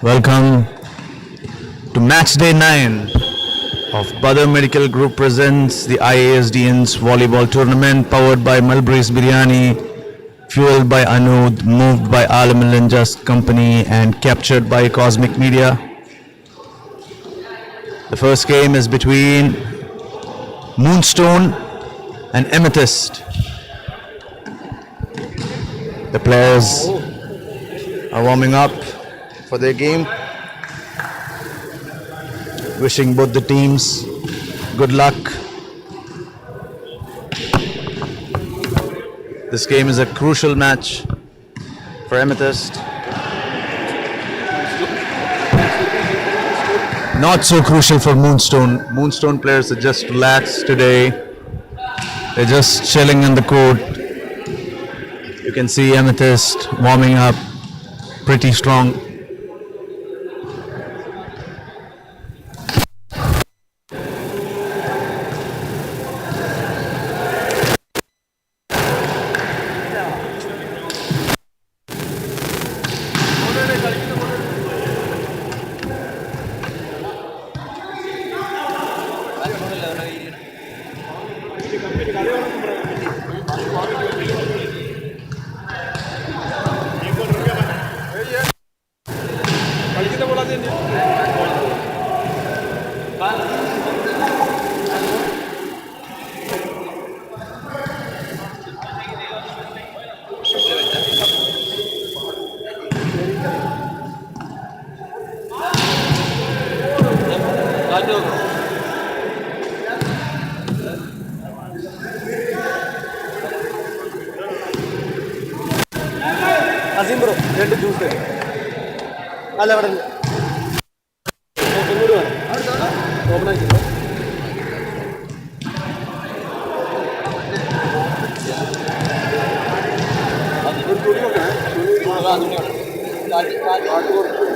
Welcome to match day 9 of Badr Medical Group presents the Iisdians Volleyball Tournament, powered by Mulberry's Biryani, fueled by Anud, moved by Alam Linjas Company and captured by Cosmic Media. The first game is between Moonstone and Amethyst. The players are warming up for their game. Wishing both the teams good luck. This game is a crucial match for Amethyst. Not so crucial for Moonstone. Moonstone players are just relaxed today. They're just chilling on the court. You can see Amethyst warming up pretty strong. Azim bro, രണ്ട് juice അല്ല അവിടെ open ആക്കില്ല ഒരു തുണി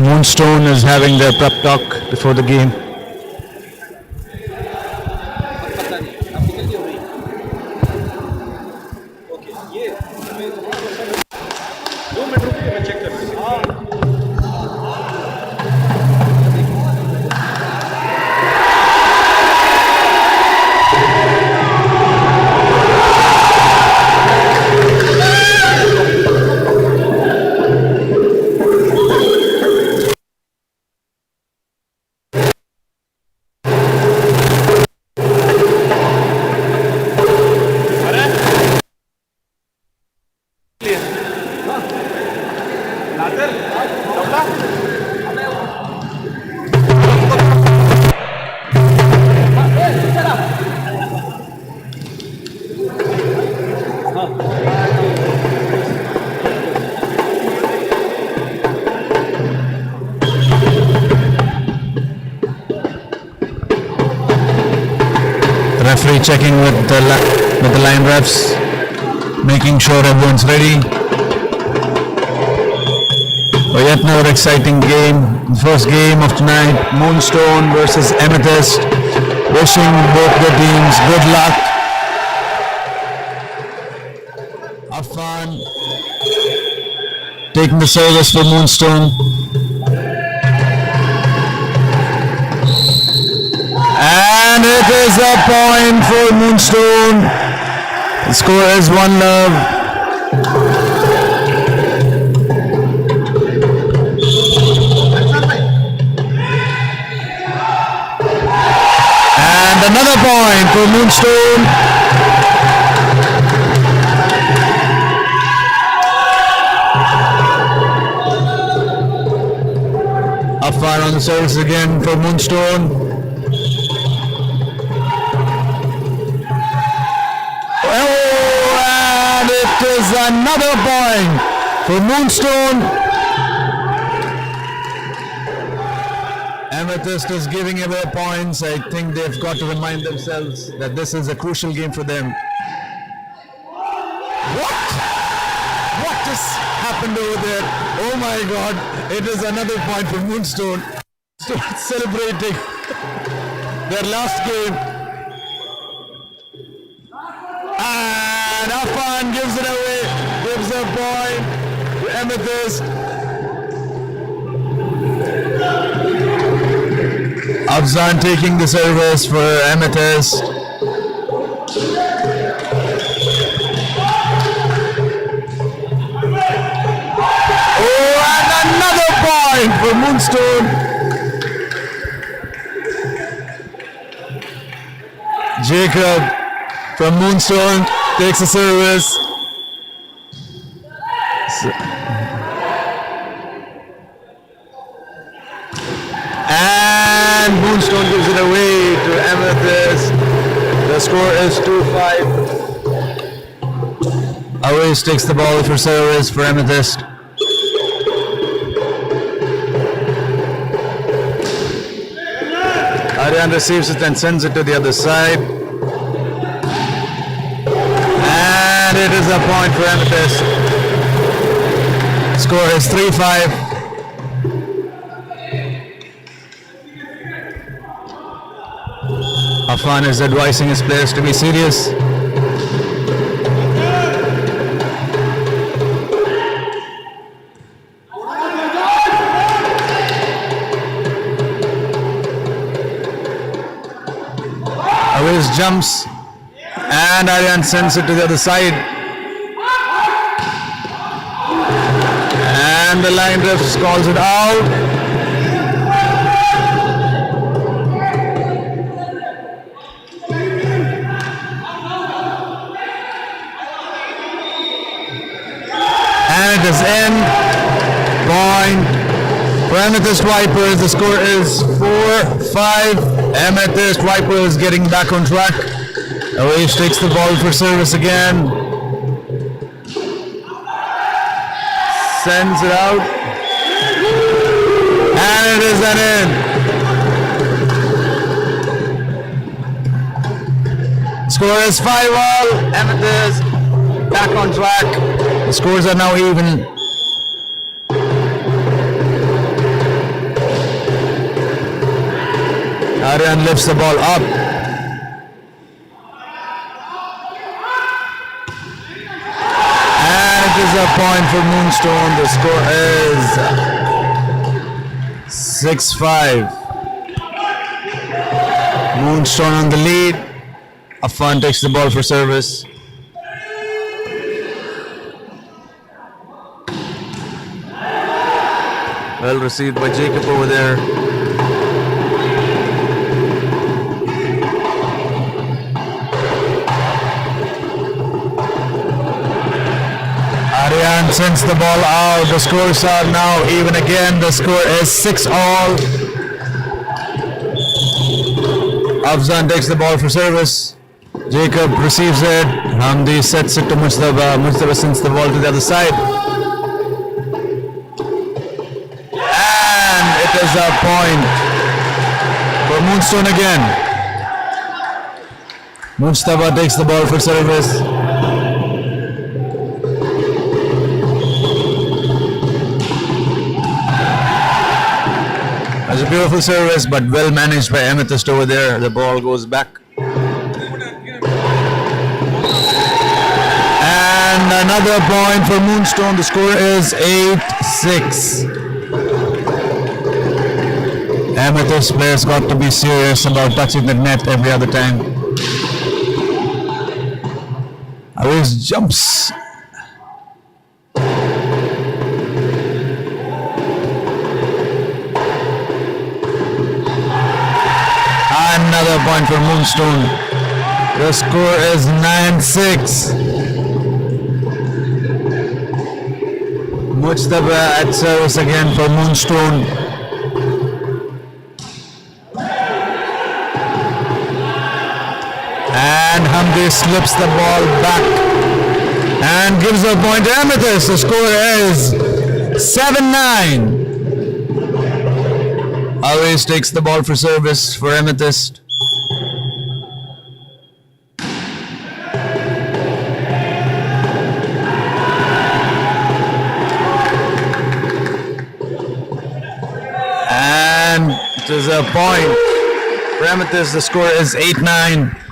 Moonstone is having their prep talk before the game. Referee checking with the line refs, making sure everyone's ready. For yet another exciting game, the first game of tonight, Moonstone versus Amethyst. Wishing both the teams good luck. Affan taking the service for Moonstone. And it is a point for Moonstone. The score is 1-love. And another point for Moonstone. Up fire on the service again for Moonstone. It is another point for Moonstone. Amethyst is giving away points. I think they've got to remind themselves that this is a crucial game for them. What just happened over there? Oh my God! It is another point for Moonstone. Celebrating their last game. And Afan gives it away. Gives a point to Amethyst. Afzan taking the service for Amethyst. Oh, and another point for Moonstone. Jacob from Moonstone takes the service. And Moonstone gives it away to Amethyst. The score is 2-5. Awais takes the ball for service for Amethyst. Aryan receives it and sends it to the other side. And it is a point for Amethyst. Score is 3-5. Afan is advising his players to be serious. Awais jumps and Aryan sends it to the other side. And the line ref calls it out. And it is in. Point for Amethyst Vipers. The score is 4-5. Amethyst Vipers getting back on track. Awais takes the ball for service again. Sends it out. And it is an in. Score is 5-all. Amethyst back on track. The scores are now even. Aryan lifts the ball up. And it is a point for Moonstone. The score is 6-5. Moonstone on the lead. Afan takes the ball for service. Well received by Jacob over there. Aryan sends the ball out. The scores are now even again. The score is 6-all. Afzan takes the ball for service. Jacob receives it. Hamdi sets it to Mujtaba. Mujtaba sends the ball to the other side. And it is a point for Moonstone again. Mujtaba takes the ball for service. It's a beautiful service, but well managed by Amethyst over there. The ball goes back. And another point for Moonstone. The score is 8-6. Amethyst players got to be serious about touching the net every other time. Awais jumps. Another point for Moonstone. The score is 9-6. Mujtaba at service again for Moonstone. And Hamdi slips the ball back. and gives a point to Amethyst. The score is 7-9. Always takes the ball for service for Amethyst. And it is a point for Amethyst. The score is 8-9.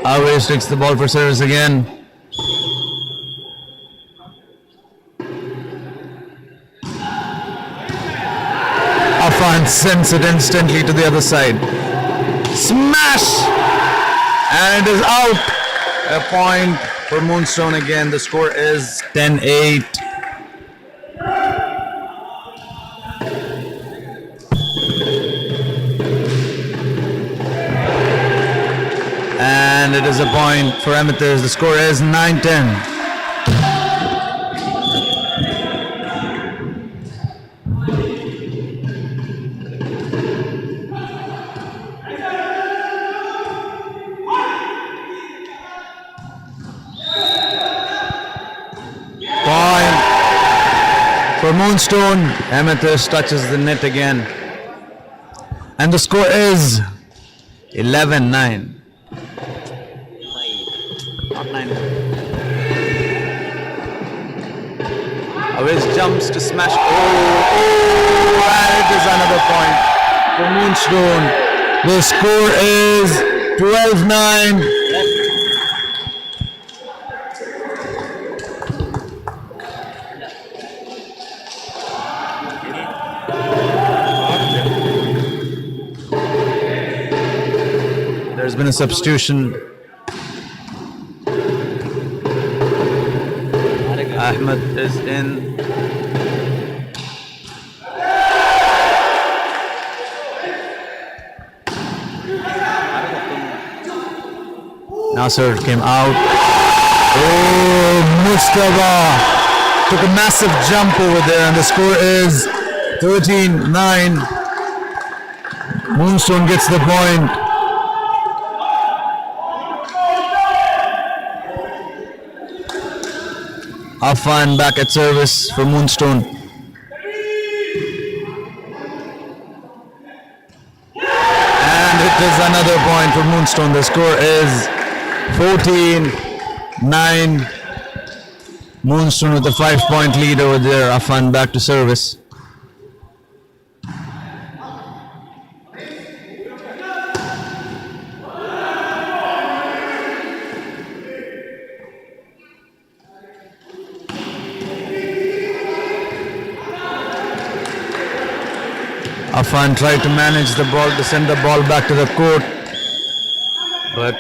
Always takes the ball for service again. Afan sends it instantly to the other side. Smash! And it is out. A point for Moonstone again. The score is 10-8. And it is a point for Amethyst. The score is 9-10. Point for Moonstone. Amethyst touches the net again. And the score is 11-9. Always jumps to smash. And it is another point for Moonstone. The score is 12-9. There's been a substitution. Ahmed is in. Nasser came out. Oh, Mustafa took a massive jump over there, and the score is 13-9. Moonstone gets the point. Afan back at service for Moonstone. And it is another point for Moonstone. The score is 14-9. Moonstone with a 5-point lead over there. Afan back to service. Afan tried to manage the ball to send the ball back to the court, but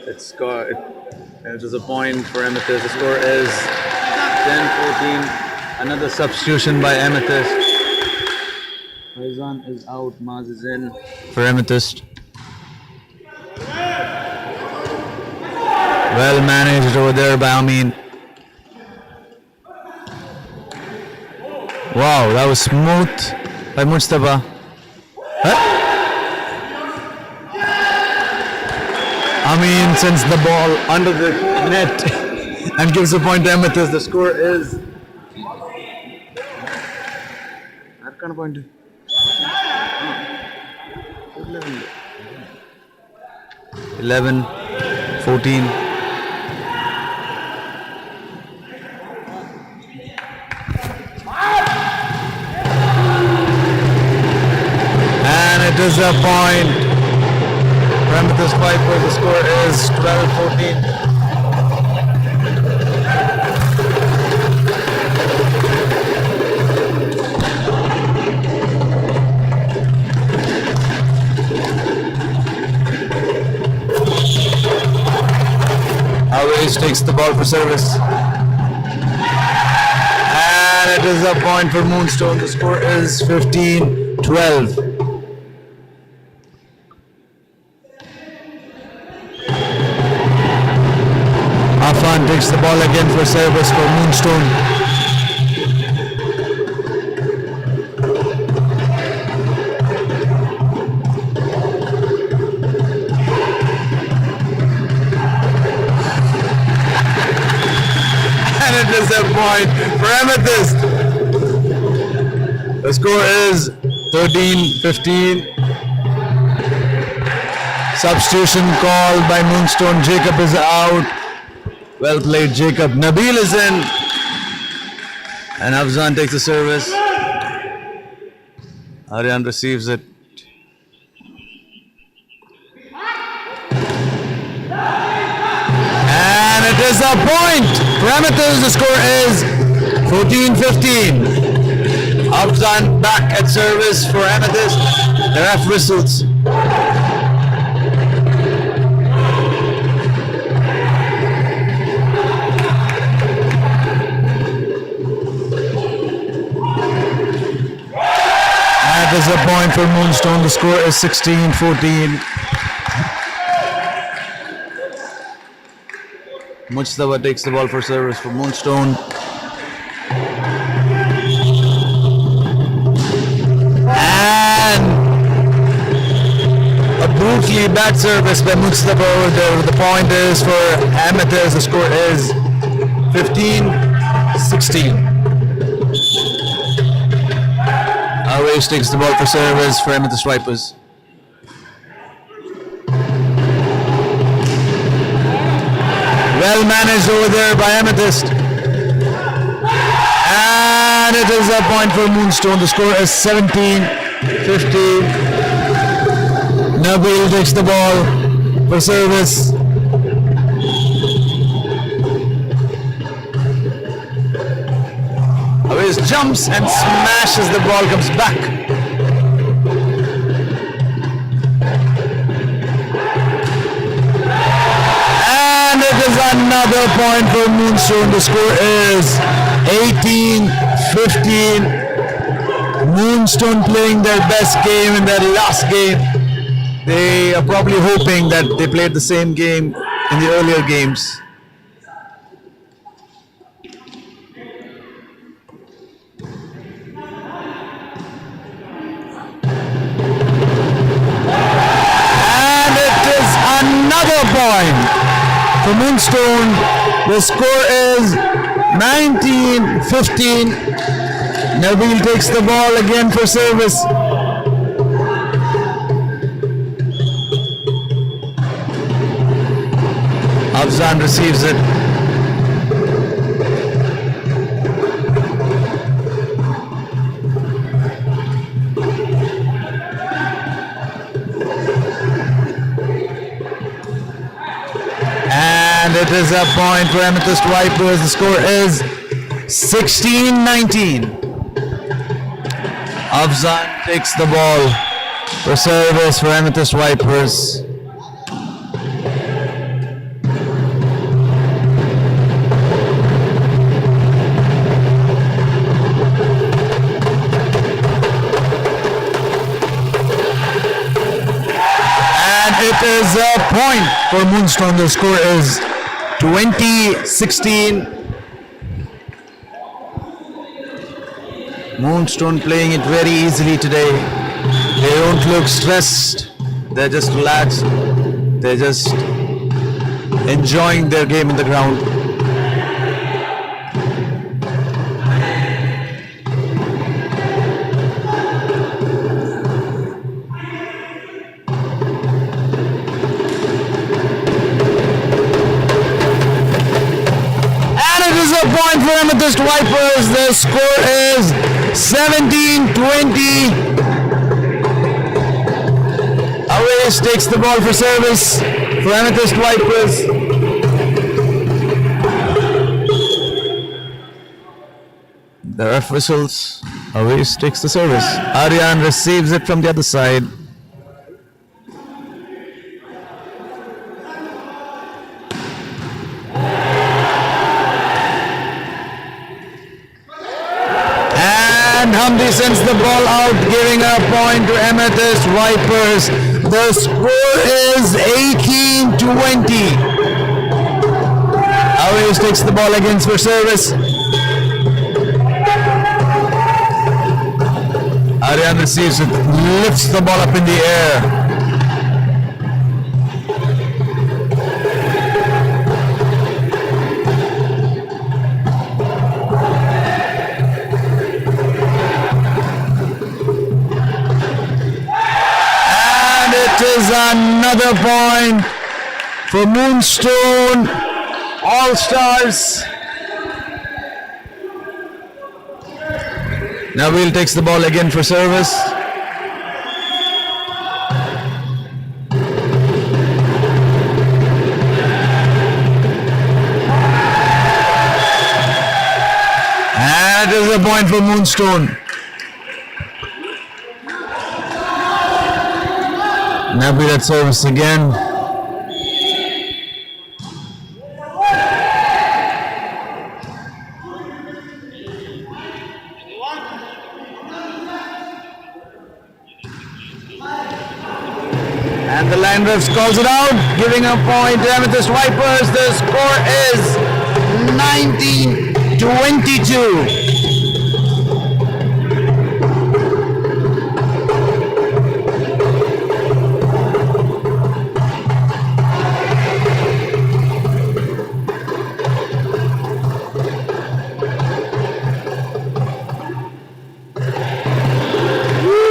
it is a point for Amethyst. The score is 10-14. Another substitution by Amethyst. Faizan is out, Maz is in for Amethyst. Well managed over there by Amin. Wow, that was smooth by Mustafa. Amin sends the ball under the net and gives a point to Amethyst. The score is 11-14. It is a point. Amethyst Vipers, the score is 12-14. Always takes the ball for service. And it is a point for Moonstone. The score is 15-12. Afan takes the ball again for service for Moonstone. is a point for Amethyst. The score is 13-15. Substitution called by Moonstone. Jacob is out. Well played, Jacob. Nabil is in. And Afzan takes the service. Aryan receives it. And it is a point for Amethyst. The score is 14-15. Afzan back at service for Amethyst. The ref whistles. That is a point for Moonstone. The score is 16-14. Mujtaba takes the ball for service for Moonstone. And a brutally bad service by Mujtaba over there. The point is for Amethyst. The score is 15-16. Always takes the ball for service for Amethyst Vipers. Well managed over there by Amethyst. And it is a point for Moonstone. The score is 17-15. Nabil takes the ball for service. Always jumps and smashes. The ball comes back. And it is another point for Moonstone. The score is 18-15. Moonstone playing their best game in their last game. They are probably hoping that they played the same game in the earlier games. Another point for Moonstone. The score is 19-15. Nabil takes the ball again for service. Afzan receives it. And it is a point for Amethyst Vipers. The score is 16-19. Afzan takes the ball for service for Amethyst Vipers. It is a point for Moonstone. The score is 20-16. Moonstone playing it very easily today. They don't look stressed. They're just relaxed. They're just enjoying their game in the ground. Point for Amethyst Vipers. The score is 17-20. Awais takes the ball for service for Amethyst Vipers. The ref whistles. Awais takes the service. Aryan receives it from the other side. And Hamdi sends the ball out, giving a point to Amethyst Vipers. The score is 18-20. Awais takes the ball again for service. Aryan receives it, lifts the ball up in the air. Another point for Moonstone All Stars. Nabil takes the ball again for service. And it is a point for Moonstone. Nabil at service again. And the line refs calls it out, giving a point to Amethyst Vipers. The score is 19-22.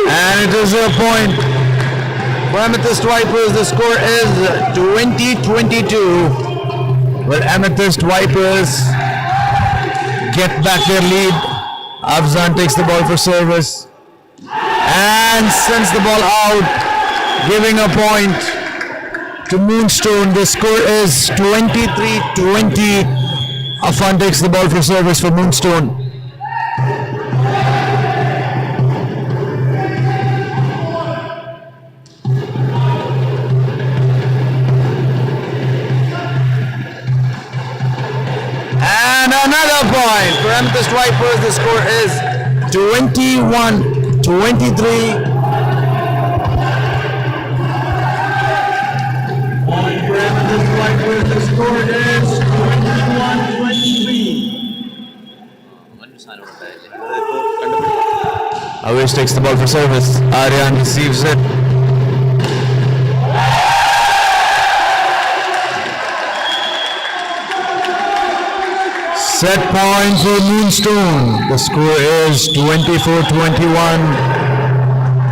And it is a point for Amethyst Vipers. The score is 20-22. Well, Amethyst Vipers get back their lead. Afzan takes the ball for service and sends the ball out, giving a point to Moonstone. The score is 23-20. Afan takes the ball for service for Moonstone. And another point for Amethyst Vipers. The score is 21-23. Point for Amethyst Vipers. The score is 21-23. Avish takes the ball for service. Aryan receives it. Set point for Moonstone. The score is 24-21.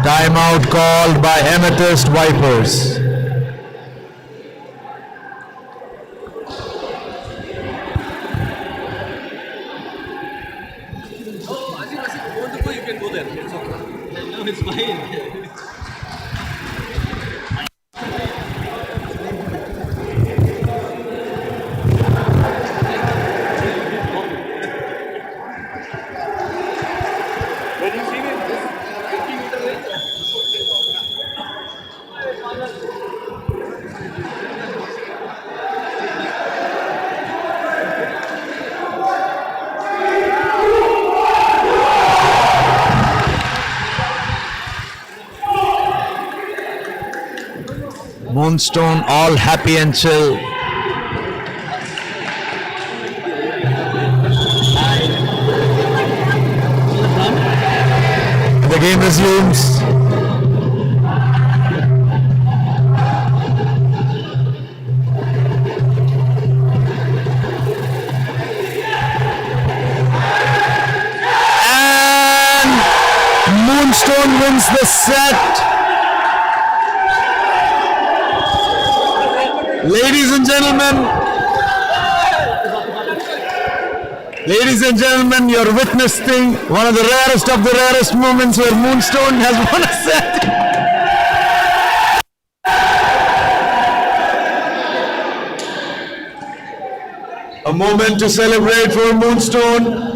Timeout called by Amethyst Vipers. You can go there. It's okay. No, it's fine. Moonstone all happy and chill. The game resumes. And Moonstone wins the set. Ladies and gentlemen, you're witnessing one of the rarest moments where Moonstone has won a set. A moment to celebrate for Moonstone.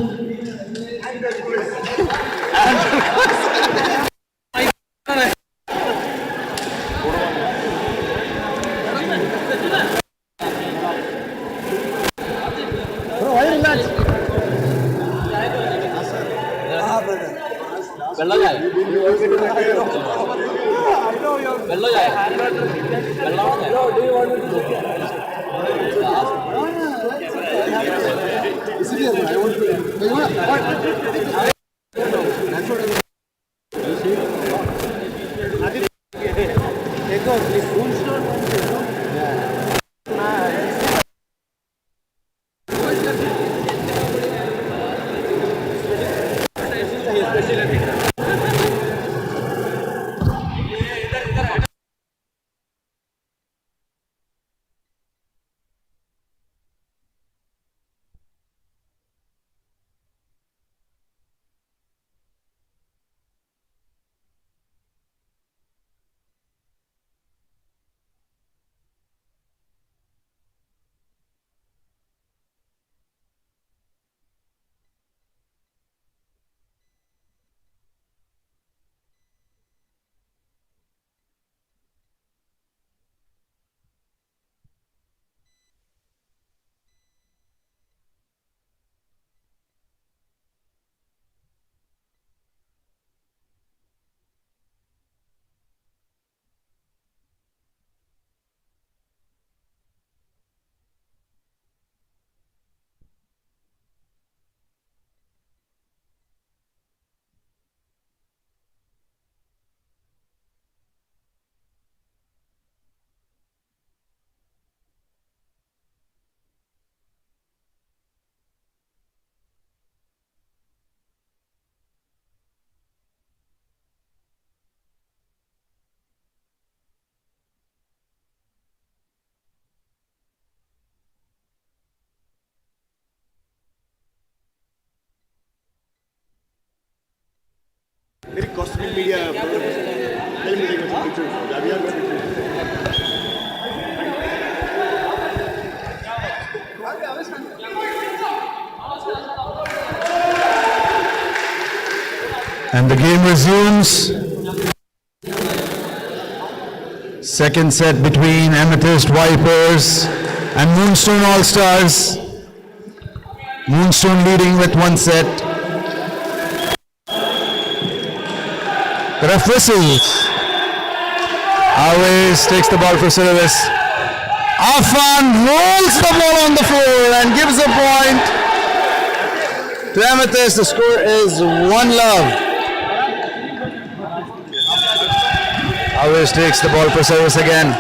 media, tell me take some pictures. Yeah, we are going to And the game resumes. Second set between Amethyst Vipers and Moonstone All-Stars. Moonstone leading with one set. The ref whistles. Always takes the ball for service. Afan rolls the ball on the floor and gives a point to Amethyst. The score is 1-love. Always takes the ball for service again.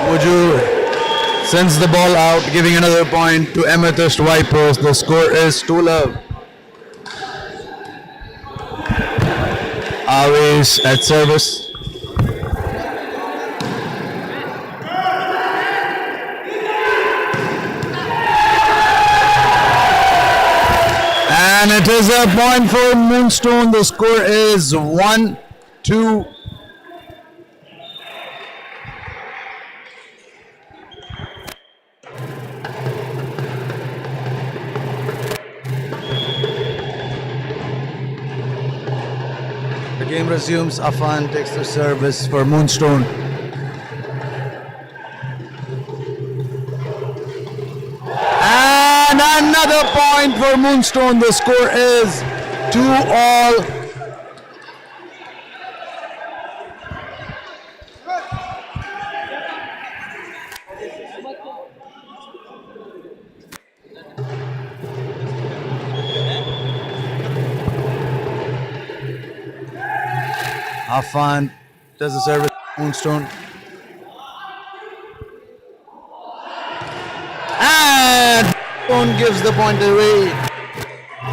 Woju sends the ball out, giving another point to Amethyst Vipers. The score is 2-love. Always at service. And it is a point for Moonstone. The score is 1-2. The game resumes. Afan takes the service for Moonstone. And another point for Moonstone. The score is 2-all. Afan does the service, Moonstone. And Moonstone gives the point away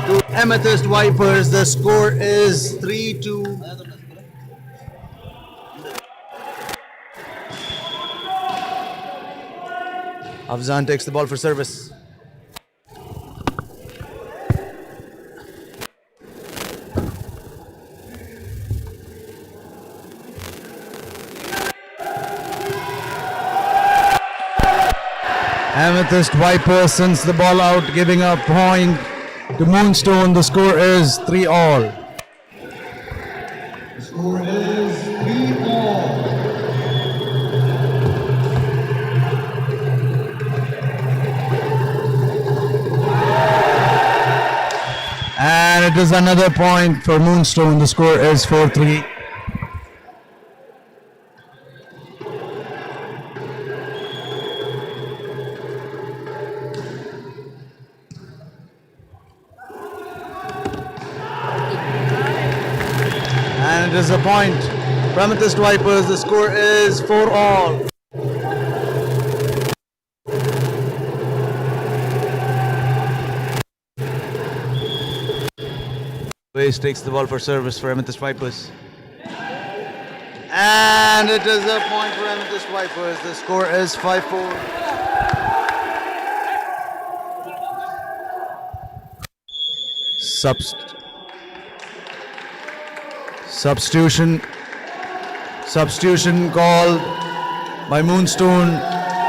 to Amethyst Vipers. The score is 3-2. Afzan takes the ball for service. Amethyst Viper sends the ball out, giving a point to Moonstone. The score is 3-all. The score is 3-all. And it is another point for Moonstone. The score is 4-3. And it is a point for Amethyst Vipers. The score is 4-all. Waze takes the ball for service for Amethyst Vipers. And it is a point for Amethyst Vipers. The score is 5-4. Substitution called by Moonstone.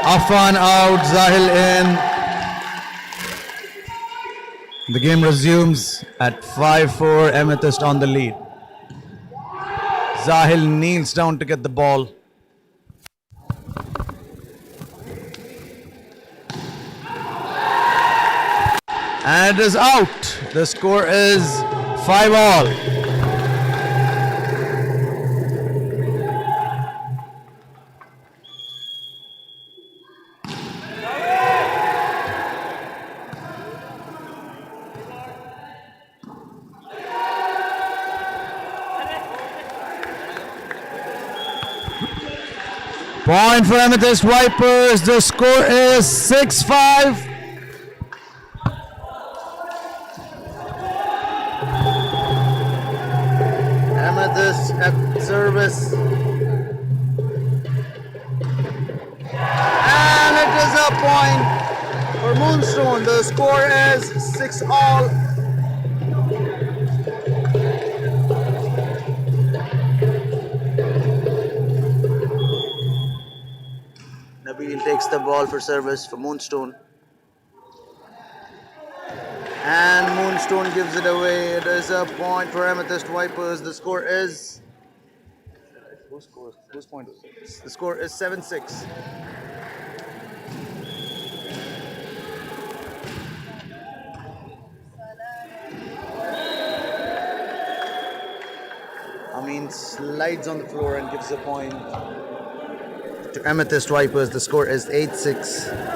Afan out, Zahil in. The game resumes at 5-4, Amethyst on the lead. Zahil kneels down to get the ball. And it is out. The score is 5-all. Point for Amethyst Vipers. The score is 6-5. Amethyst at service. And it is a point for Moonstone. The score is 6-all. Nabil takes the ball for service for Moonstone. And Moonstone gives it away. It is a point for Amethyst Vipers. The score is... Whose point was it? The score is 7-6. Amin slides on the floor and gives a point to Amethyst Vipers. The score is 8-6.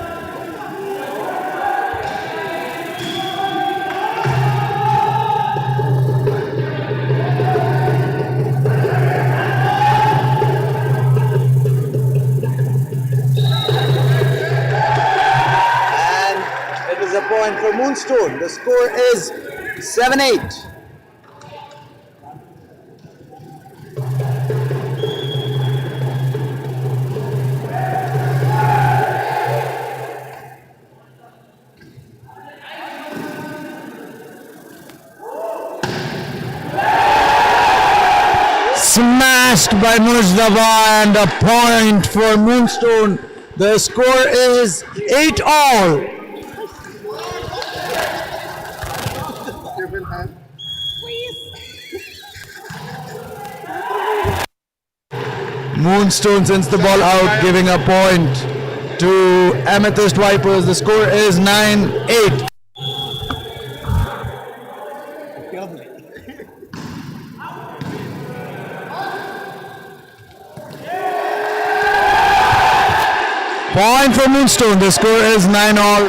A point for Moonstone. The score is 7-8. Smashed by Mustafa and a point for Moonstone. The score is 8-all. Moonstone sends the ball out, giving a point to Amethyst Vipers. The score is 9-8. Point for Moonstone. The score is 9-all.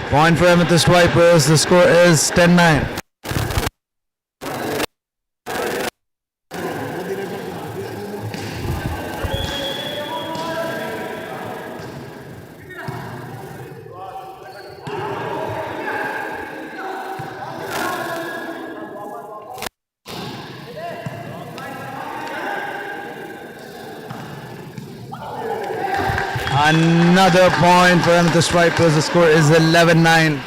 Point for Amethyst Vipers. The score is 10-9. Another point for Amethyst Vipers. The score is 11-9.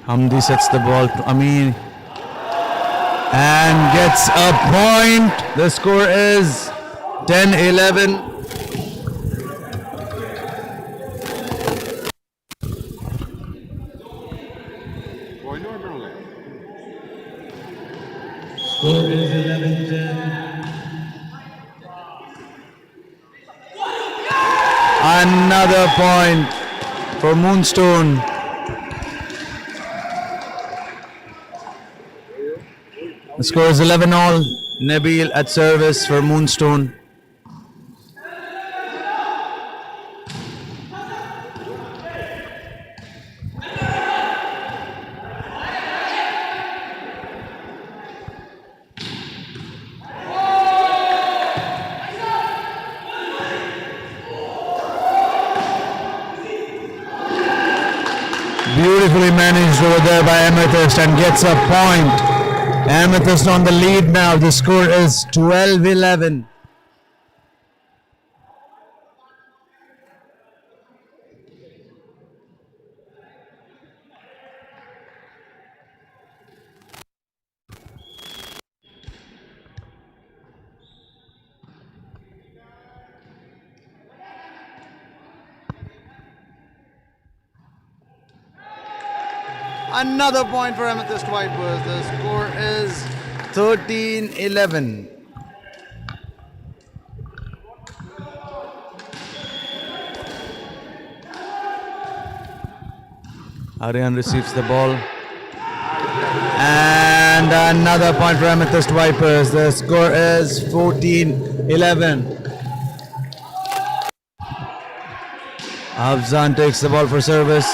Hamdi sets the ball to Amin and gets a point. The score is 10-11. Score is 11-10. Another point for Moonstone. The score is 11-all. Nabil at service for Moonstone. Beautifully managed over there by Amethyst and gets a point. Amethyst on the lead now. The score is 12-11. Another point for Amethyst Vipers. The score is 13-11. Aryan receives the ball and And another point for Amethyst Vipers. The score is 14-11. Afzan takes the ball for service.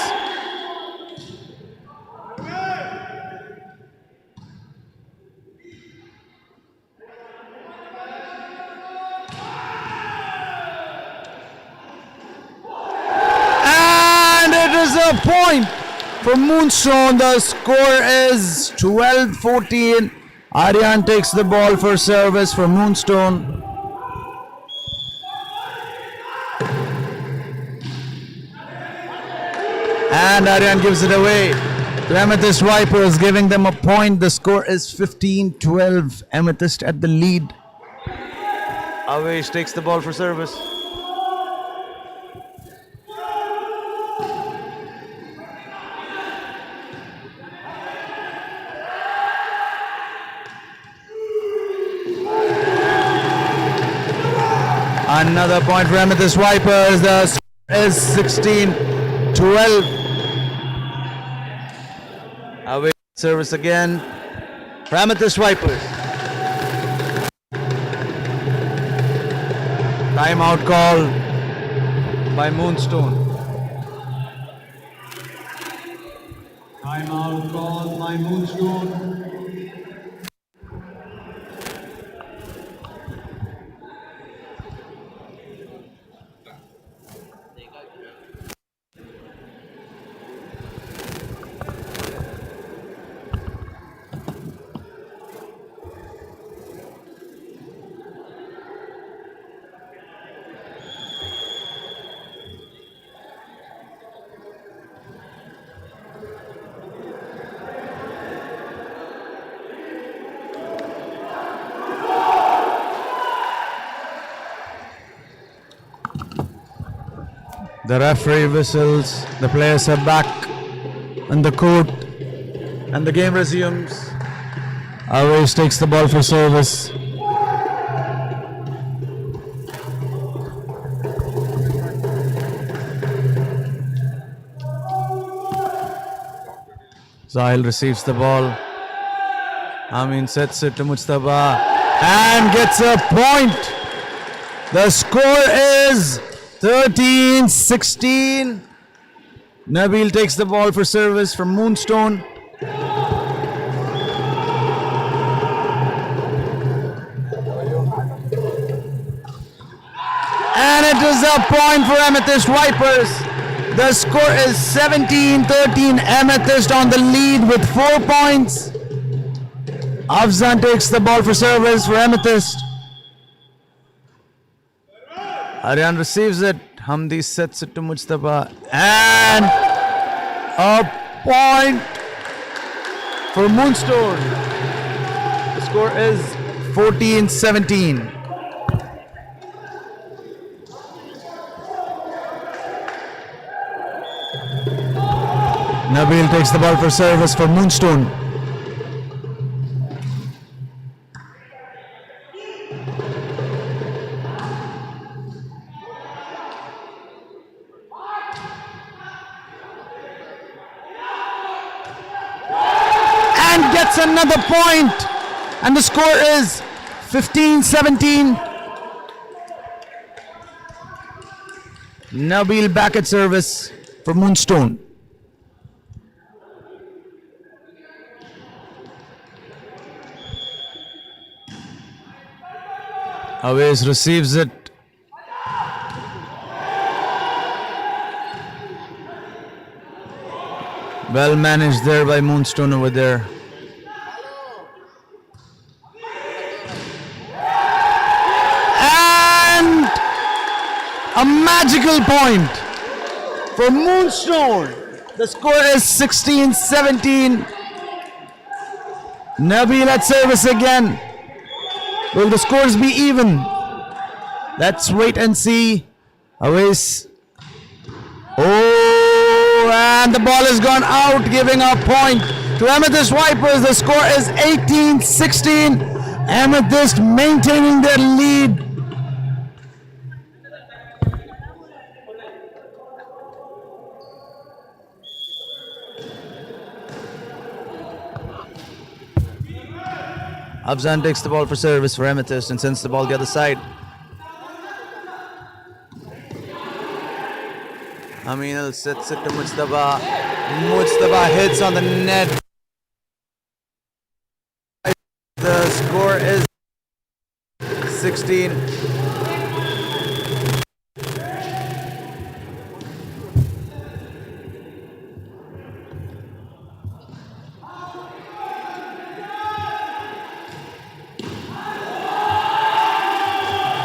And it is a point for Moonstone. The score is 12-14. Aryan takes the ball for service for Moonstone. And Aryan gives it away to Amethyst Vipers, giving them a point. The score is 15-12. Amethyst at the lead. Avesh takes the ball for service. Another point for Amethyst Vipers. The score is 16-12. Away service again for Amethyst Vipers. Timeout call by Moonstone. Timeout called by Moonstone. The referee whistles, the players are back on the court, and the game resumes. Avesh takes the ball for service. Zahil receives the ball. Amin sets it to Mujtaba and gets a point. The score is 13-16. Nabil takes the ball for service from Moonstone. And it is a point for Amethyst Vipers. The score is 17-13. Amethyst on the lead with 4 points. Afzan takes the ball for service for Amethyst. Aryan receives it. Hamdi sets it to Mujtaba. And a point for Moonstone. The score is 14-17. Nabil takes the ball for service for Moonstone. Gets another point, and the score is 15-17. Nabil back at service for Moonstone. Awais receives it. Well managed there by Moonstone over there. A magical point for Moonstone. The score is 16-17. Nabil at service again. Will the scores be even? Let's wait and see. Awais. Oh, and the ball has gone out, giving a point to Amethyst Vipers. The score is 18-16. Amethyst maintaining their lead. Afzan takes the ball for service for Amethyst and sends the ball the other side. Aminal sets it to Mujtaba. Mujtaba hits on the net. The score is 16.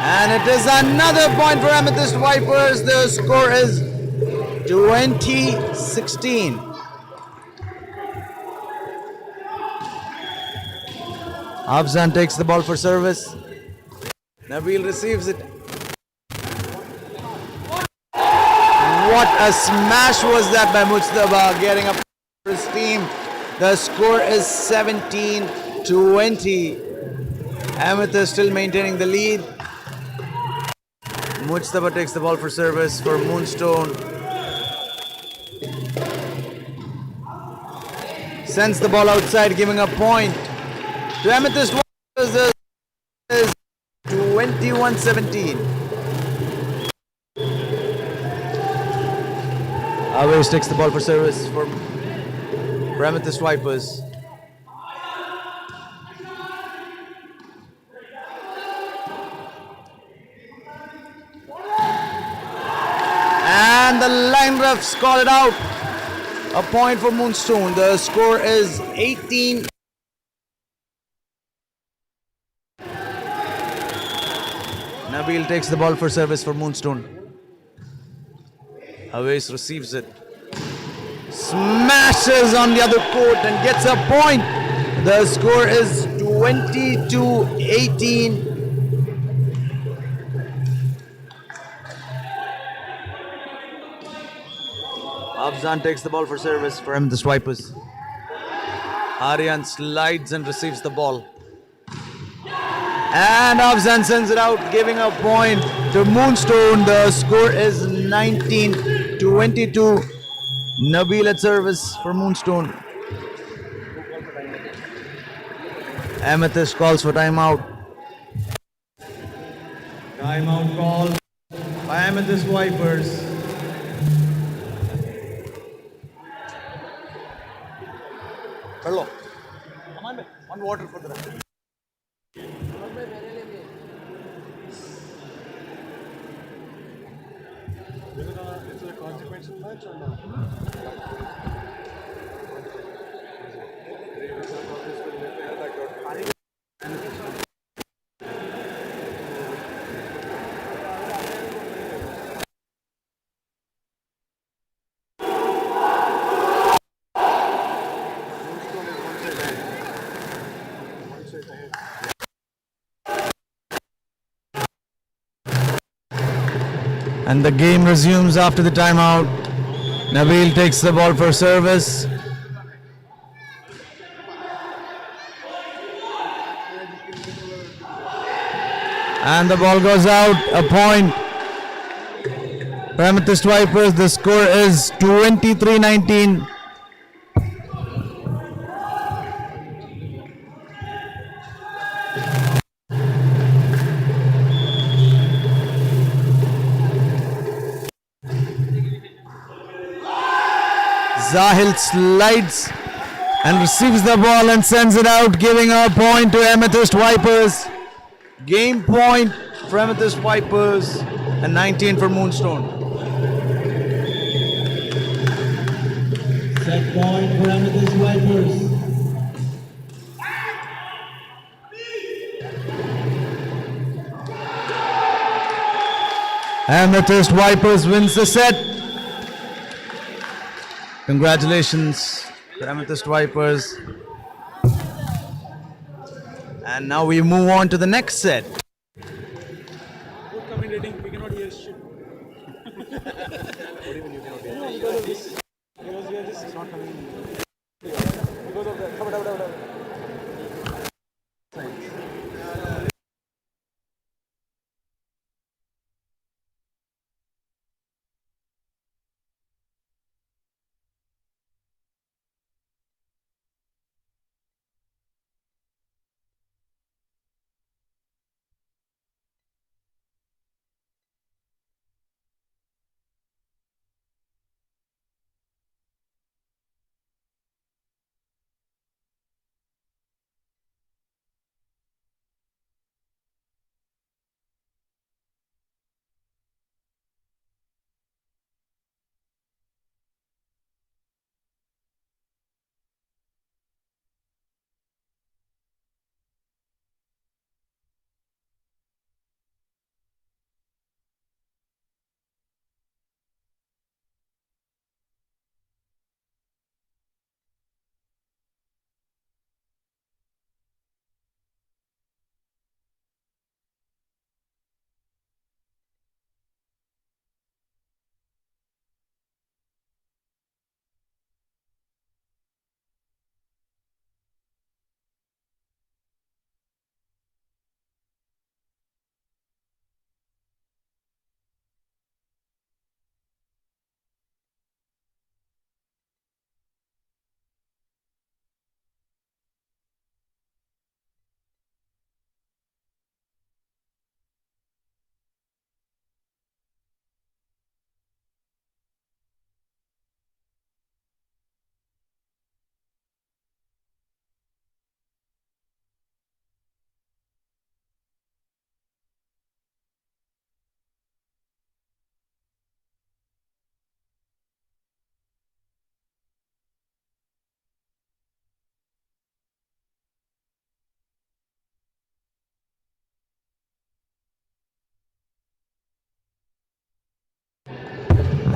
And it is another point for Amethyst Vipers. The score is 20-16. Afzan takes the ball for service. Nabil receives it. What a smash was that by Mujtaba, getting up for his team. The score is 17-20. Amethyst still maintaining the lead. Mujtaba takes the ball for service for Moonstone. Sends the ball outside, giving a point to Amethyst. Is 21-17. Aves takes the ball for service for Amethyst Vipers. And the line refs call it out. A point for Moonstone. The score is 18. Nabil takes the ball for service for Moonstone. Aves receives it. Smashes on the other court and gets a point. The score is 22-18. Afzan takes the ball for service for him, the Swipers. Aryan slides and receives the ball. And Afzan sends it out, giving a point to Moonstone. The score is 19-22. Nabil at service for Moonstone. Amethyst calls for timeout. Timeout call by Amethyst Vipers. Hello. One water for the rest. Is it a consequential match or not? And the game resumes after the timeout. Nabil takes the ball for service. And the ball goes out. A point for Amethyst Vipers. The score is 23-19. Zahil slides and receives the ball and sends it out, giving a point to Amethyst Vipers. Game point for Amethyst Vipers and 19 for Moonstone. Set point for Amethyst Vipers. Amethyst Vipers wins the set. Congratulations to Amethyst Vipers. And now we move on to the next set. Good commentating, we cannot hear shit. Because we are just not coming. Because of that.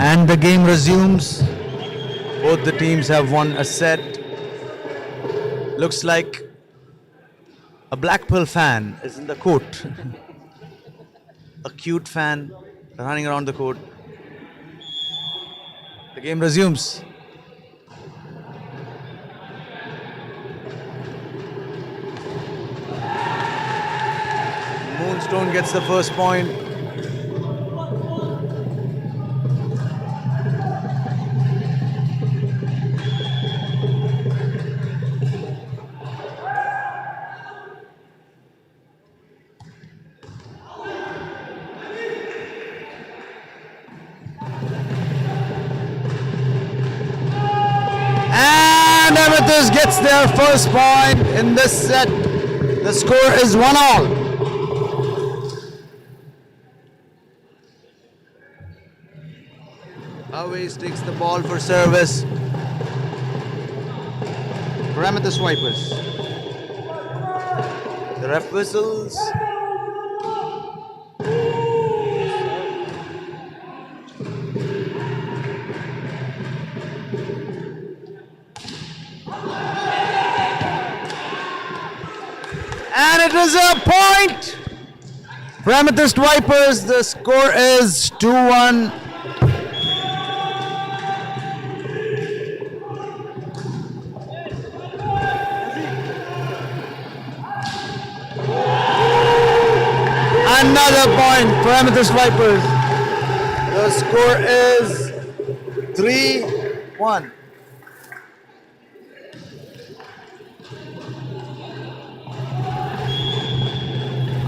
And the game resumes. Both the teams have won a set. Looks like a Blackpool fan is in the court. A cute fan running around the court. The game resumes. Moonstone gets the first point. And Amethyst gets their first point in this set. The score is 1-all. Always takes the ball for service. For Amethyst Vipers. The ref whistles. And it is a point for Amethyst Vipers. The score is 2-1. Another point for Amethyst Vipers. The score is 3-1.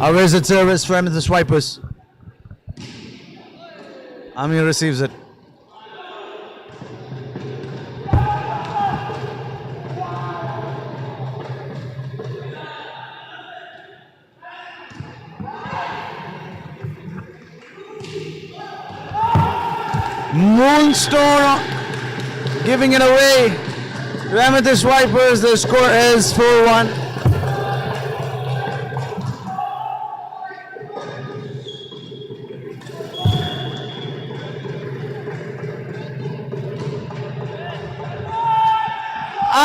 Always at service for Amethyst Vipers. Amir receives it. Moonstone giving it away to Amethyst Vipers. The score is 4-1.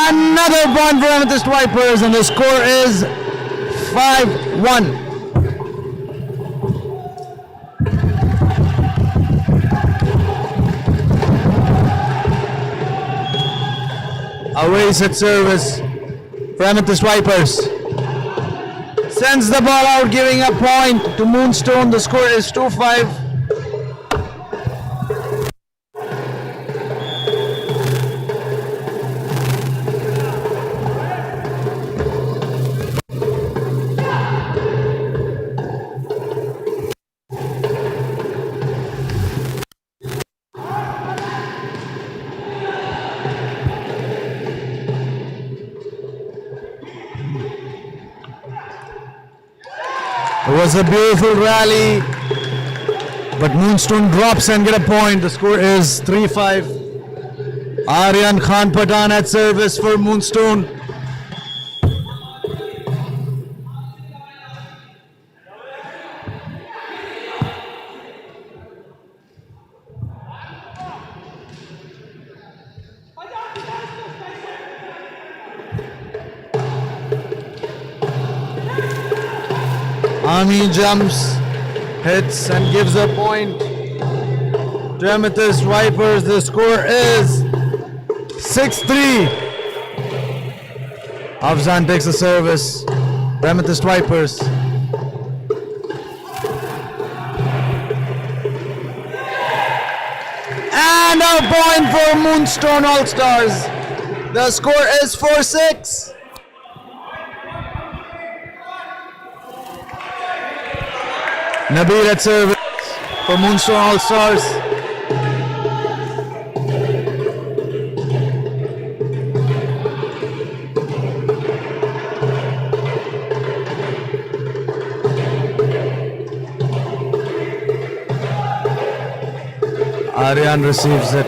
Another point for Amethyst Vipers, and the score is 5-1. Away set service for Amethyst Vipers. Sends the ball out, giving a point to Moonstone. The score is 2-5. It was a beautiful rally, but Moonstone drops and get a point. The score is 3-5. Aryan Khan Patan at service for Moonstone. Ami jumps, hits and gives a point to Amethyst Vipers. The score is 6-3. Afzan takes the service for Amethyst Vipers. And a point for Moonstone All-Stars. The score is 4-6. Nabil at service for Moonstone All-Stars. Aryan receives it.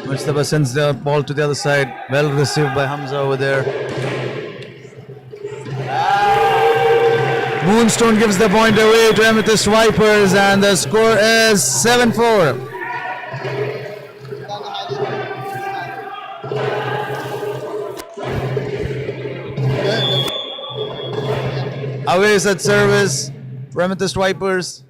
Mustafa sends the ball to the other side. Well received by Hamza over there. Moonstone gives the point away to Amethyst Vipers, and the score is 7-4. Away set service for Amethyst Vipers.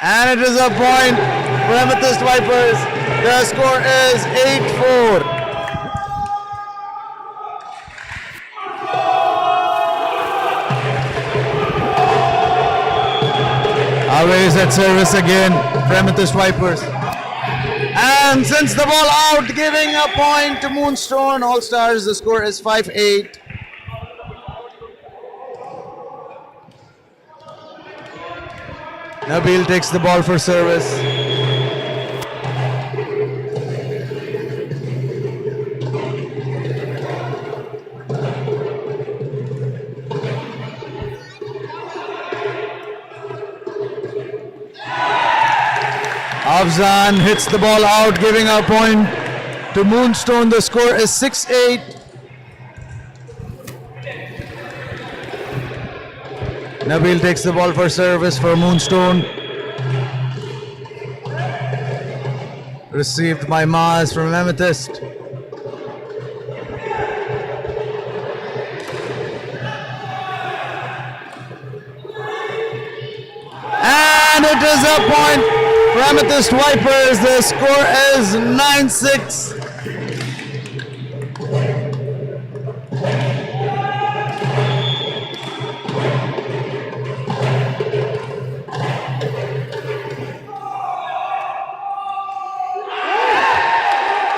And it is a point for Amethyst Vipers. The score is 8-4. Away set service again for Amethyst Vipers. And since the ball out, giving a point to Moonstone All Stars. The score is 5-8. Nabil takes the ball for service. Afzan hits the ball out, giving a point to Moonstone. The score is 6-8. Nabil takes the ball for service for Moonstone. Received by Maz from Amethyst. And it is a point for Amethyst Vipers. The score is 9-6.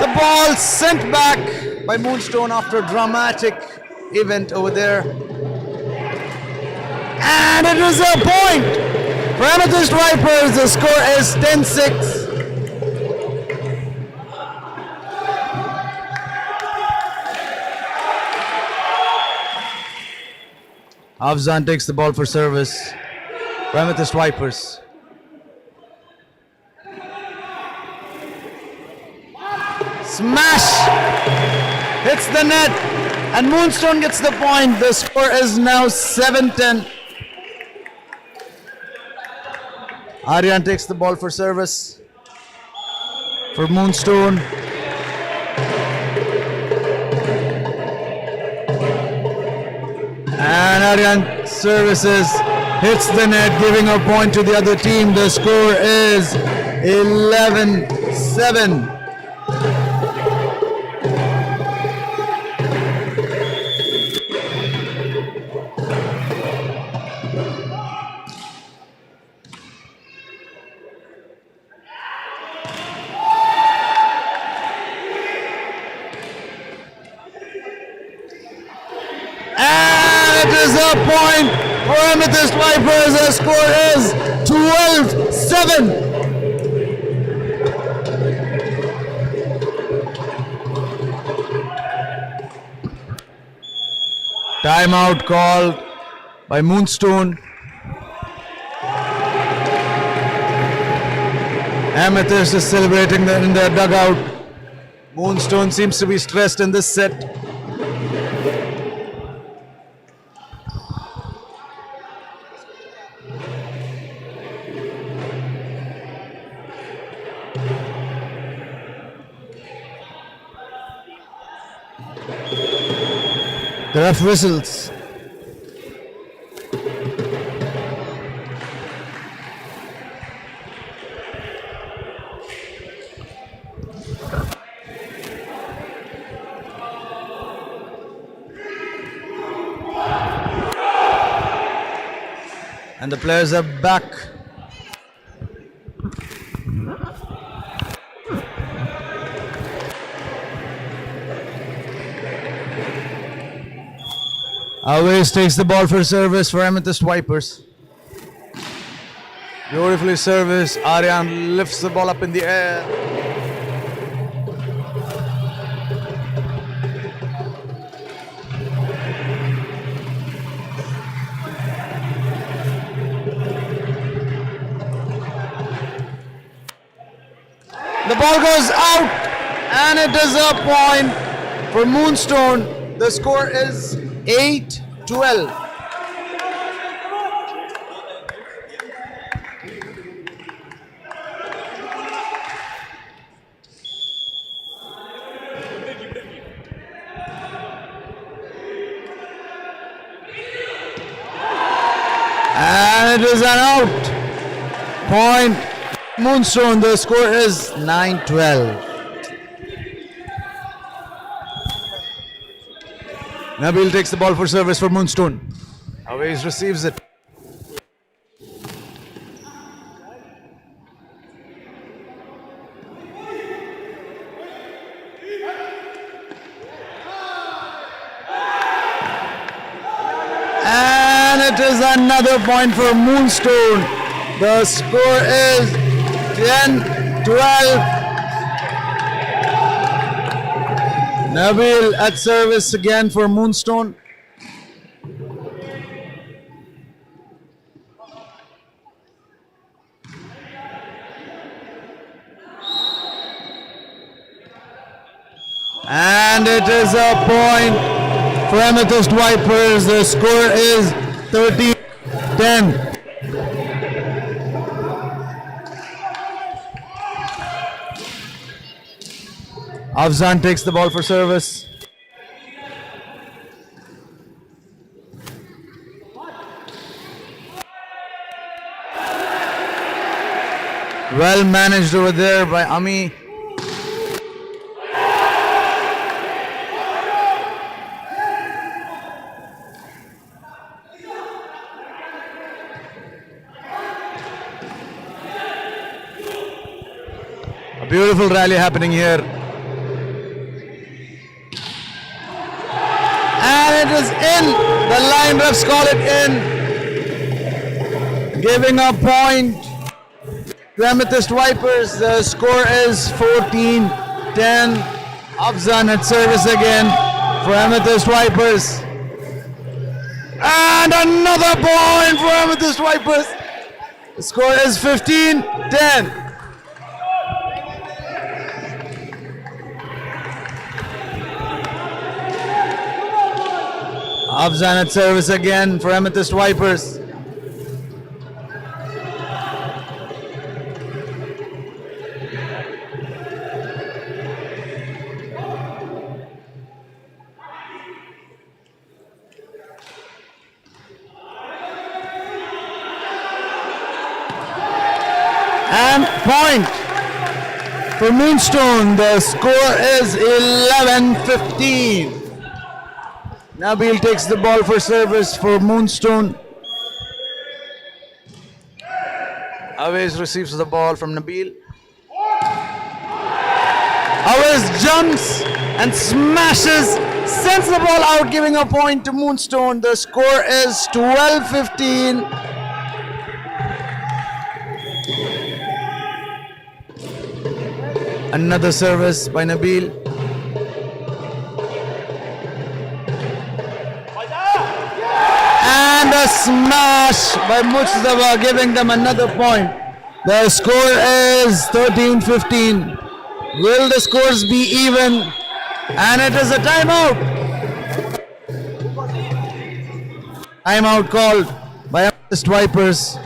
The ball sent back by Moonstone after a dramatic event over there. And it is a point for Amethyst Vipers. The score is 10-6. Afzan takes the ball for service for Amethyst Vipers. Smash! Hits the net and Moonstone gets the point. The score is now 7-10. Aryan takes the ball for service for Moonstone. And Aryan services, hits the net, giving a point to the other team. The score is 11-7. And it is a point for Amethyst Vipers. The score is 12-7. Timeout called by Moonstone. Amethyst is celebrating in their dugout. Moonstone seems to be stressed in this set. The ref whistles. And the players are back. Always takes the ball for service for Amethyst Vipers. Beautifully serviced. Aryan lifts the ball up in the air. The ball goes out and it is a point for Moonstone. The score is 8-12. And it is an out. Point Moonstone. The score is 9-12. Nabil takes the ball for service for Moonstone. Always receives it. And it is another point for Moonstone. The score is 10-12. Nabil at service again for Moonstone. And it is a point for Amethyst Vipers. The score is 13-10. Afzan takes the ball for service. Well managed over there by Ami. A beautiful rally happening here. And it is in. The line refs call it in. Giving a point to Amethyst Vipers. The score is 14-10. Afzan at service again for Amethyst Vipers. And another point for Amethyst Vipers. The score is 15-10. Afzan at service again for Amethyst Vipers. And point for Moonstone. The score is 11-15. Nabil takes the ball for service for Moonstone. Awais receives the ball from Nabil. Awais jumps and smashes, sends the ball out, giving a point to Moonstone. The score is 12-15. Another service by Nabil. And a smash by Mujtaba, giving them another point. The score is 13-15. Will the scores be even? And it is a timeout. Timeout called by Amethyst Vipers.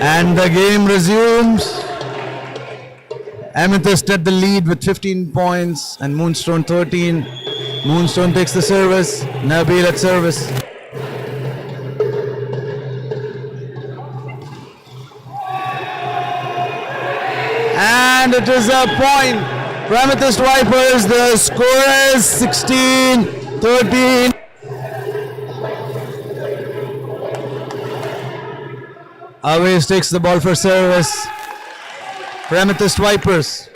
And the game resumes. Amethyst at the lead with 15 points and Moonstone 13. Moonstone takes the service. Nabil at service. And it is a point for Amethyst Vipers. The score is 16-13. Awais takes the ball for service for Amethyst Vipers.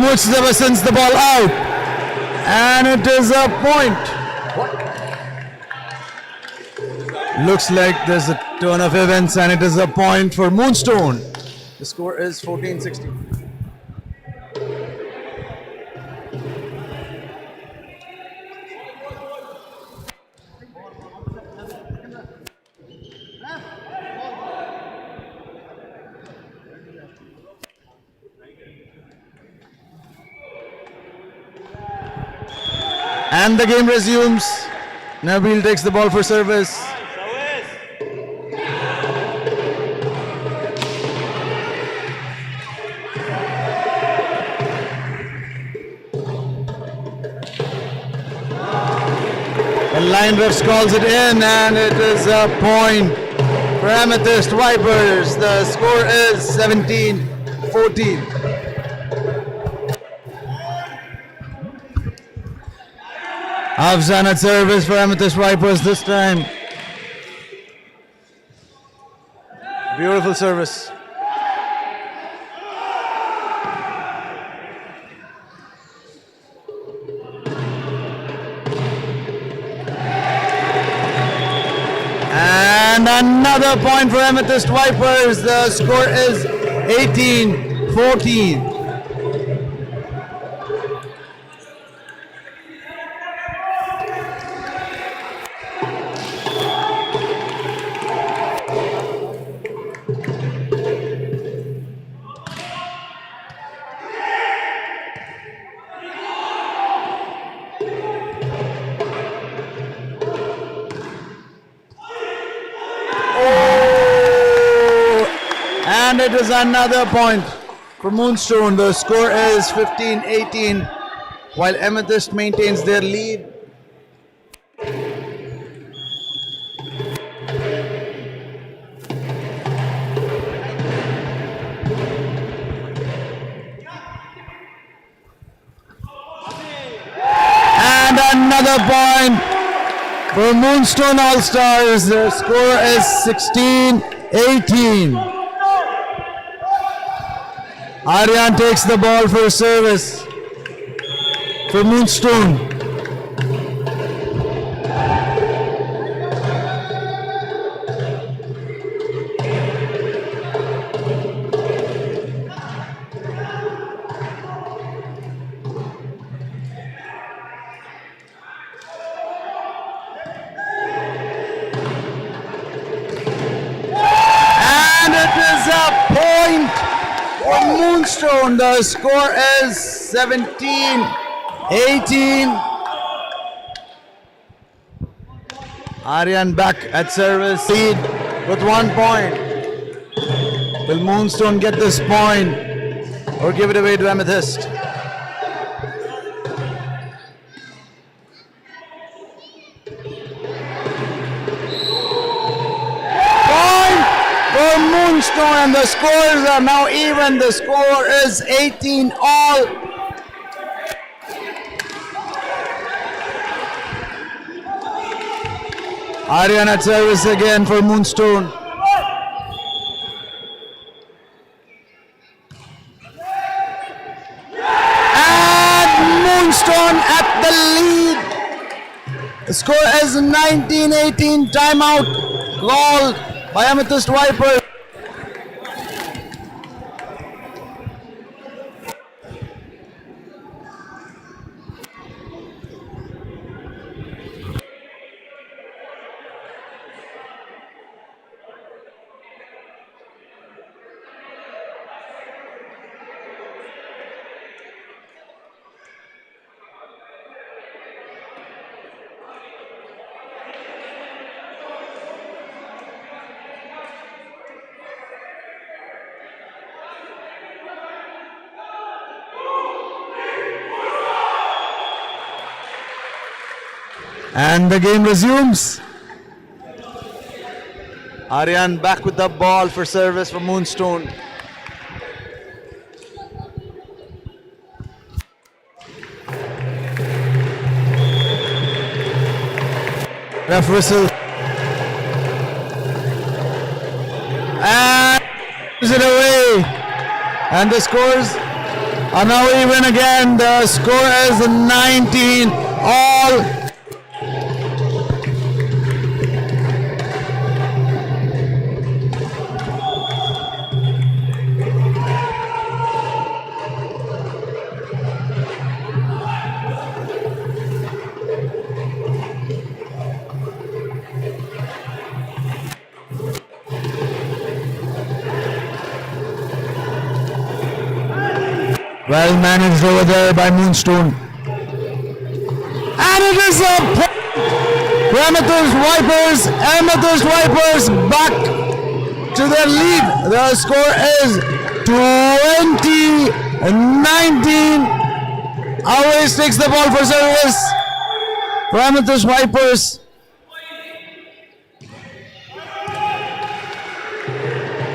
Mujtaba sends the ball out. And it is a point. Looks like there's a turn of events and it is a point for Moonstone. The score is 14-16. And the game resumes. Nabil takes the ball for service. The line refs calls it in and it is a point for Amethyst Vipers. The score is 17-14. Afzan at service for Amethyst Vipers this time. Beautiful service. And another point for Amethyst Vipers. The score is 18-14. And it is another point for Moonstone. The score is 15-18 while Amethyst maintains their lead. And another point for Moonstone All-Stars. The score is 16-18. Aryan takes the ball for service for Moonstone. And it is a point for Moonstone. The score is 17-18. Aryan back at service, lead with 1 point. Will Moonstone get this point or give it away to Amethyst? Moonstone, and the scores are now even. The score is 18 all. Aryan at service again for Moonstone. And Moonstone at the lead. The score is 19-18. Timeout called by Amethyst Vipers. And the game resumes. Aryan back with the ball for service for Moonstone. Ref whistle. And gives it away. And the scores are now even again. The score is 19 all. Well managed over there by Moonstone. And it is a point for Amethyst Vipers. Amethyst Vipers back to their lead. The score is 20-19. Always takes the ball for service for Amethyst Vipers.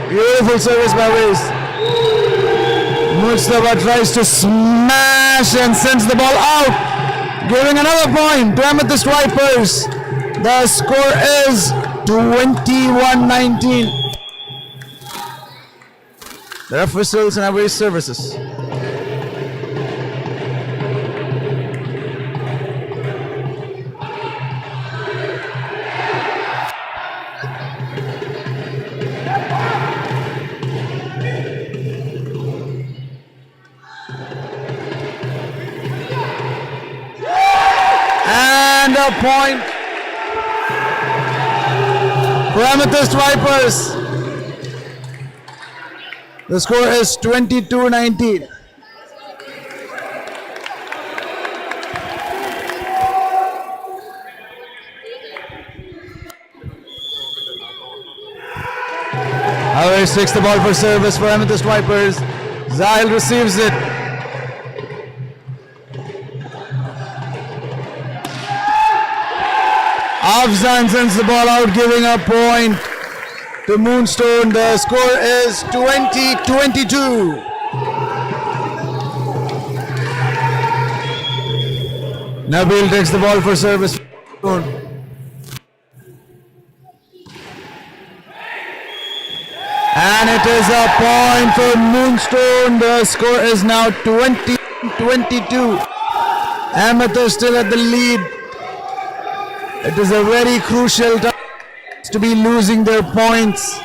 Beautiful service by Waze. Mustafa tries to smash and sends the ball out, giving another point to Amethyst Vipers. The score is 21-19. There are whistles and away services. And a point for Amethyst Vipers. The score is 22-19. Always takes the ball for service for Amethyst Vipers. Zahil receives it. Afzan sends the ball out, giving a point to Moonstone. The score is 20-22. Nabil takes the ball for service. And it is a point for Moonstone. The score is now 20-22. Amethyst still at the lead. It is a very crucial time to be losing their points.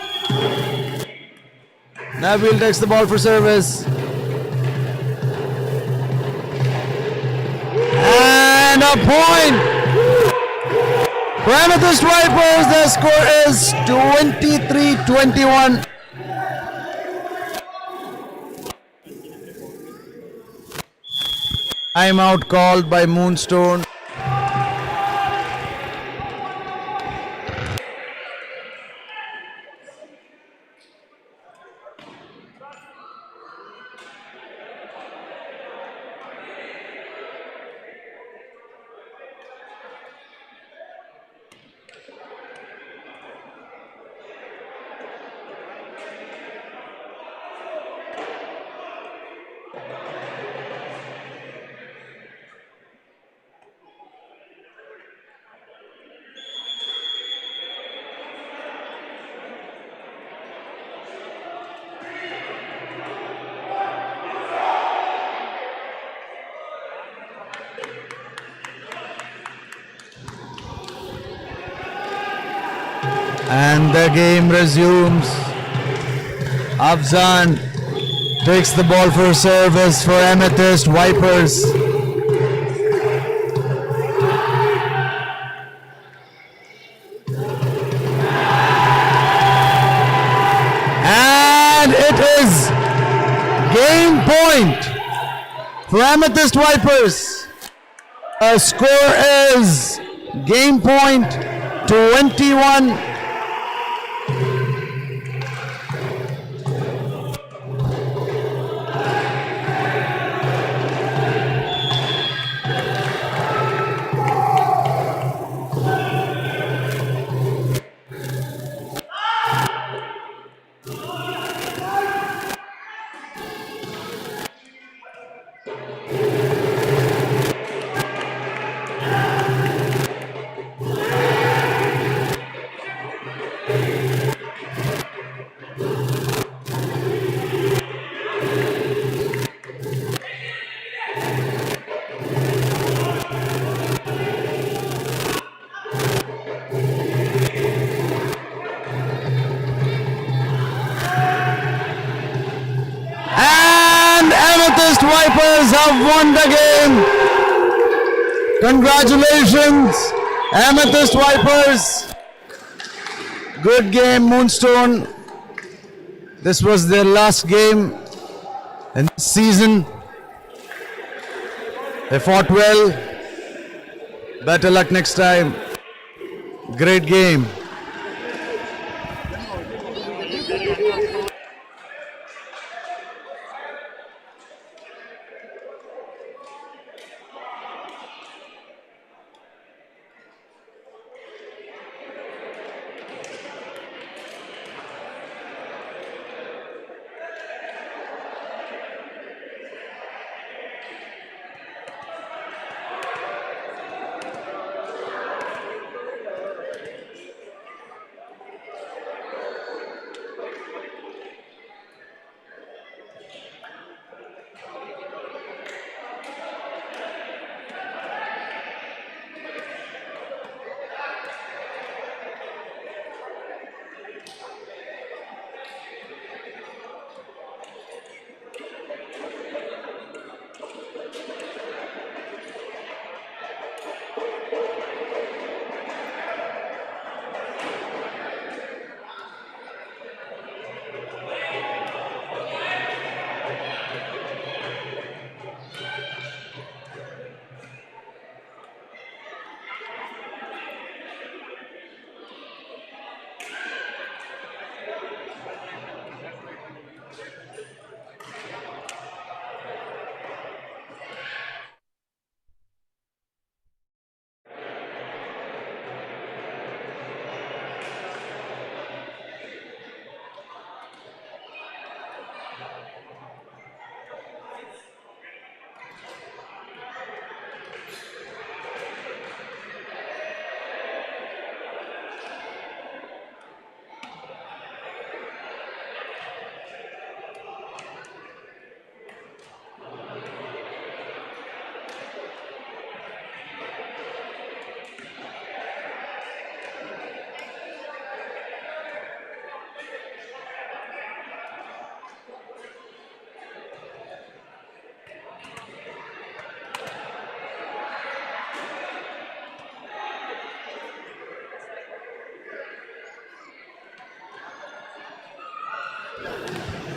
Nabil takes the ball for service. And a point for Amethyst Vipers. The score is 23-21. Timeout called by Moonstone. And the game resumes. Afzan takes the ball for service for Amethyst Vipers. And it is game point for Amethyst Vipers. The score is game point 21. Vipers have won the game. Congratulations, Amethyst Vipers. Good game, Moonstone. This was their last game in this season. They fought well. Better luck next time. Great game.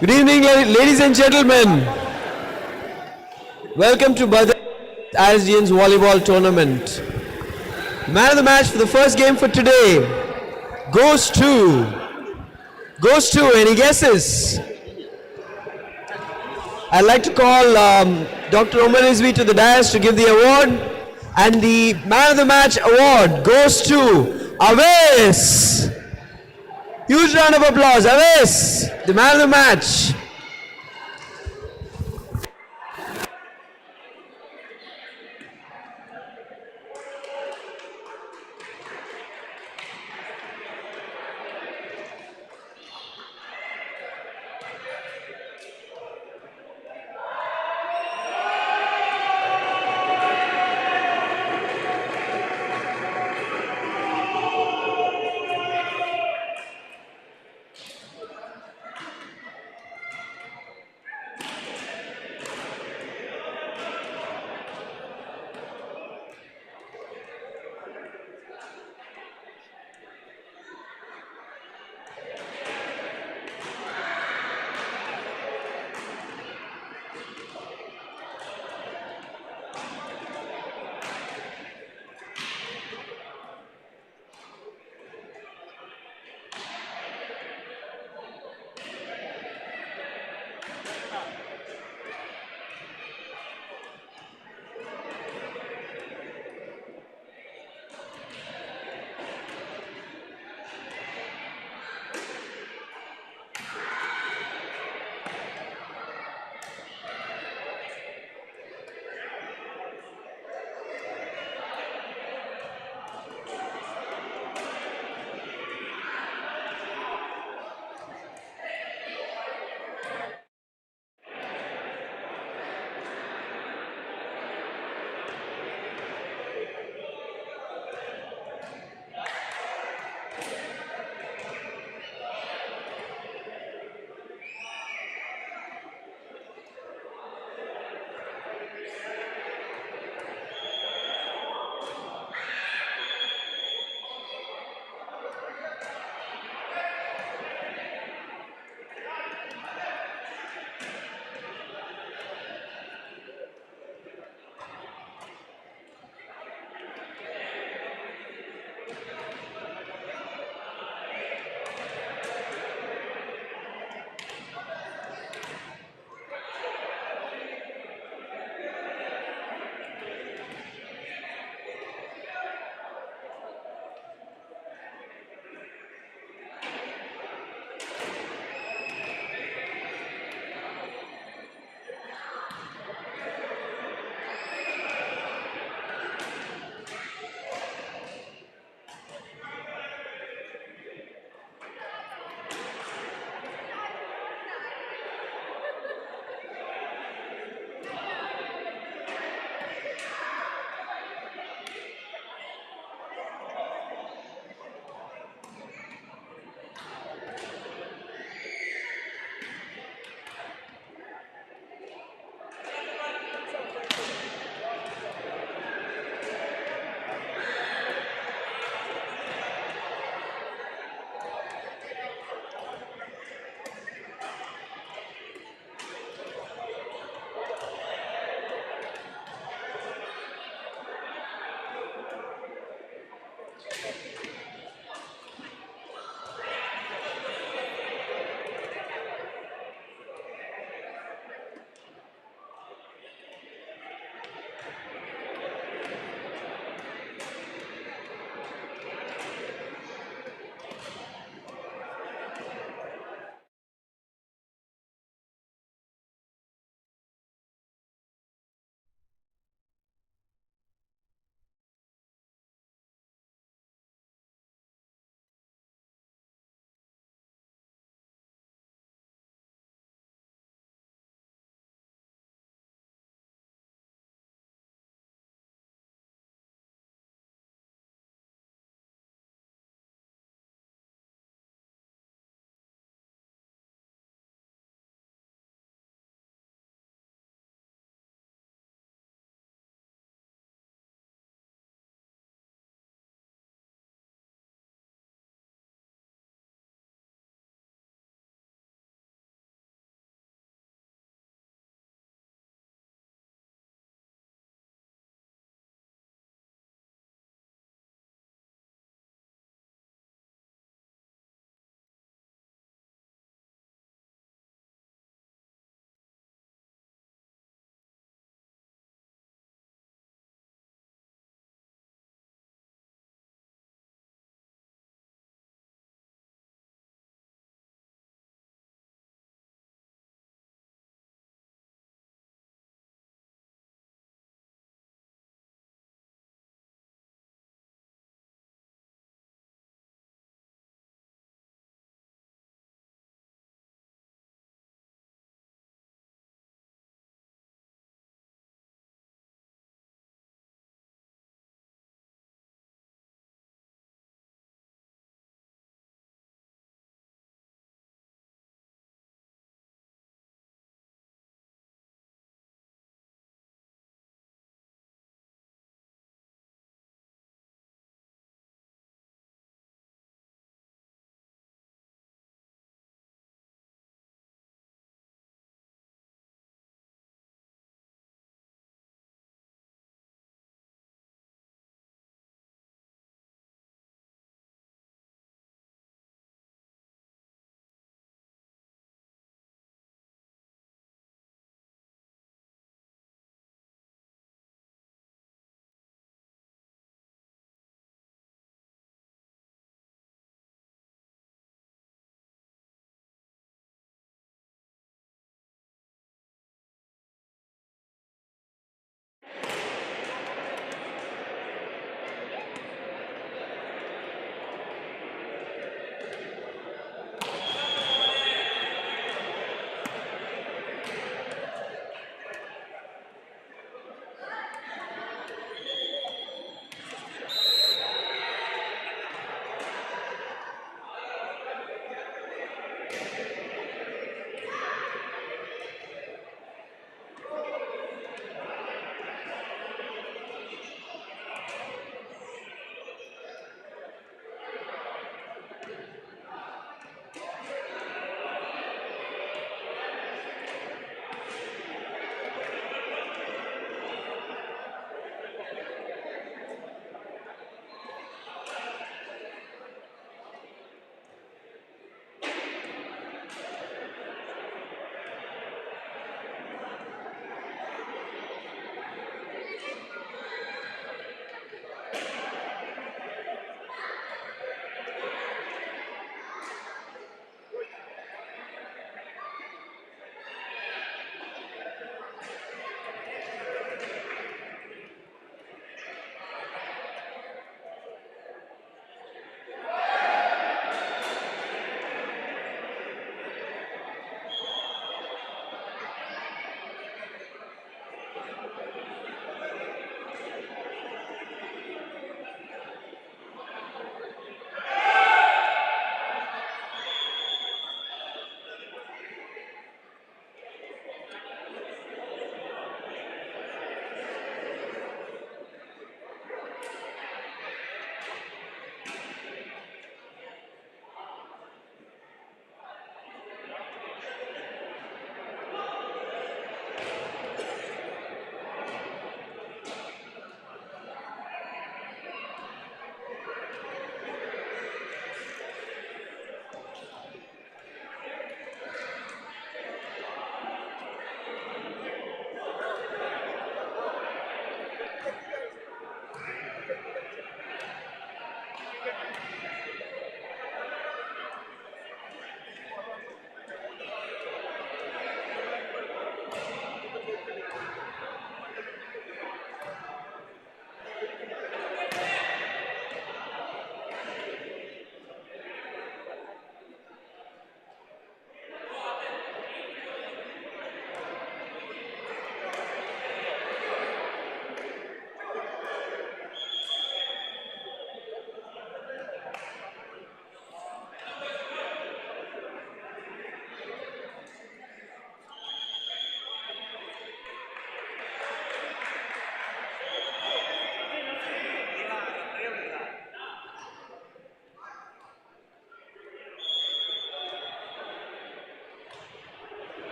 Good evening, ladies and gentlemen. Welcome to Iisdians Volleyball Tournament. Man of the match for the first game for today goes to any guesses? I'd like to call Dr. Omar Rizvi to the dais to give the award, and the man of the match award goes to Aves. Huge round of applause. Aves, the man of the match.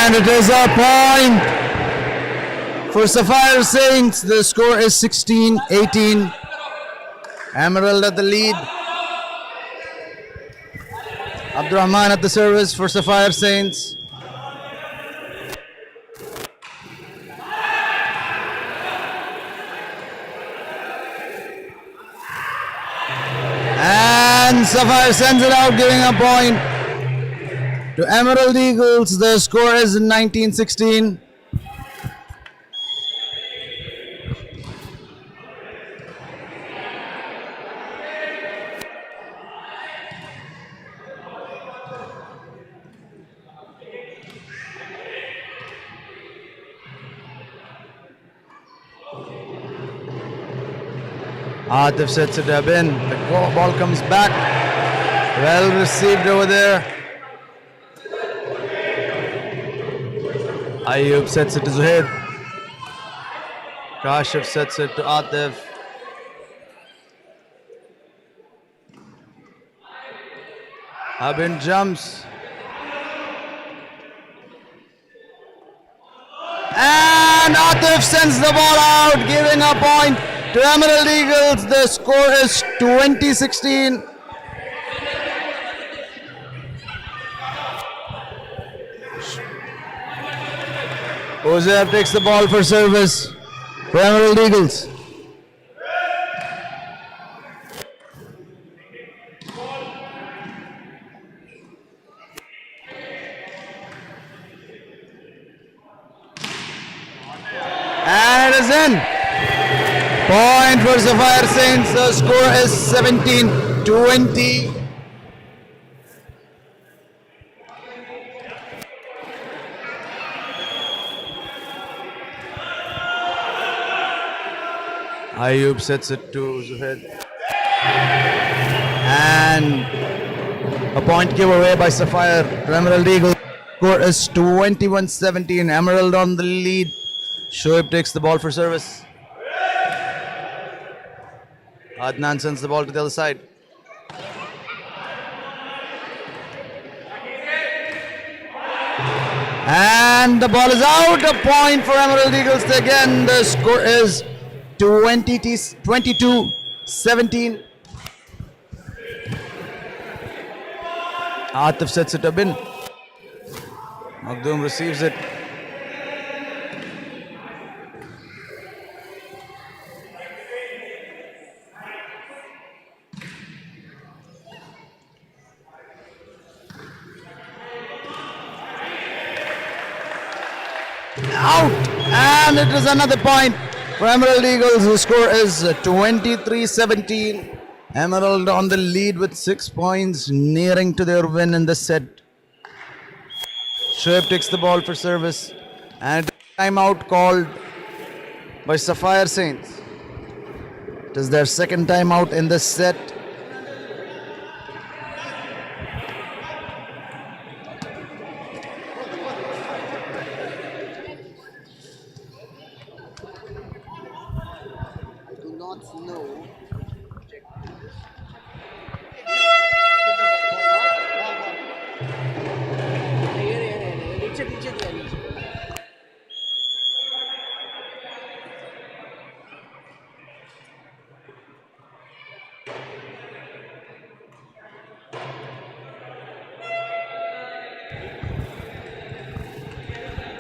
And it is a point for Sapphire Saints. The score is 16-18. Emerald at the lead. Abdurrahman at the service for Sapphire Saints. And Sapphire sends it out, giving a point to Emerald Eagles. The score is 19-16. Atif sets it up in. The ball comes back. Well received over there. Ayub sets it to Zuhair. Kashif sets it to Atif. Abin jumps. And Atif sends the ball out, giving a point to Emerald Eagles. The score is 20-16. Ozair takes the ball for service for Emerald Eagles. And it is in. Point for Sapphire Saints. The score is 17-20. Ayub sets it to Zuhair. And a point giveaway by Sapphire to Emerald Eagles. Score is 21-17. Emerald on the lead. Shoaib takes the ball for service. Adnan sends the ball to the other side. And the ball is out. A point for Emerald Eagles again. The score is 22-17. Atif sets it up in. Makhdoom receives it. Out, and it is another point for Emerald Eagles. The score is 23-17. Emerald on the lead with 6 points, nearing to their win in the set. Shoaib takes the ball for service, and timeout called by Sapphire Saints. It is their second timeout in the set.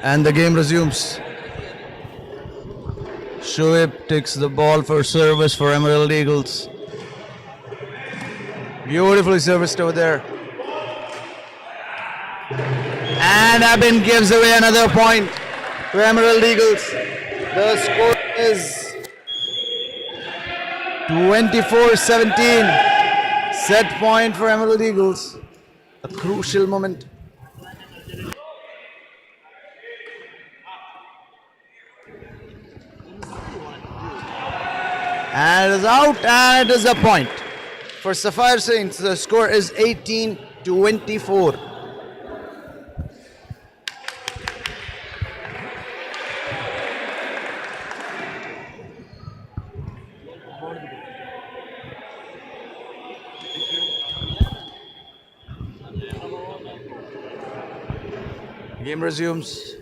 And the game resumes. Shoaib takes the ball for service for Emerald Eagles. Beautifully serviced over there. And Abin gives away another point to Emerald Eagles. The score is 24-17. Set point for Emerald Eagles. A crucial moment. And it is out, and it is a point for Sapphire Saints. The score is 18-24. Game resumes.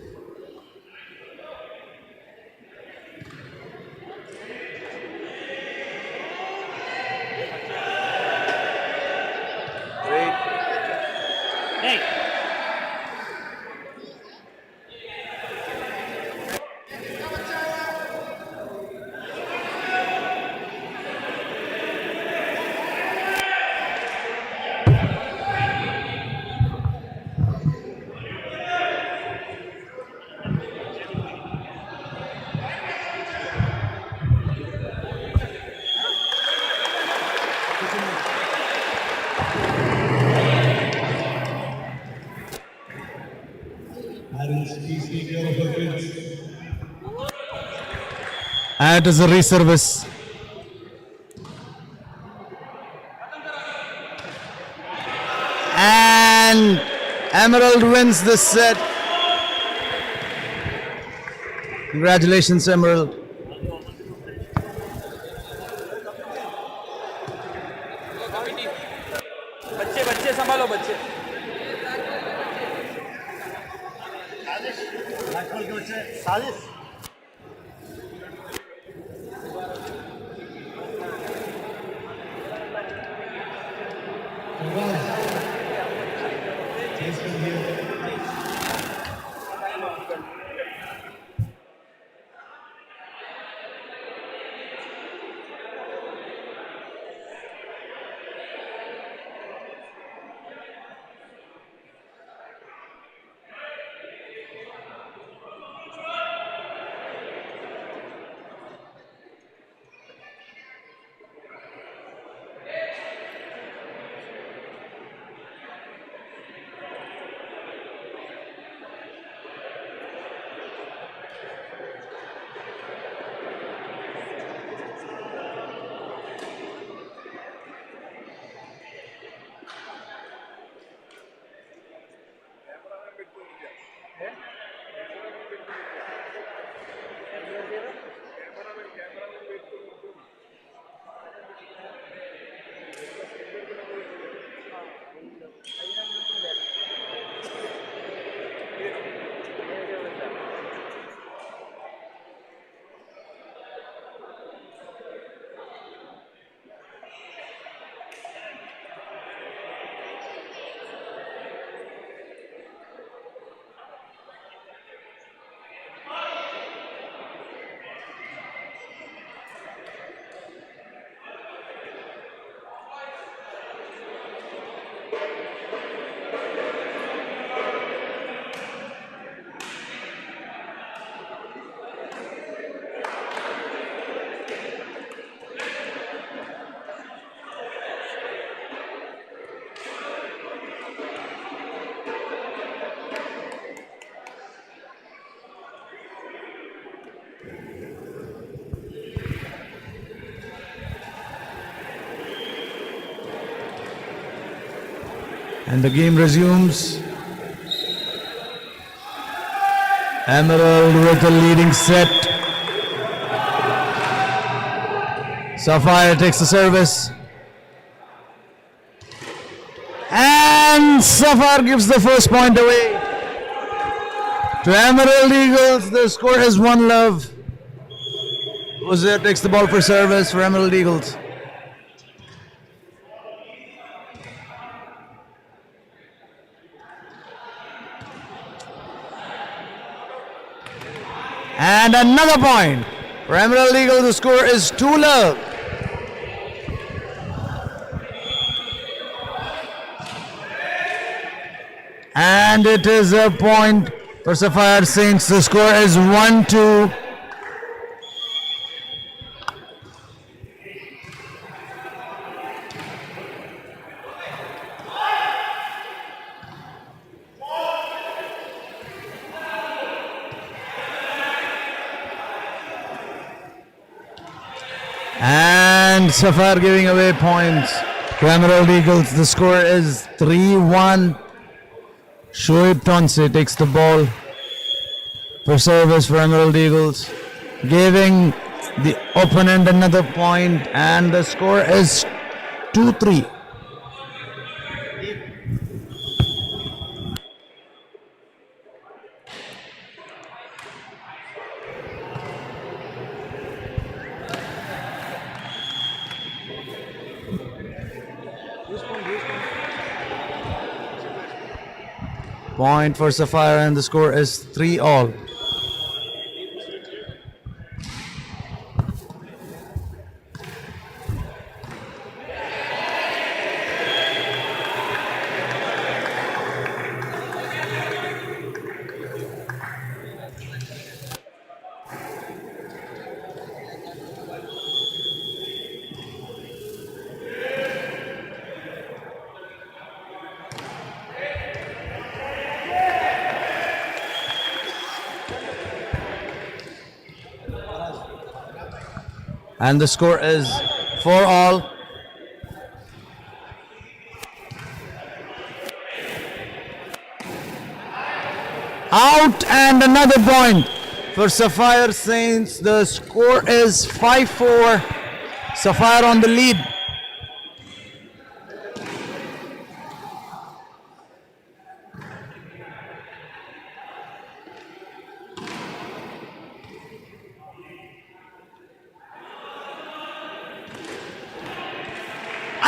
Parents, please take care of your kids. And it is a reservice. And Emerald wins this set. Congratulations, Emerald. बच्चे बच्चे संभालो बच्चे Blackpool के बच्चे साजिश Please come here. And the game resumes. Emerald with a leading set. Sapphire takes the service. And Sapphire gives the first point away. To Emerald Eagles, the score is 1-love. Uzair takes the ball for service for Emerald Eagles. And another point for Emerald Eagles. The score is 2-love. And it is a point for Sapphire Saints. The score is 1-2. And Sapphire giving away points to Emerald Eagles. The score is 3-1. Shoaib Tonse takes the ball for service for Emerald Eagles, giving the opponent another point, and the score is 2-3. Point for Sapphire, and the score is 3-all. And the score is 4-all. Out, and another point for Sapphire Saints. The score is 5-4. Sapphire on the lead.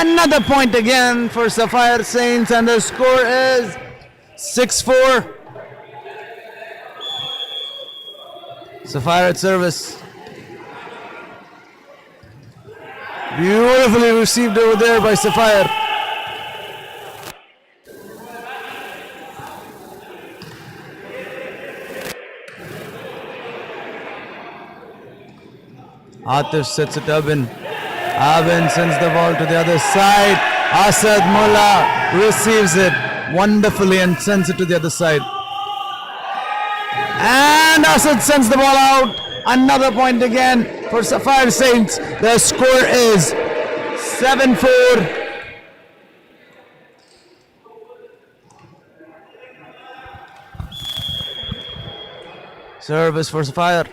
Another point again for Sapphire Saints, and the score is 6-4. Sapphire at service. Beautifully received over there by Sapphire. Atif sets it up in. Abin sends the ball to the other side. Asad Mullah receives it wonderfully and sends it to the other side. And Asad sends the ball out. Another point again for Sapphire Saints. The score is 7-4. Service for Sapphire.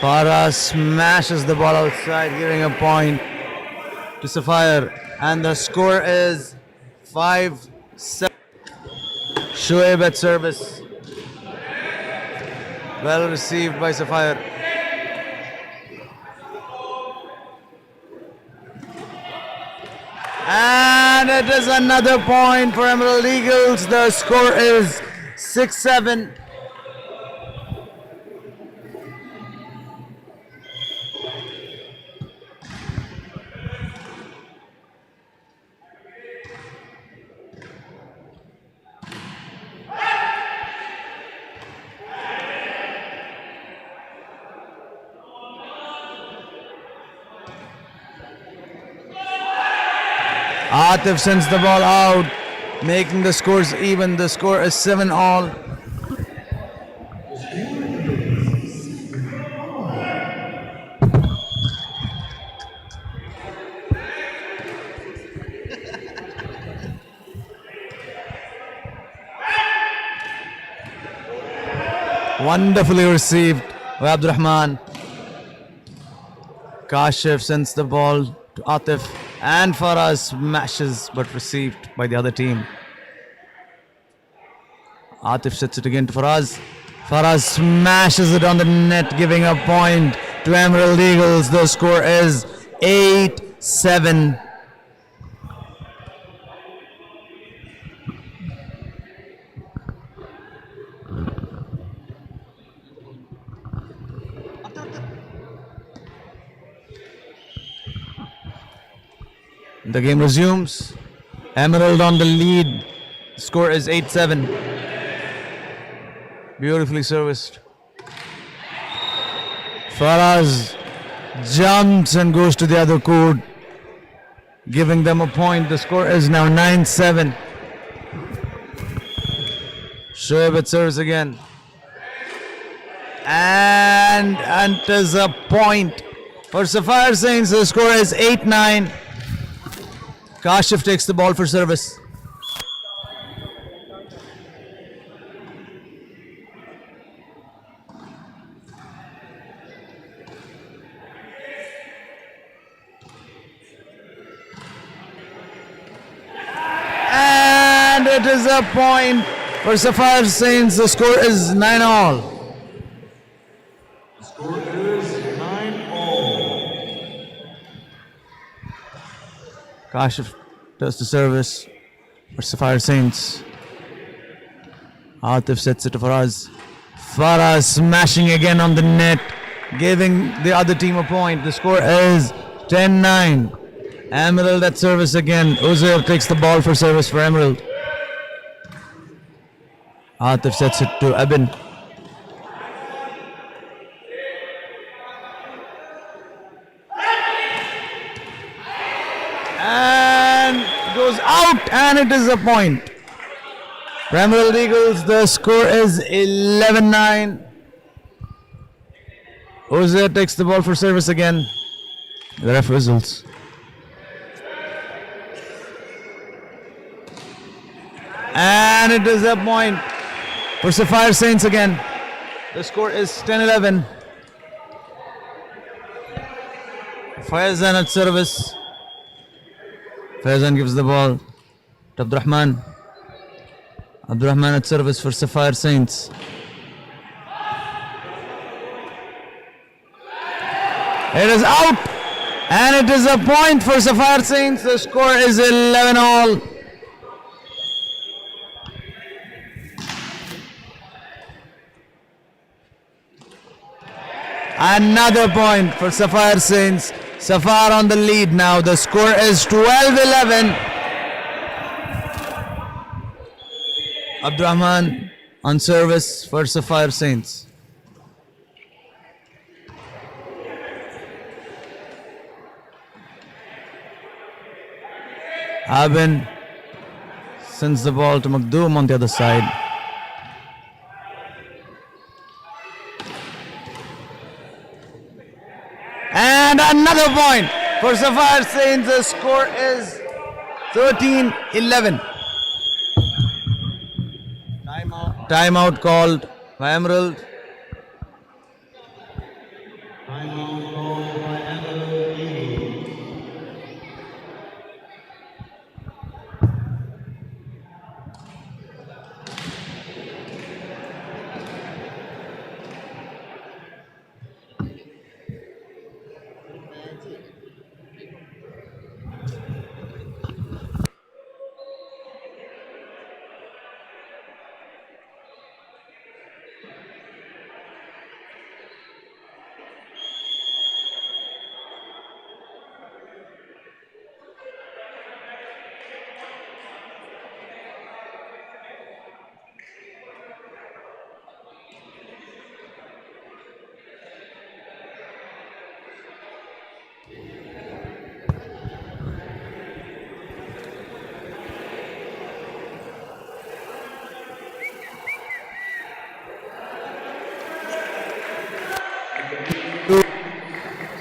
Farah smashes the ball outside, giving a point to Sapphire, and the score is 5-7. Shoaib at service. Well received by Sapphire. And it is another point for Emerald Eagles. The score is 6-7. Atif sends the ball out, making the scores even. The score is 7-all. Wonderfully received by Abdurrahman. Kashif sends the ball to Atif, and Farah smashes but received by the other team. Atif sets it again to Faraz. Faraz smashes it on the net, giving a point to Emerald Eagles. The score is 8-7. The game resumes. Emerald on the lead. Score is 8-7. Beautifully serviced. Faraz jumps and goes to the other court, giving them a point. The score is now 9-7. Shoaib at service again. And it is a point for Sapphire Saints. The score is 8-9. Kashif takes the ball for service. And it is a point for Sapphire Saints. The score is 9-all. Score is 9-all. Kashif does the service for Sapphire Saints. Atif sets it to Faraz. Faraz smashing again on the net, giving the other team a point. The score is 10-9. Emerald at service again. Uzair takes the ball for service for Emerald. Atif sets it to Abin. And goes out, and it is a point. For Emerald Eagles, the score is 11-9. Uzair takes the ball for service again. The ref whistles. And it is a point for Sapphire Saints again. The score is 10-11. Faizan at service. Faizan gives the ball to Abdurrahman. Abdurrahman at service for Sapphire Saints. It is out, and it is a point for Sapphire Saints. The score is 11-all. Another point for Sapphire Saints. Sapphire on the lead now. The score is 12-11. Abdurrahman on service for Sapphire Saints. Abin sends the ball to Makhdoom on the other side. And another point for Sapphire Saints. The score is 13-11. Timeout called by Emerald. Timeout called by Emerald Eagles.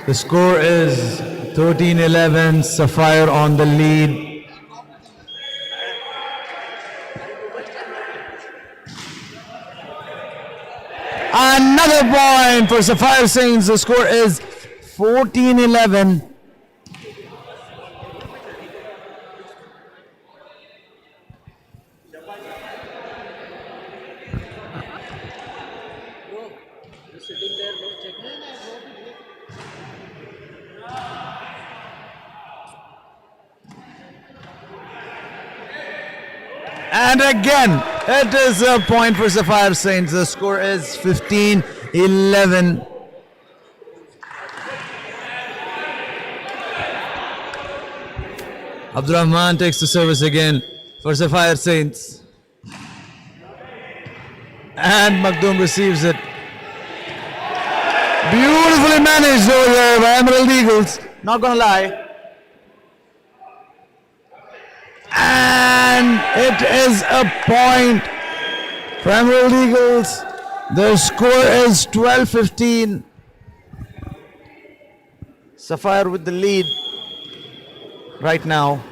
The score is 13-11. Sapphire on the lead. Another point for Sapphire Saints. The score is 14-11. And again, it is a point for Sapphire Saints. The score is 15-11. Abdurrahman takes the service again for Sapphire Saints. And Makhdoom receives it. Beautifully managed over there by Emerald Eagles. Not gonna lie. And it is a point for Emerald Eagles. The score is 12-15. Sapphire with the lead right now.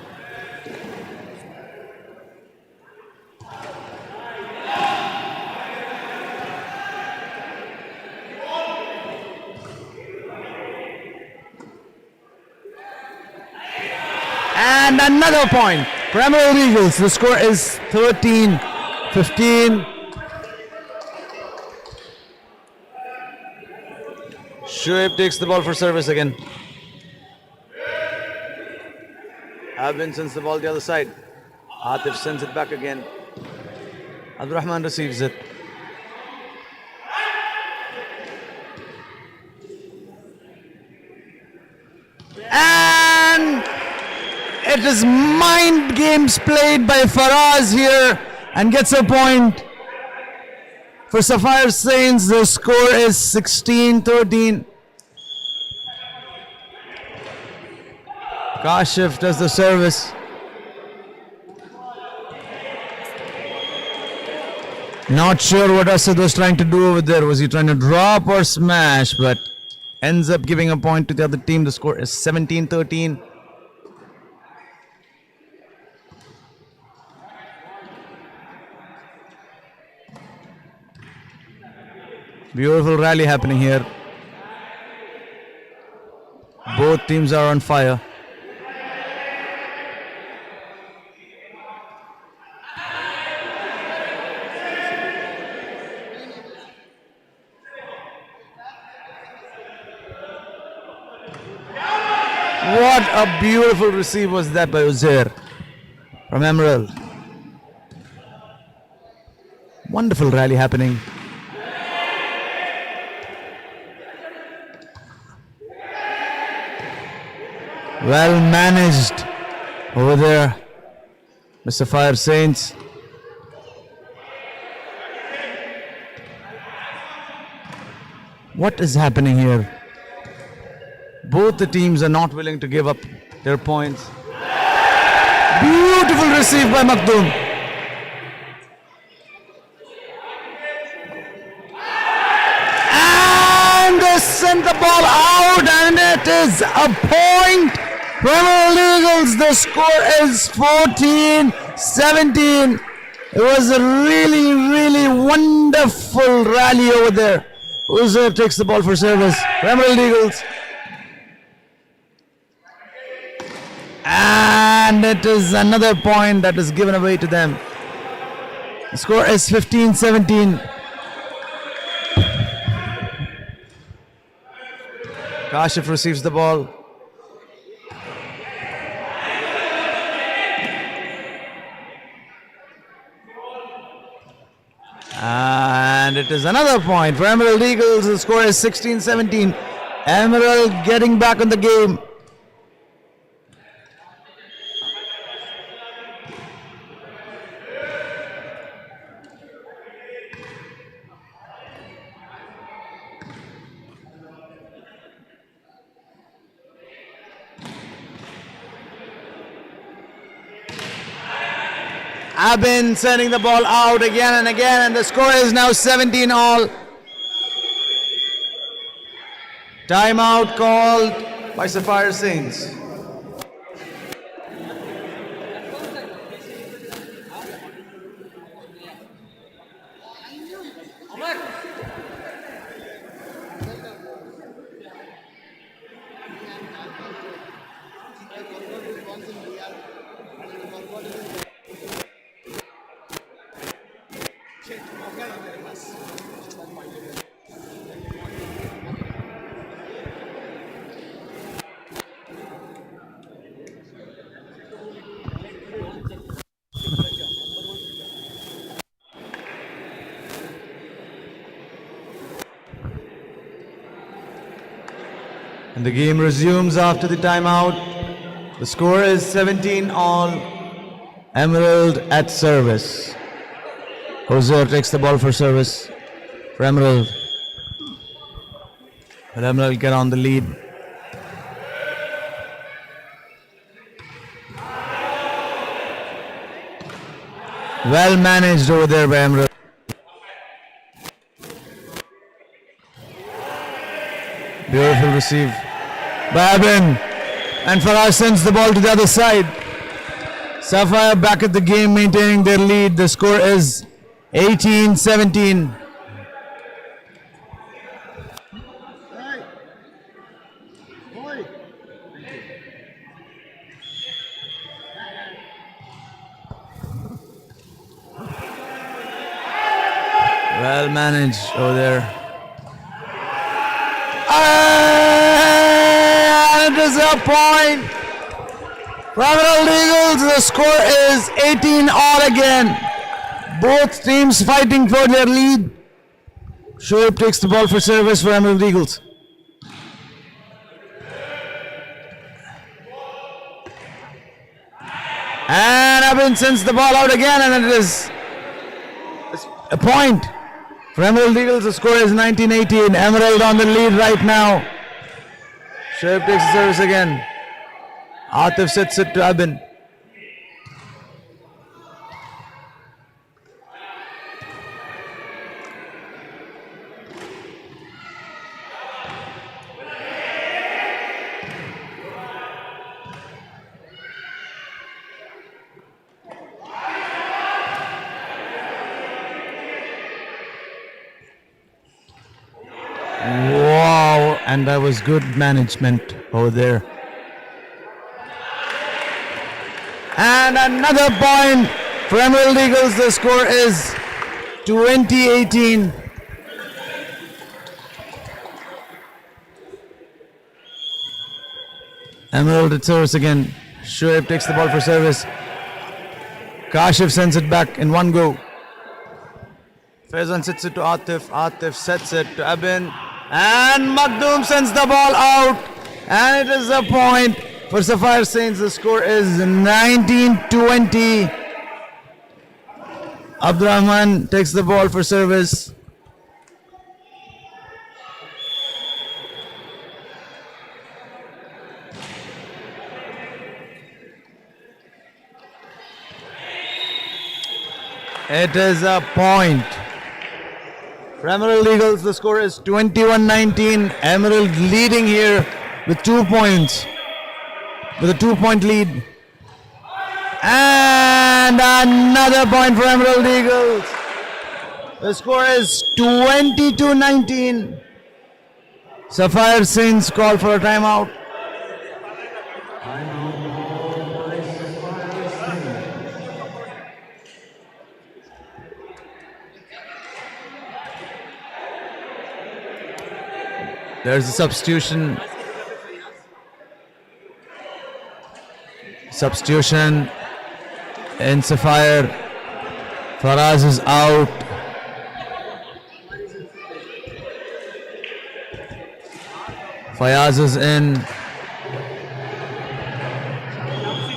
And another point for Emerald Eagles. The score is 13-15. Shoaib takes the ball for service again. Abin sends the ball the other side. Atif sends it back again. Abdurrahman receives it. And it is mind games played by Faraz here and gets a point. For Sapphire Saints, the score is 16-13. Kashif does the service. Not sure what Asad was trying to do over there. Was he trying to drop or smash? But ends up giving a point to the other team. The score is 17-13. Beautiful rally happening here. Both teams are on fire. What a beautiful receive was that by Uzair from Emerald. Wonderful rally happening. Well managed over there, Mr. Fire Saints. What is happening here? Both the teams are not willing to give up their points. Beautiful receive by Makhdoom. And they sent the ball out, and it is a point for Emerald Eagles. The score is 14-17. It was a really wonderful rally over there. Uzair takes the ball for service for Emerald Eagles. And it is another point that is given away to them. The score is 15-17. Kashif receives the ball. And it is another point for Emerald Eagles. The score is 16-17. Emerald getting back on the game. Abin sending the ball out again and again, and the score is now 17-all. Timeout called by Sapphire Saints. And the game resumes after the timeout. The score is 17-all. Emerald at service. Uzair takes the ball for service for Emerald. But Emerald get on the lead. Well managed over there by Emerald. Beautiful receive by Abin. And Faraz sends the ball to the other side. Sapphire back at the game, maintaining their lead. The score is 18-17. Well managed over there. And it is a point for Emerald Eagles. The score is 18 all again. Both teams fighting for their lead. Shoaib takes the ball for service for Emerald Eagles. And Abin sends the ball out again, and it is a point for Emerald Eagles. The score is 19-18. Emerald on the lead right now. Shoaib takes the service again. Atif sets it to Abin. Wow, and that was good management over there. And another point for Emerald Eagles. The score is 20-18. Emerald at service again. Shoaib takes the ball for service. Kashif sends it back in one go. Faizan sets it to Atif. Atif sets it to Abin. And Makhdoom sends the ball out. And it is a point for Sapphire Saints. The score is 19-20. Abdurrahman takes the ball for service. It is a point for Emerald Eagles. The score is 21-19. Emerald leading here with 2 points. With a 2-point lead. And another point for Emerald Eagles. The score is 22-19. Sapphire Saints call for a timeout. There's a substitution. Substitution in Sapphire. Faraz is out. Fayaz is in.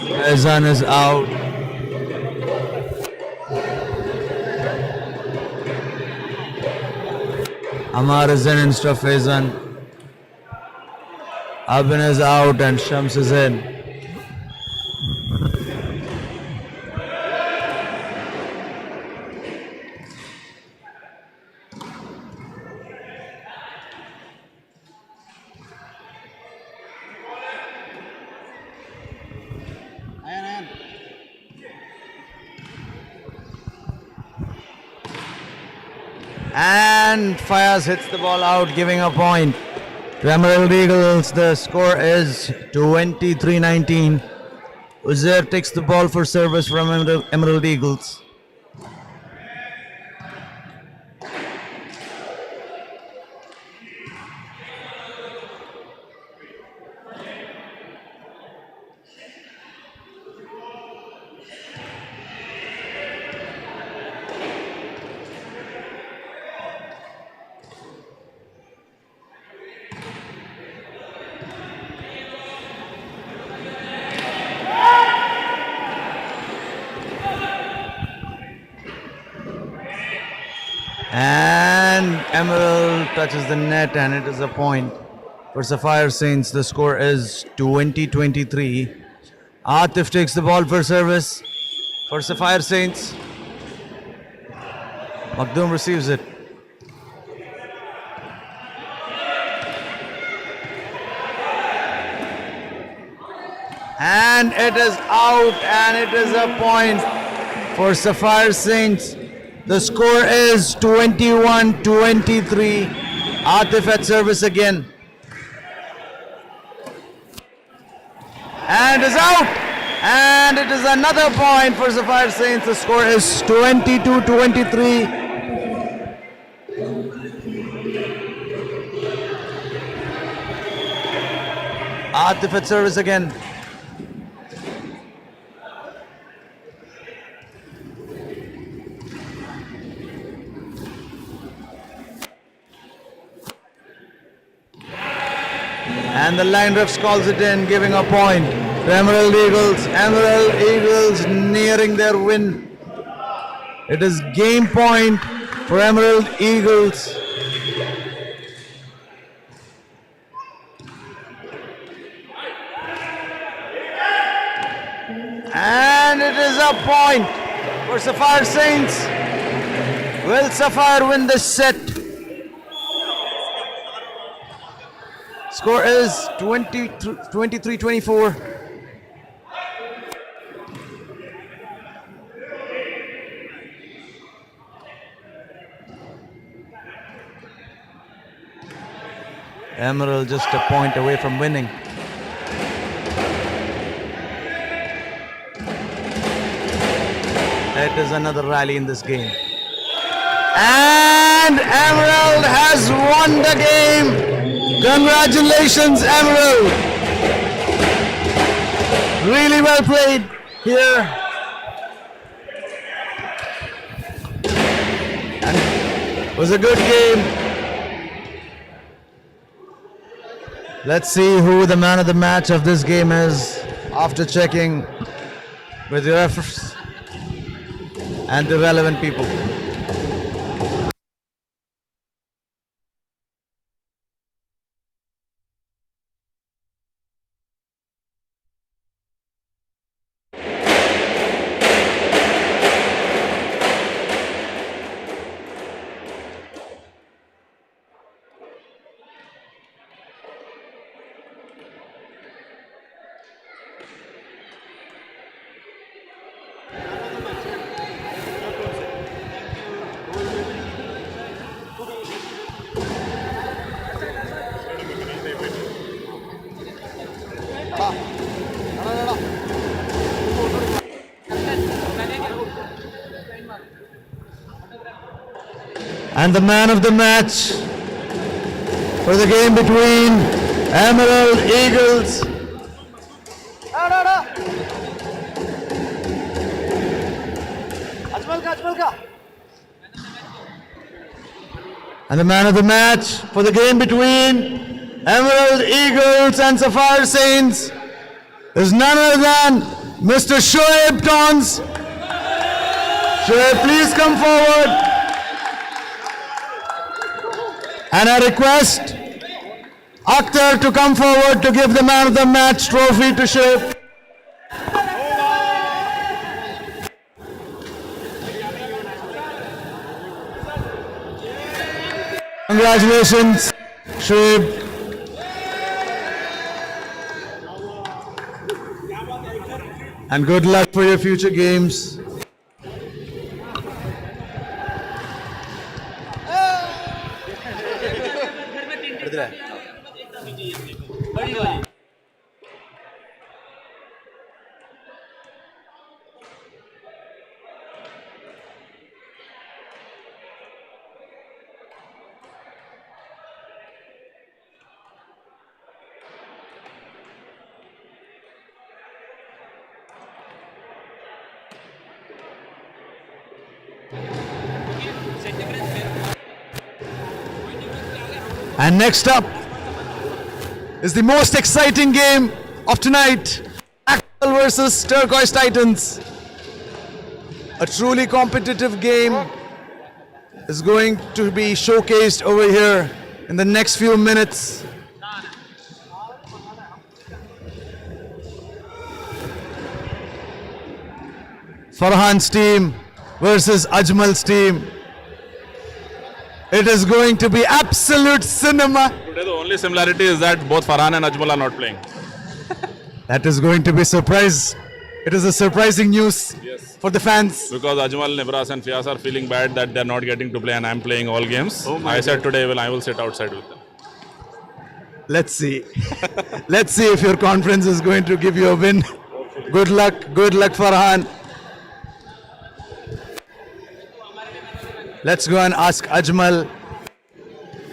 Faizan is out. Amar is in instead of Faizan. Abin is out and Shams is in. And Fayaz hits the ball out, giving a point to Emerald Eagles. The score is 23-19. Uzair takes the ball for service from Emerald Eagles. And Emerald touches the net, and it is a point for Sapphire Saints. The score is 20-23. Atif takes the ball for service for Sapphire Saints. Makhdoom receives it. And it is out, and it is a point for Sapphire Saints. The score is 21-23. Atif at service again. And is out. And it is another point for Sapphire Saints. The score is 22-23. Atif at service again. And the line refs calls it in, giving a point to Emerald Eagles. Emerald Eagles nearing their win. It is game point for Emerald Eagles. And it is a point for Sapphire Saints. Will Sapphire win this set? Score is 23-24. Emerald just a point away from winning. It is another rally in this game. And Emerald has won the game. Congratulations, Emerald. Really well played here. And it was a good game. Let's see who the man of the match of this game is after checking with the refs and the relevant people. And the man of the match for the game between Emerald Eagles and the man of the match for the game between Emerald Eagles and Sapphire Saints is none other than Mr. Shoaib Tons. Shoaib, please come forward. And I request Akhtar to come forward to give the man of the match trophy to Shoaib. Congratulations, Shoaib. And good luck for your future games. And next up is the most exciting game of tonight. Blackpool versus Turquoise Titans. A truly competitive game is going to be showcased over here in the next few minutes. Farhan's team versus Ajmal's team. It is going to be absolute cinema. Today the only similarity is that both Farhan and Ajmal are not playing. That is going to be a surprise. It is a surprising news for the fans. Because Ajmal, Nibras and Fias are feeling bad that they are not getting to play and I am playing all games. I said today I will sit outside with them. Let's see. Let's see if your conference is going to give you a win. Good luck, Farhan. Let's go and ask Ajmal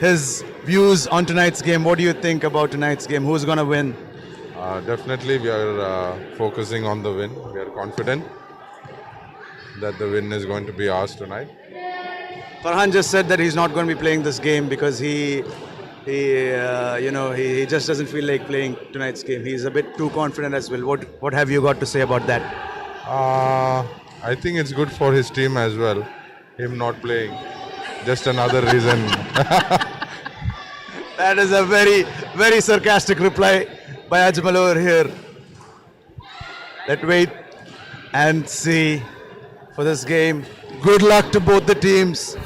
his views on tonight's game. What do you think about tonight's game? Who's going to win? Definitely, we are focusing on the win. We are confident that the win is going to be ours tonight. Farhan just said that he's not going to be playing this game because he just doesn't feel like playing tonight's game. He's a bit too confident as well. What have you got to say about that? I think it's good for his team as well. Him not playing, just another reason. That is a very, very sarcastic reply by Ajmal over here. Let's wait and see for this game. Good luck to both the teams.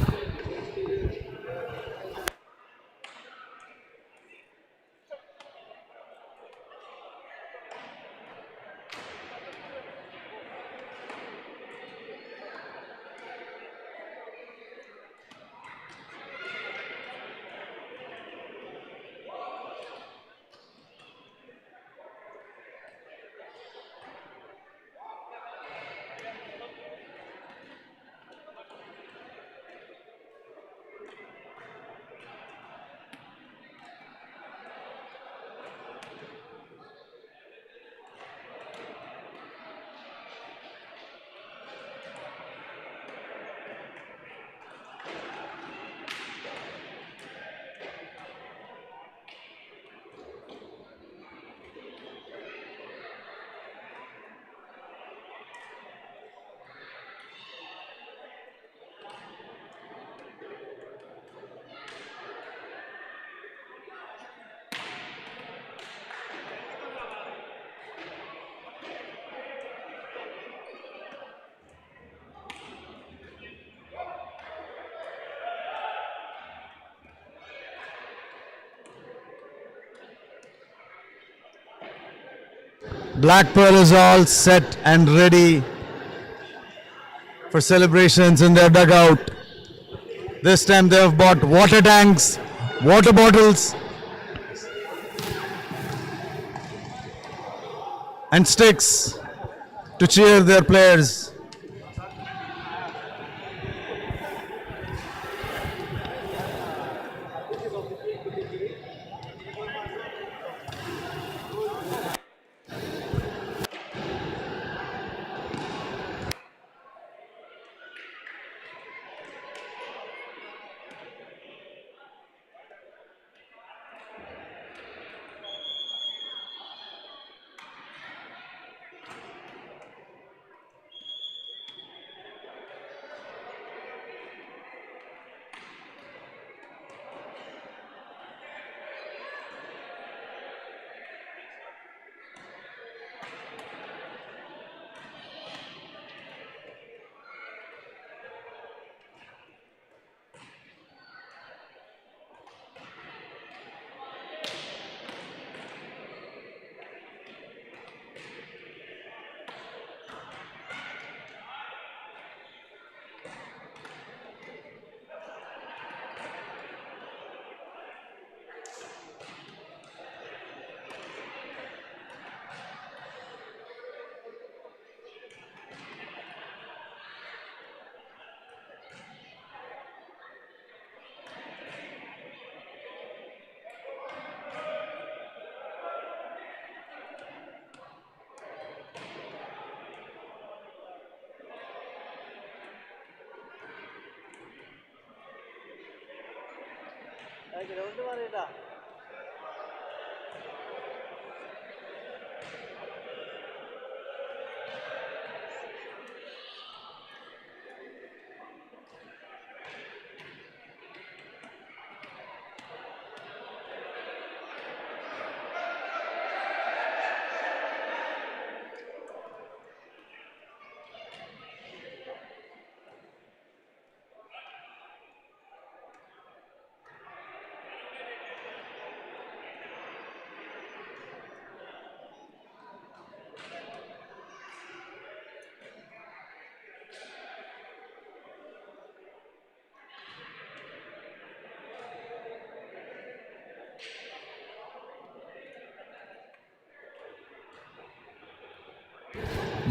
Blackpool is all set and ready for celebrations in their dugout. This time they have bought water tanks, water bottles, and sticks to cheer their players.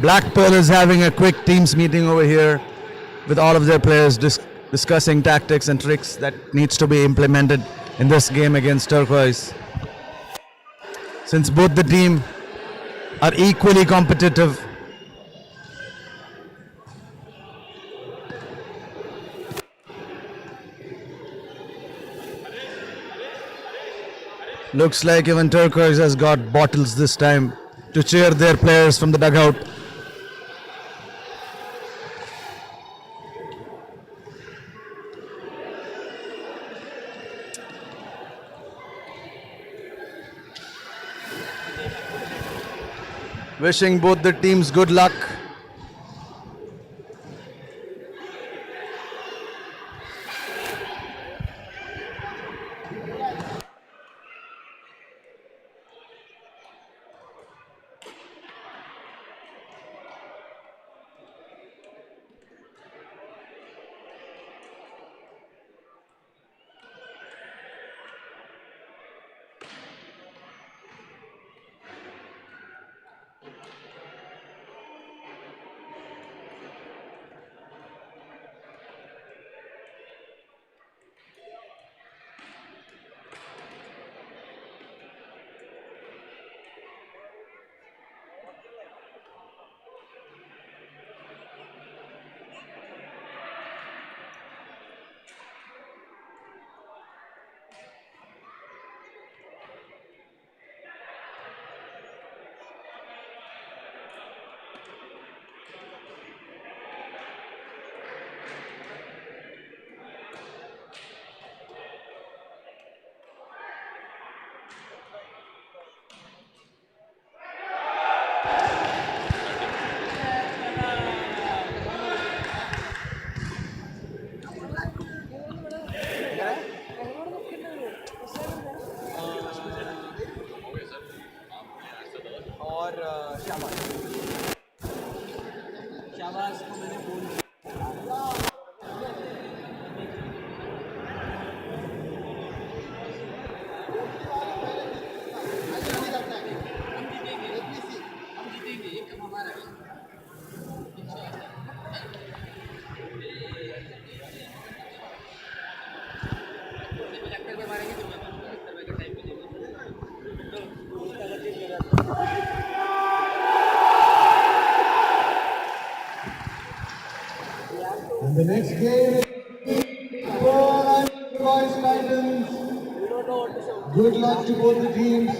Blackpool is having a quick teams meeting over here with all of their players discussing tactics and tricks that needs to be implemented in this game against Turquoise. Since both the team are equally competitive, looks like even Turquoise has got bottles this time to cheer their players from the dugout. Wishing both the teams good luck. And the next game is for Boys Titans. Good luck to both the teams.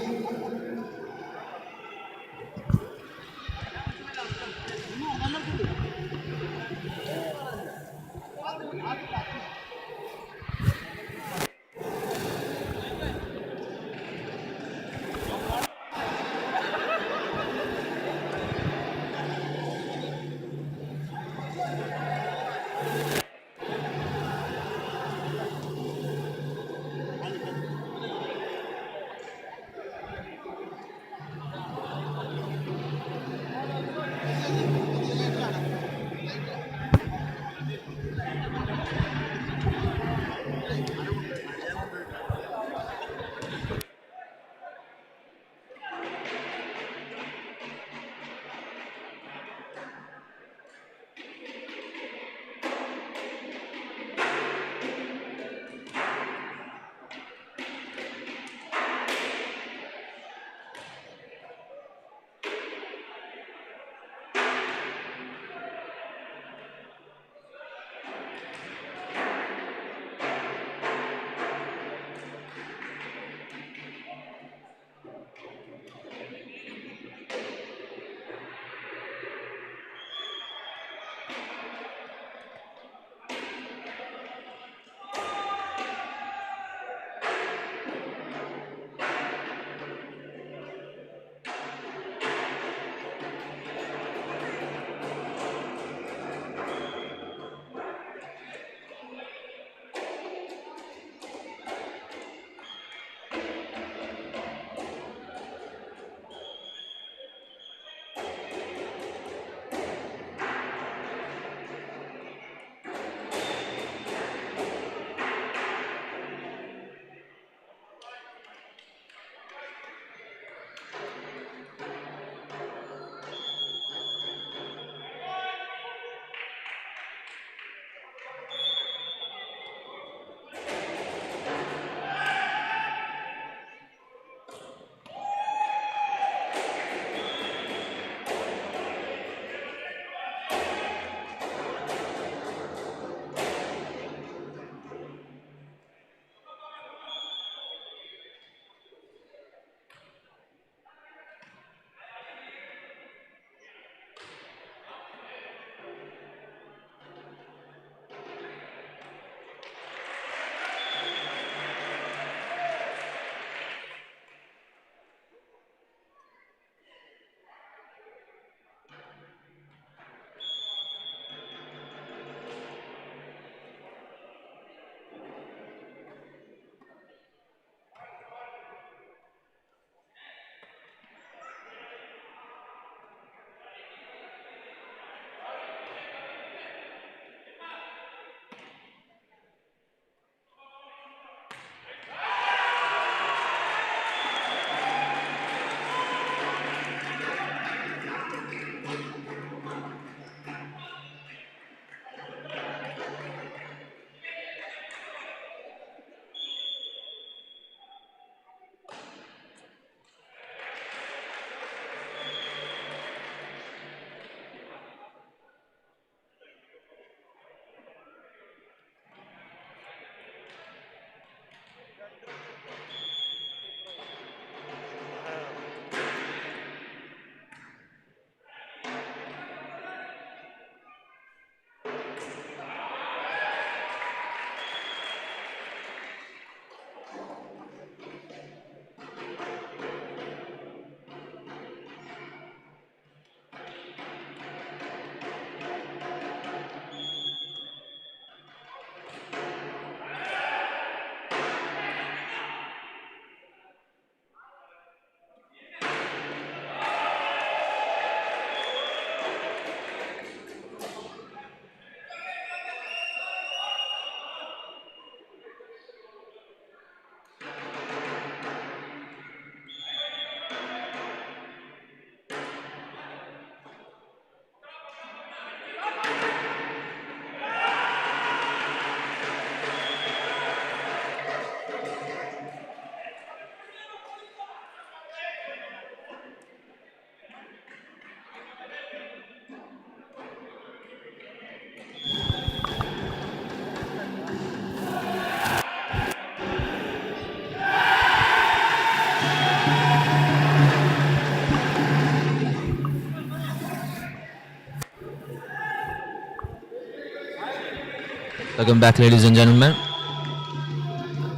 Welcome back, ladies and gentlemen.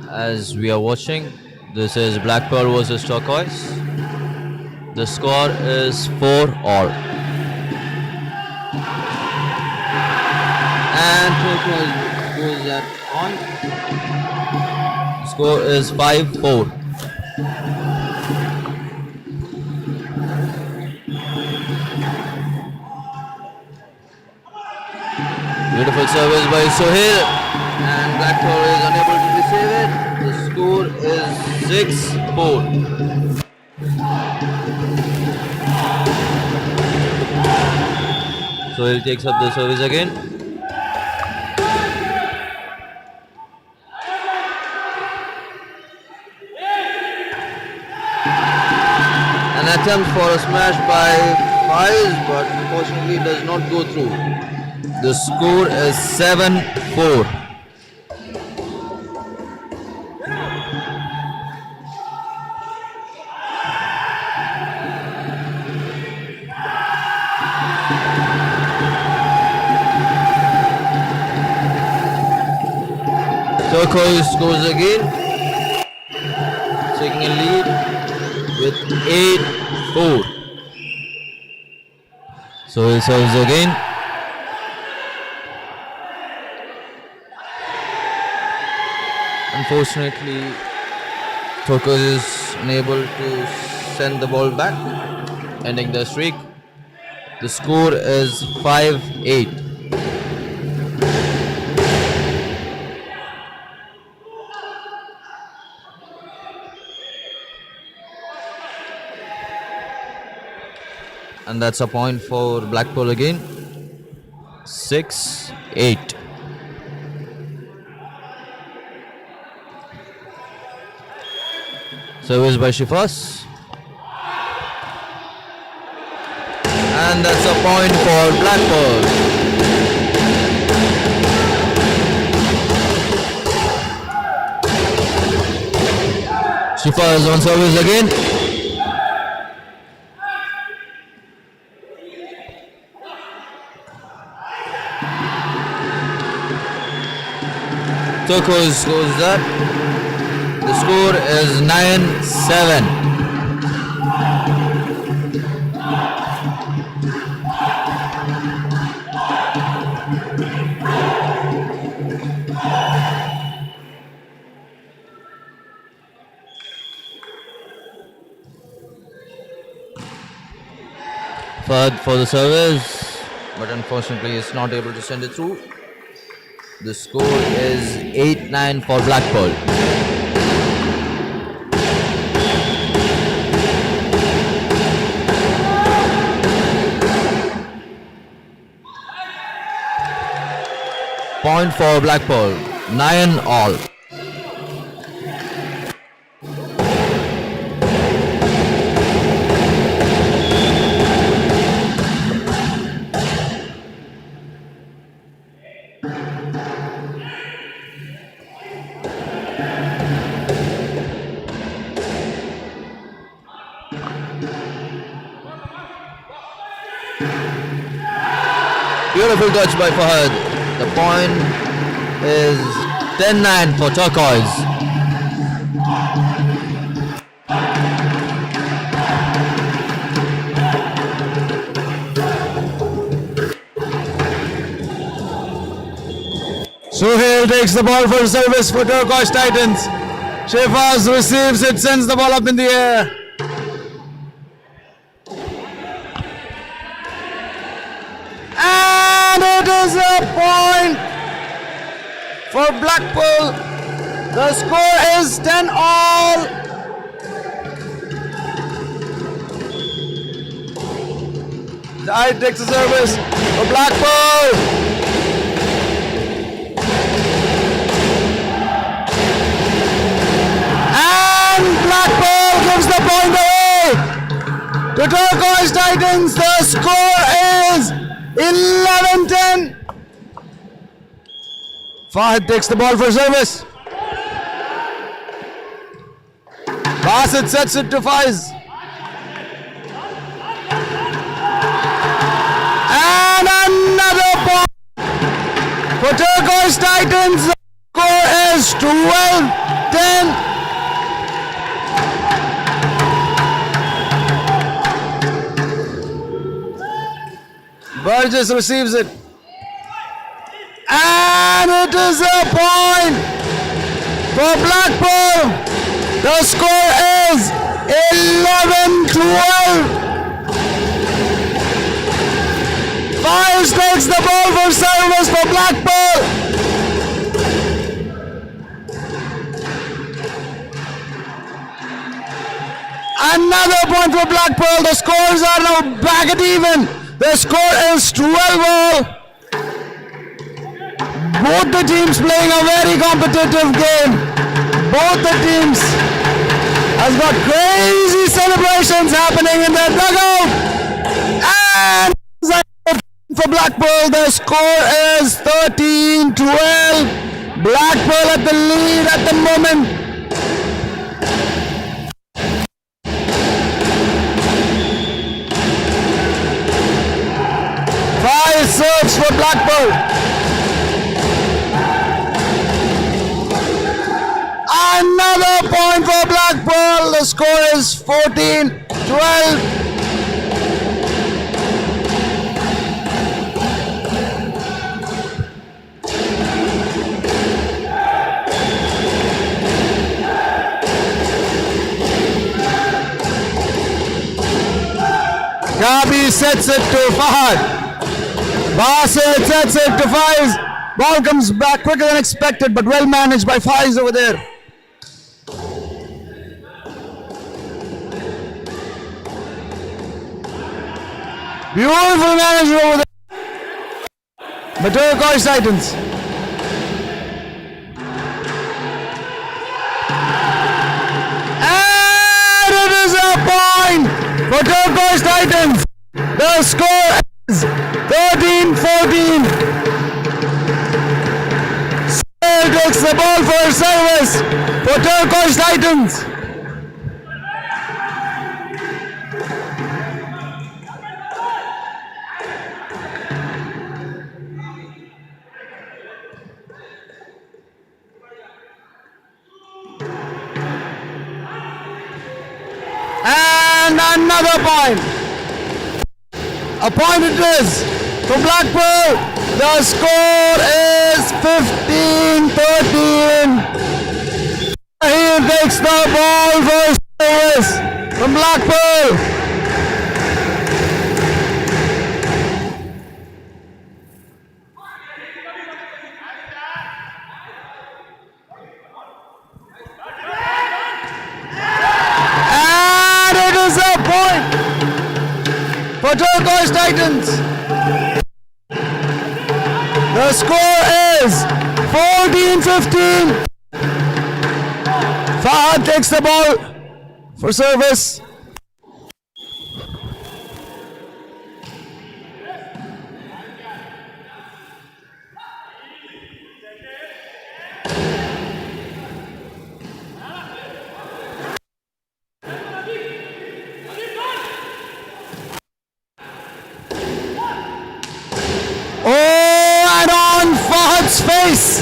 As we are watching, this is Blackpool versus Turquoise. The score is 4-all. And Turquoise goes that on. The score is 5-4. Beautiful service by Sohail, and Blackpool is unable to receive it. The score is 6-4. Sohail takes up the service again. An attempt for a smash by Faiz, but unfortunately does not go through. The score is 7-4. Turquoise scores again, taking a lead with 8-4. So he serves again. Unfortunately, Turquoise is unable to send the ball back, ending the streak. The score is 5-8. And that's a point for Blackpool again. 6-8. Service by Shifas. And that's a point for Blackpool. Shifas on service again. Turquoise scores that. The score is 9-7. Fahad for the service, but unfortunately is not able to send it through. The score is 8-9 for Blackpool. Point for Blackpool, 9-all. Beautiful touch by Fahad. The point is 10-9 for Turquoise. Sohail takes the ball for service for Turquoise Titans. Shefaz receives it, sends the ball up in the air. And it is a point for Blackpool. The score is 10-all. Zahid takes the service for Blackpool. And Blackpool gives the point away to Turquoise Titans. The score is 11-10. Fahad takes the ball for service. Basit sets it to Faiz. And another point For Turquoise Titans, the score is 12-10. Burgess receives it. And it is a point for Blackpool. The score is 11-12. Fires takes the ball for service for Blackpool. Another point for Blackpool. The scores are now back at even. The score is 12-all. Both the teams playing a very competitive game. Both the teams has got crazy celebrations happening in their dugout. And for Blackpool, the score is 13-12. Blackpool at the lead at the moment. Five serves for Blackpool. Another point for Blackpool. The score is 14-12. Gabi sets it to Fahad. Basil sets it to Faiz. Ball comes back quicker than expected, but well managed by Faiz over there. Beautiful management over there. The Turquoise Titans. And it is a point for Turquoise Titans. The score is 13-14. Sale takes the ball for service for Turquoise Titans. And another point. A point it is for Blackpool. The score is 15-13. He takes the ball for service from Blackpool. For Turquoise Titans. The score is 14-15. Fahad takes the ball for service. Face,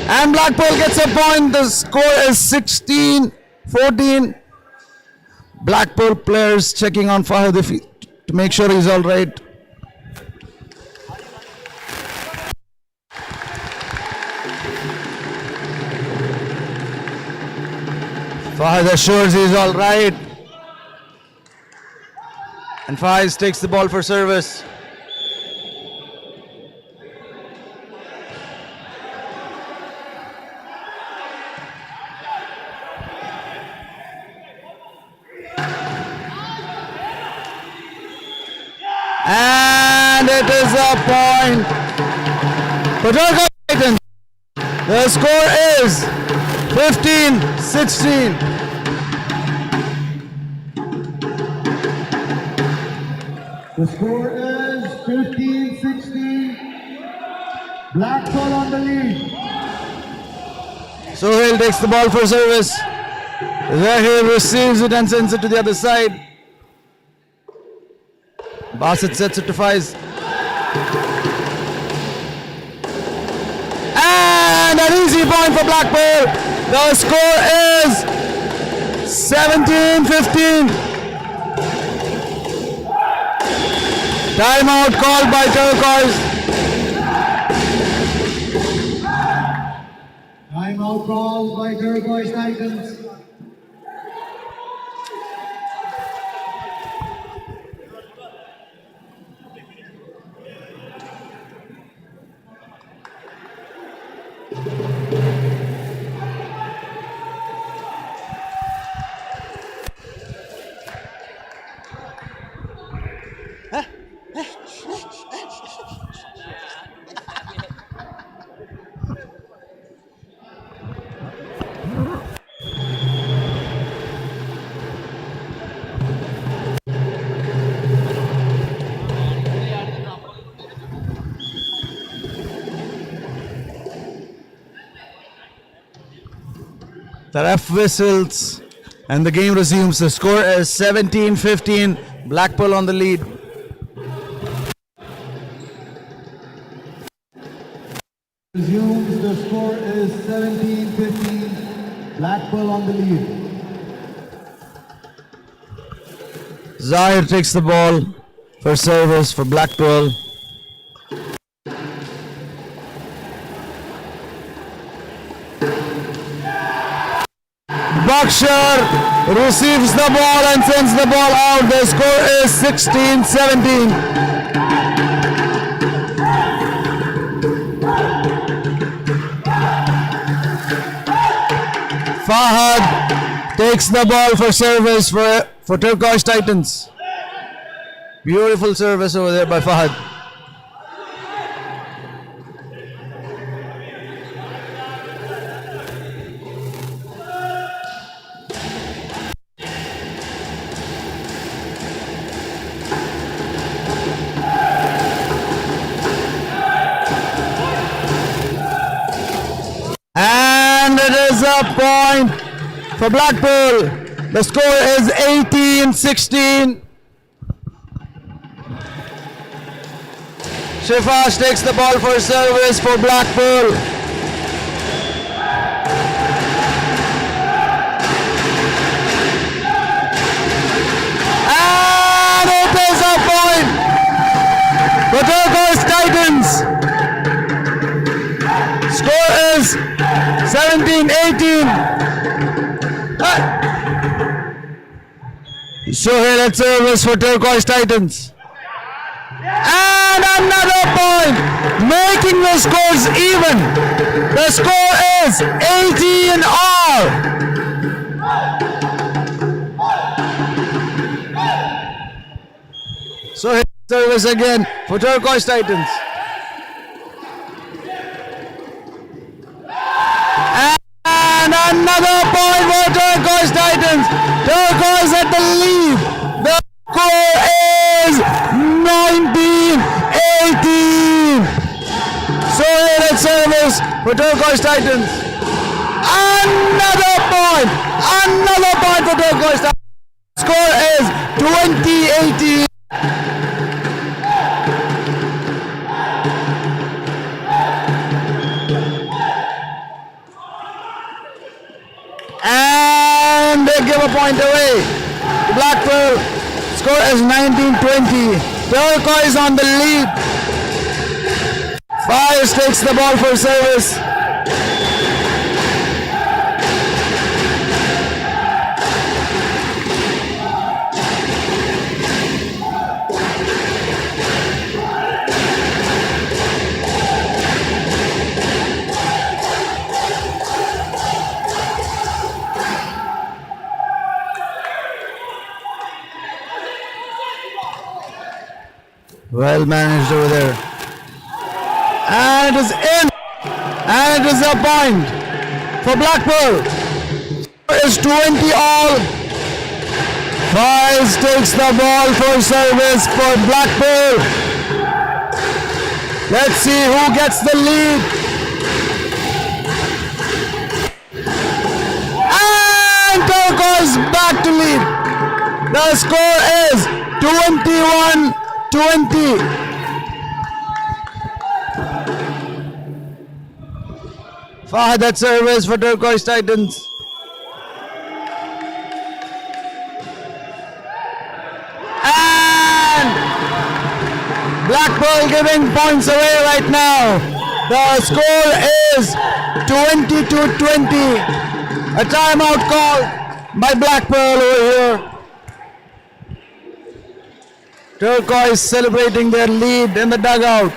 and Blackpool gets a point. The score is 16-14. Blackpool players checking on Fahad to make sure he's all right. Fahad assures he's all right, and Faiz takes the ball for service. And it is a point for Turquoise Titans. The score is 15-16. The score is 15-16. Blackpool on the lead. Sohail takes the ball for service. Zahir receives it and sends it to the other side. Basit sets it to Faiz. And an easy point for Blackpool. The score is 17-15. Timeout called by Turquoise. Timeout called by Turquoise Titans. The ref whistles and the game resumes. The score is 17-15. Blackpool on the lead. Resumes, the score is 17-15. Blackpool on the lead. Zahir takes the ball for service for Blackpool. Bakshar receives the ball and sends the ball out. The score is 16-17. Fahad takes the ball for service for Turquoise Titans. Beautiful service over there by Fahad. And it is a point for Blackpool. The score is 18-16. Shifash takes the ball for service for Blackpool. And it is a point for Turquoise Titans. Score is 17-18. Shohei at service for Turquoise Titans. And another point, making the scores even. The score is 18-all. So service again for Turquoise Titans. And another point for Turquoise Titans. Turquoise at the lead. The score is 19-18. So at service for Turquoise Titans. Another point for Turquoise Titans. Score is 20-18. And they give a point away. Blackpool score is 19-20. Turquoise on the lead. Fires takes the ball for service. Well managed over there. And it is in. And it is a point for Blackpool. It is 20-all. Files takes the ball for service for Blackpool. Let's see who gets the lead. And Turquoise back to lead. The score is 21-20. Fahad at service for Turquoise Titans. And Blackpool giving points away right now. The score is 22-20. A timeout called by Blackpool over here. Turquoise celebrating their lead in the dugout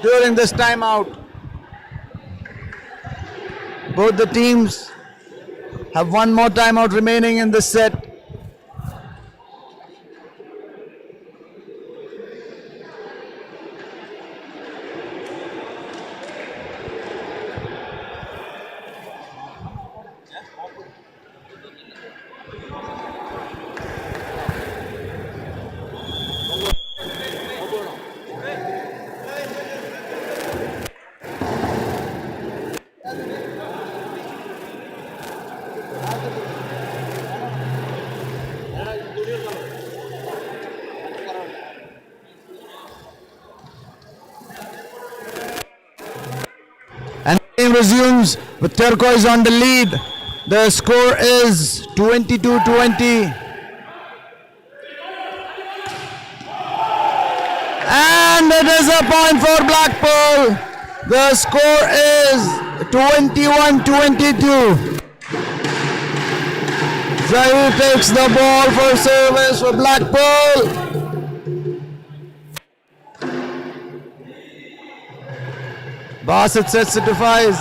during this timeout. Both the teams have one more timeout remaining in this set. And the game resumes with Turquoise on the lead. The score is 22-20. And it is a point for Blackpool. The score is 21-22. Zahir takes the ball for service for Blackpool. Bassett sets it to Faiz.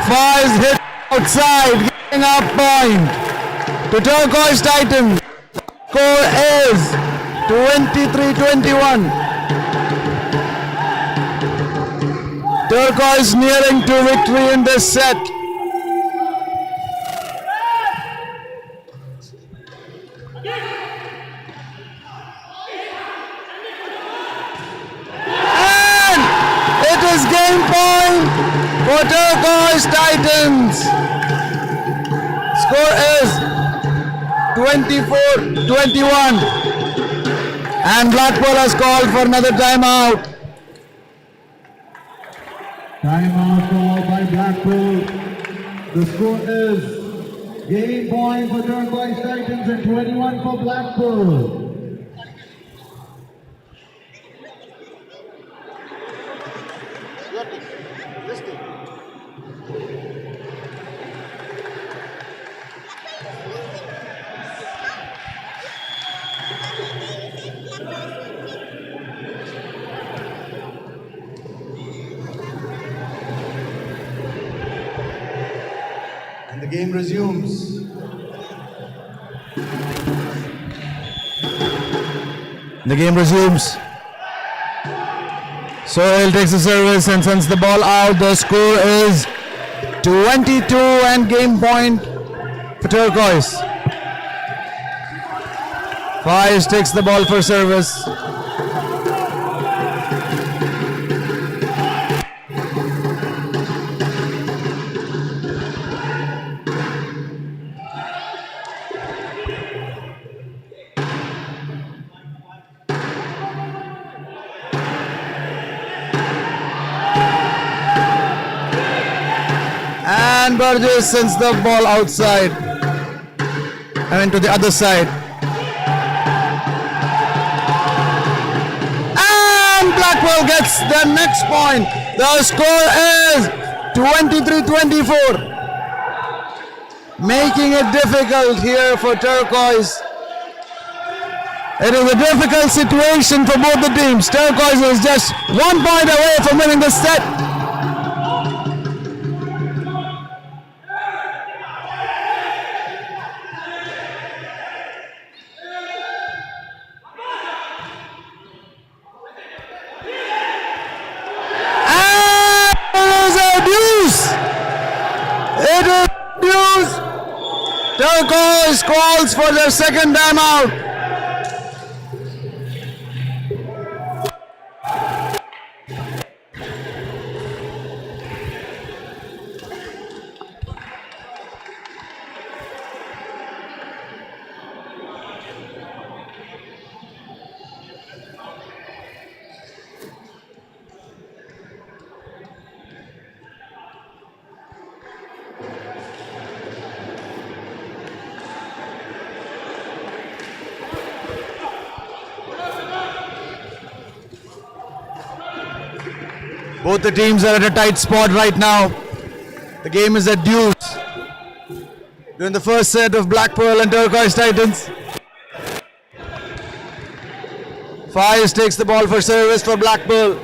Faiz hit outside, giving up point to Turquoise Titans. Score is 23-21. Turquoise nearing to victory in this set. Game point for Turquoise Titans. Score is 24-21. And Blackpool has called for another timeout. Timeout called by Blackpool. The score is game point for Turquoise Titans and 21 for Blackpool. The game resumes. The game resumes. Sohail takes the service and sends the ball out. The score is 22 and game point for Turquoise. Faiz takes the ball for service. And Burgess sends the ball outside. I mean to the other side. And Blackpool gets the next point. The score is 23-24. Making it difficult here for Turquoise. It is a difficult situation for both the teams. Turquoise is just 1 point away from winning the set. Turquoise calls for their second timeout. Both the teams are at a tight spot right now. The game is at deuce. During the first set of Blackpool and Turquoise Titans. Fires takes the ball for service for Blackpool.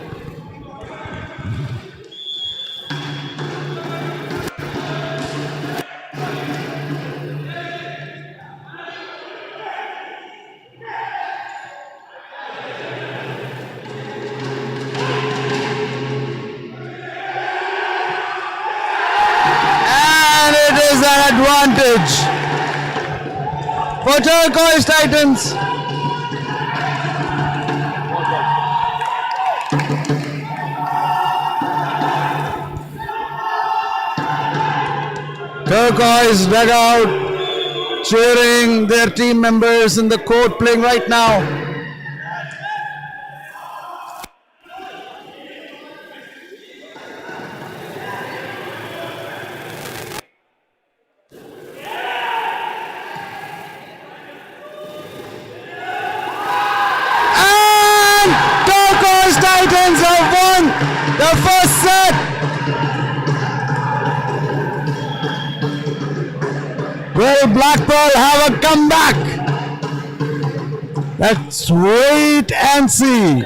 And it is an advantage for Turquoise Titans. Turquoise dugout cheering their team members in the court playing right now. And Turquoise Titans have won the first set. Will Blackpool have a comeback? Let's wait and see.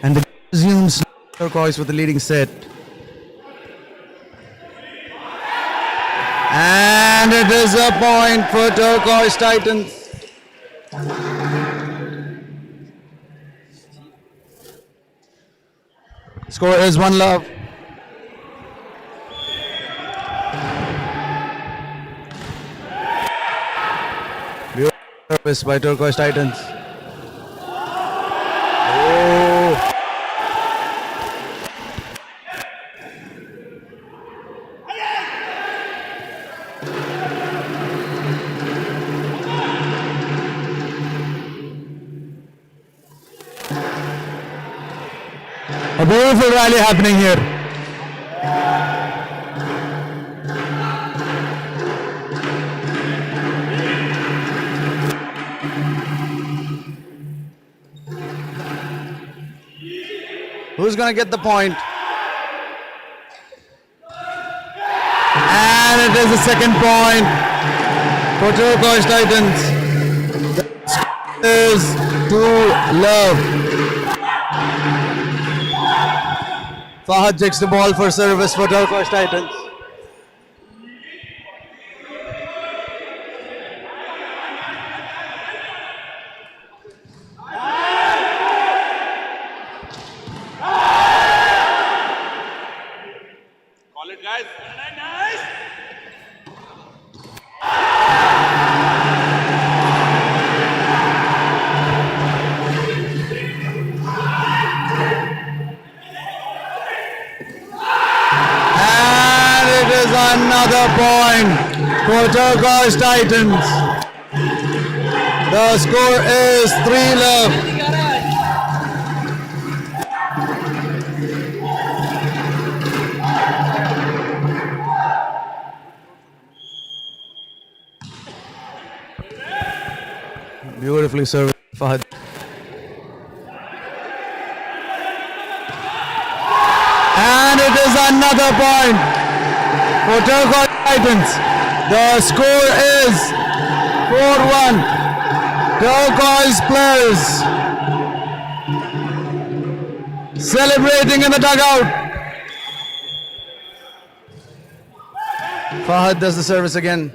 And the resumes turquoise with the leading set. And it is a point for Turquoise Titans. Score is 1-love. Beautiful service by Turquoise Titans. A beautiful rally happening here. Who's going to get the point? And it is the second point for Turquoise Titans. That is 2-love. Fahad takes the ball for service for Turquoise Titans. Call it, guys. Nice. And it is another point for Turquoise Titans. The score is 3-love. Beautifully served, Fahad. And it is another point for Turquoise Titans. The score is 4-1. Turquoise players celebrating in the dugout. Fahad does the service again.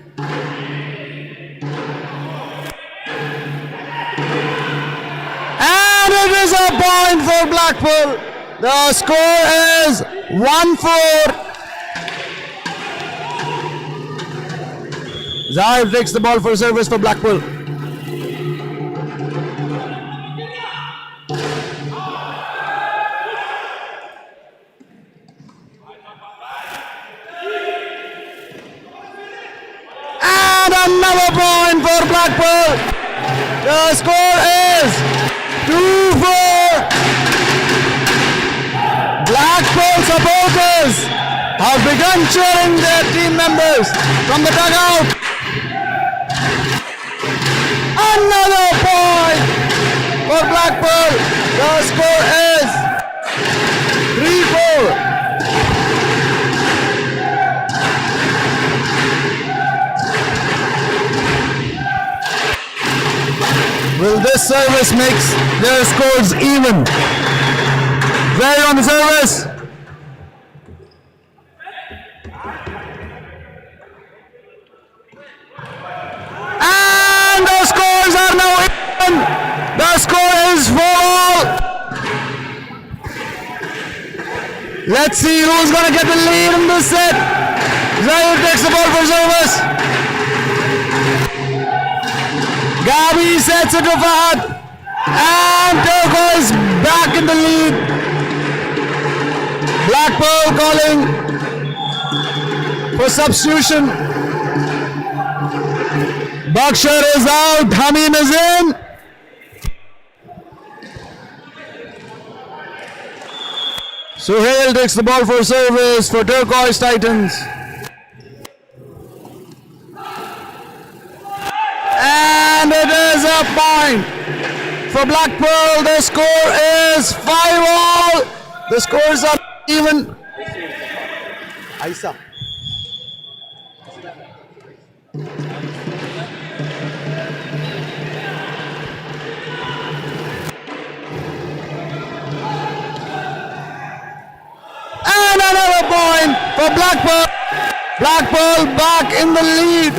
And it is a point for Blackpool. The score is 1-4. Zahir takes the ball for service for Blackpool. And another point for Blackpool. The score is 2-4. Blackpool supporters have begun cheering their team members from the dugout. Another point for Blackpool. The score is 3-4. Will this service make their scores even? Very on the service. And the scores are now even. The score is 4-all. Let's see who's going to get the lead in this set. Zahir takes the ball for service. Gabi sets it to Fahad. And Turquoise back in the lead. Blackpool calling for substitution. Bakshar is out. Hamim is in. Suhail takes the ball for service for Turquoise Titans. And it is a point for Blackpool. The score is 5-all. The scores are even. Aisa. And another point for Blackpool. Blackpool back in the lead.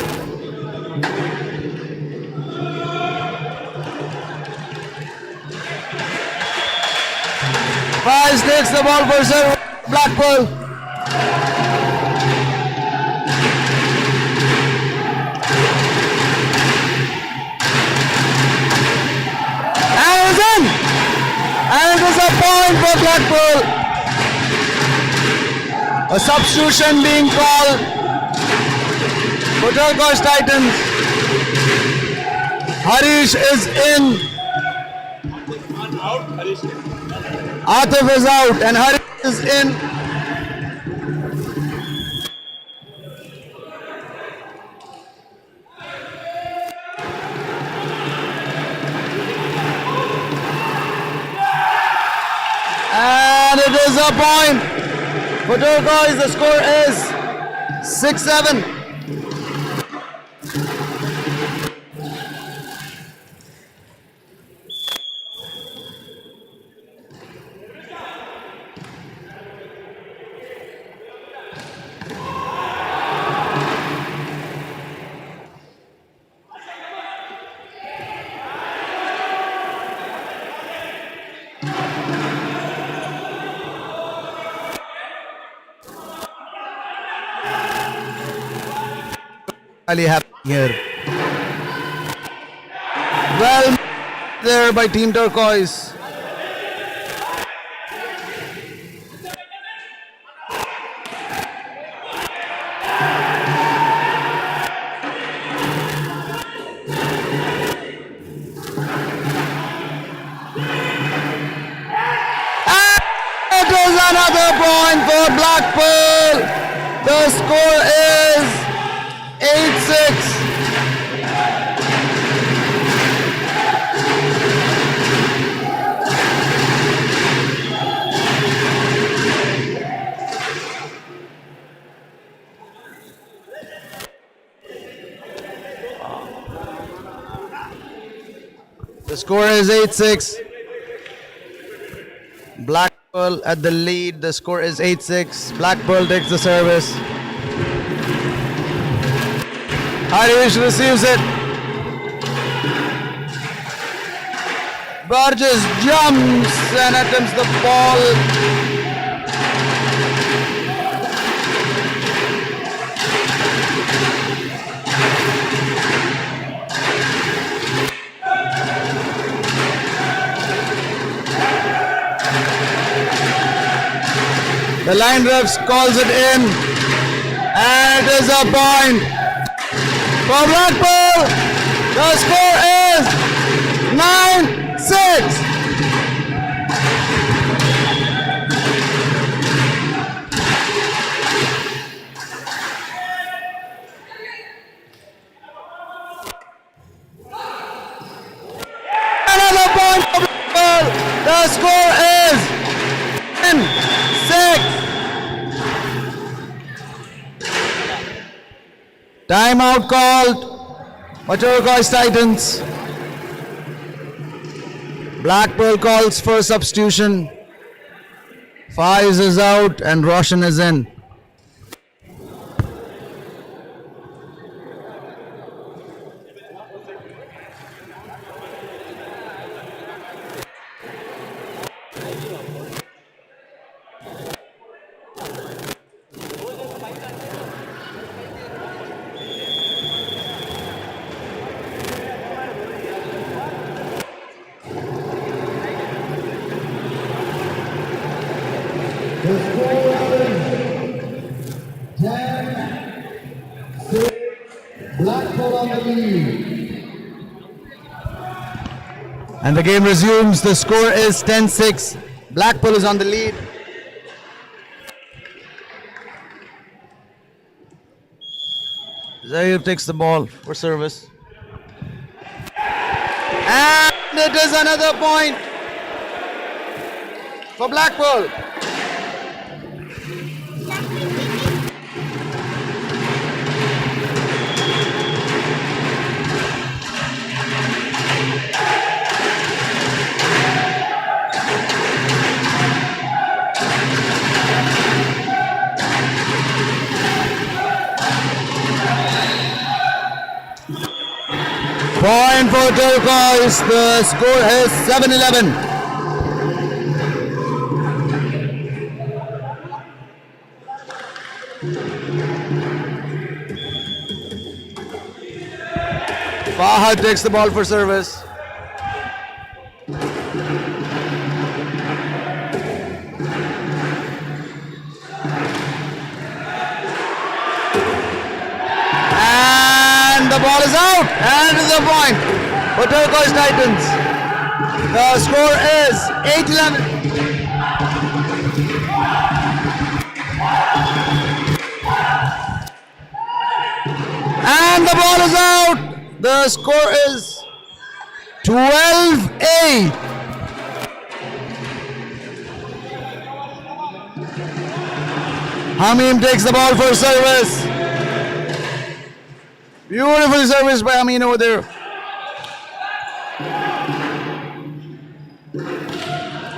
Price takes the ball for serve. Blackpool. And it's in. And it is a point for Blackpool. A substitution being called for Turquoise Titans. Harish is in. Atif is out and Harish is in. And it is a point for Turquoise. The score is 6-7. Really happening here. Well there by Team Turquoise. And it is another point for Blackpool. The score is 8-6. The score is 8-6. Blackpool at the lead. The score is 8-6. Blackpool takes the service. Harish receives it. Burgess jumps and attempts the ball. The line refs calls it in. And it is a point for Blackpool. The score is 9-6. Another point for Blackpool. The score is 10-6. Timeout called for Turquoise Titans. Blackpool calls for substitution. Faiz is out and Roshan is in. The score is 10-6. Blackpool on the lead. And the game resumes. The score is 10-6. Blackpool is on the lead. Zahir takes the ball for service. And it is another point for Blackpool. Point for Turquoise. The score is 7-11. Fahad takes the ball for service. And the ball is out. And it's a point for Turquoise Titans. The score is 8-11. And the ball is out. The score is 12-8. Hamim takes the ball for service. Beautiful service by Hamim over there.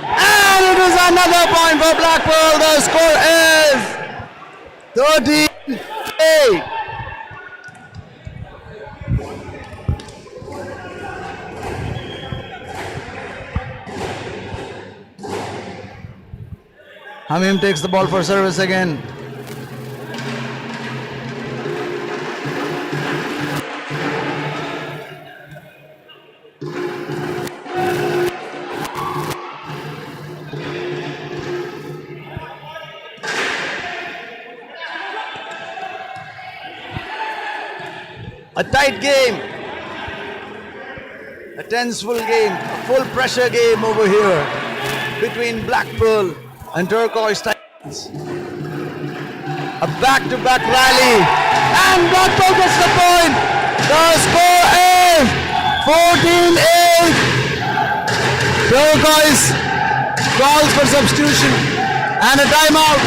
And it is another point for Blackpool. The score is 13-8. Hamim takes the ball for service again. A tight game, a tenseful game, a full pressure game over here between Blackpool and Turquoise Titans. A back-to-back rally, and Blackpool gets the point. The score is 14-8. Turquoise calls for substitution and a timeout.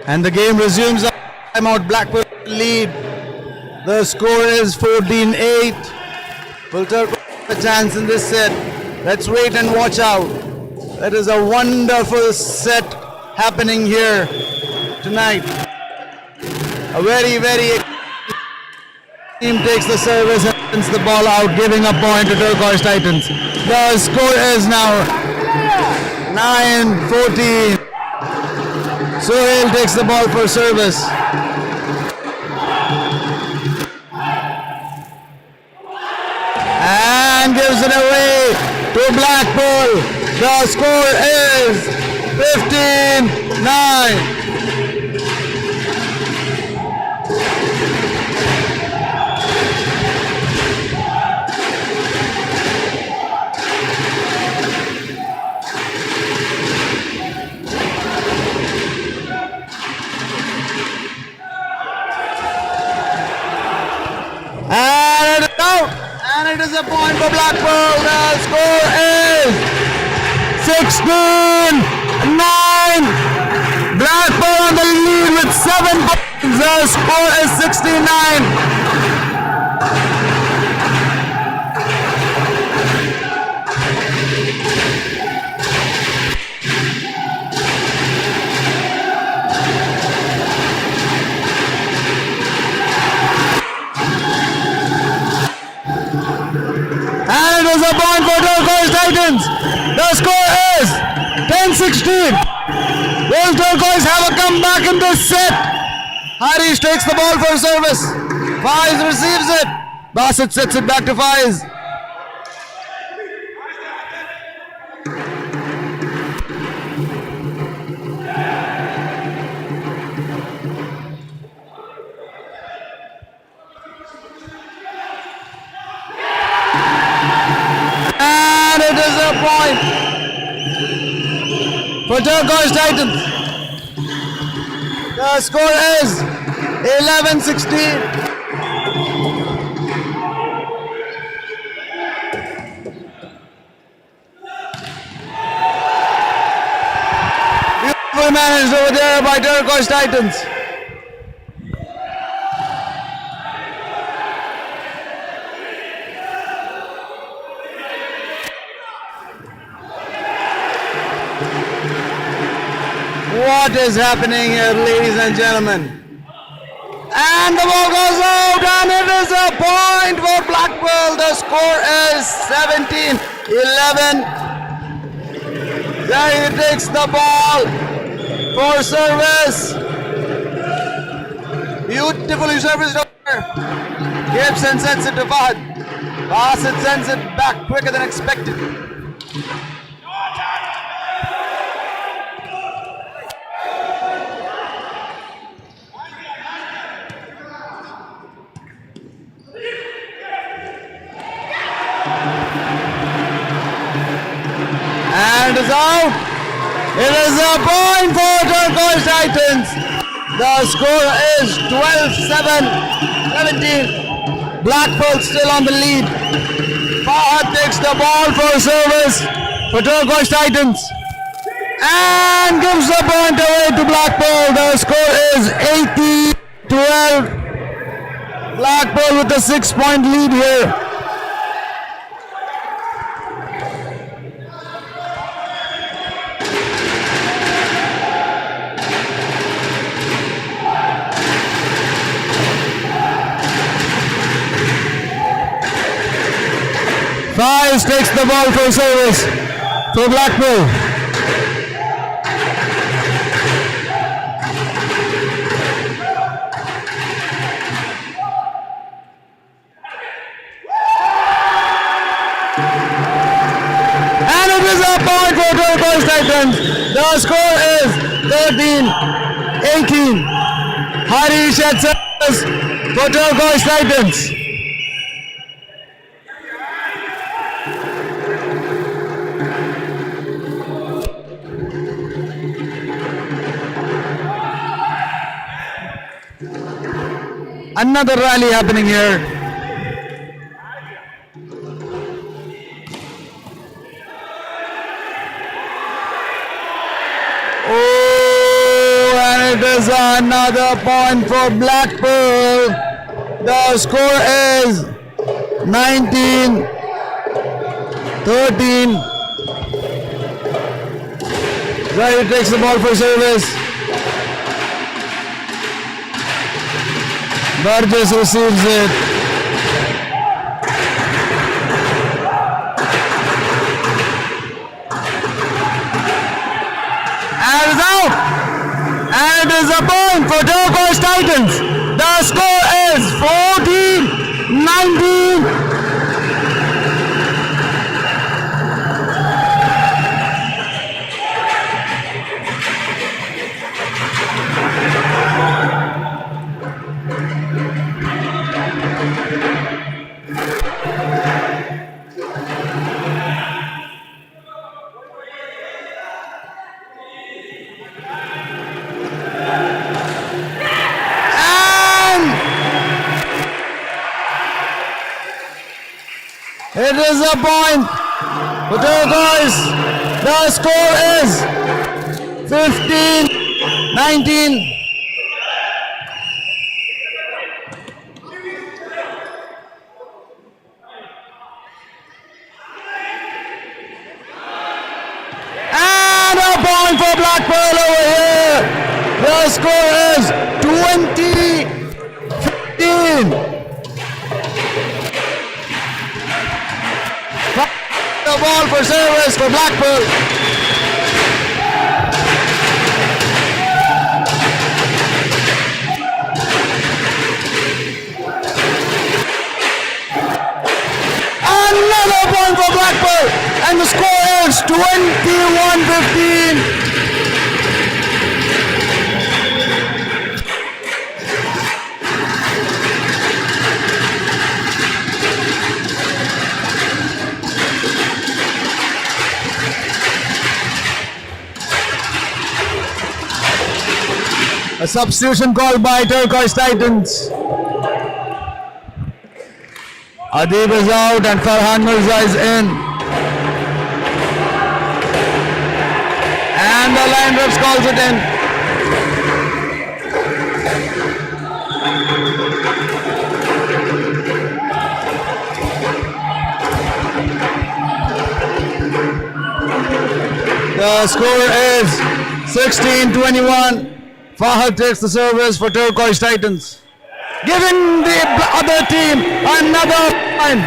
And the game resumes. Timeout. Blackpool lead. The score is 14-8. Will Turquoise have a chance in this set? Let's wait and watch out. That is a wonderful set happening here tonight. A very team takes the service and sends the ball out, giving a point to Turquoise Titans. The score is now 9-14. Sohail takes the ball for service. And gives it away to Blackpool. The score is 15-9. And it is out. And it is a point for Blackpool. The score is 16-9. Blackpool on the lead with 7 points. The score is 69. The score is 10-16. Will Turquoise have a comeback in this set? Harish takes the ball for service. Faiz receives it. Basit sets it back to Faiz. And it is a point for Turquoise Titans. The score is 11-16. Beautifully managed over there by Turquoise Titans. What is happening here, ladies and gentlemen? And the ball goes out, and it is a point for Blackpool. The score is 17-11. Zahir takes the ball for service. Beautifully serviced over. Gibson sends it to Fahad. Basit sends it back quicker than expected. And is out. It is a point for Turquoise Titans. The score is 12-7, 17. Blackpool still on the lead. Fahad takes the ball for service for Turquoise Titans and gives the point away to Blackpool. The score is 18-12. Blackpool with a 6-point lead here. Faiz takes the ball for service for Blackpool. And it is a point for Turquoise Titans. The score is 13-18. Harish at service for Turquoise Titans. Another rally happening here. Oh, and it is another point for Blackpool. The score is 19-13. Zahir takes the ball for service. Burgess receives it. And it's out. And it is a point for Turquoise Titans. The score is 14-19. It is a point for Turquoise. The score is 15-19. And a point for Blackpool over here. The score is 20-15. The ball for for service for Blackpool. Another point for Blackpool, and the score is 21-15. A substitution called by Turquoise Titans. Adib is out and Farhan Mirza is in. And the line refs calls it in. The score is 16-21. Fahad takes the service for Turquoise Titans, giving the other team another point.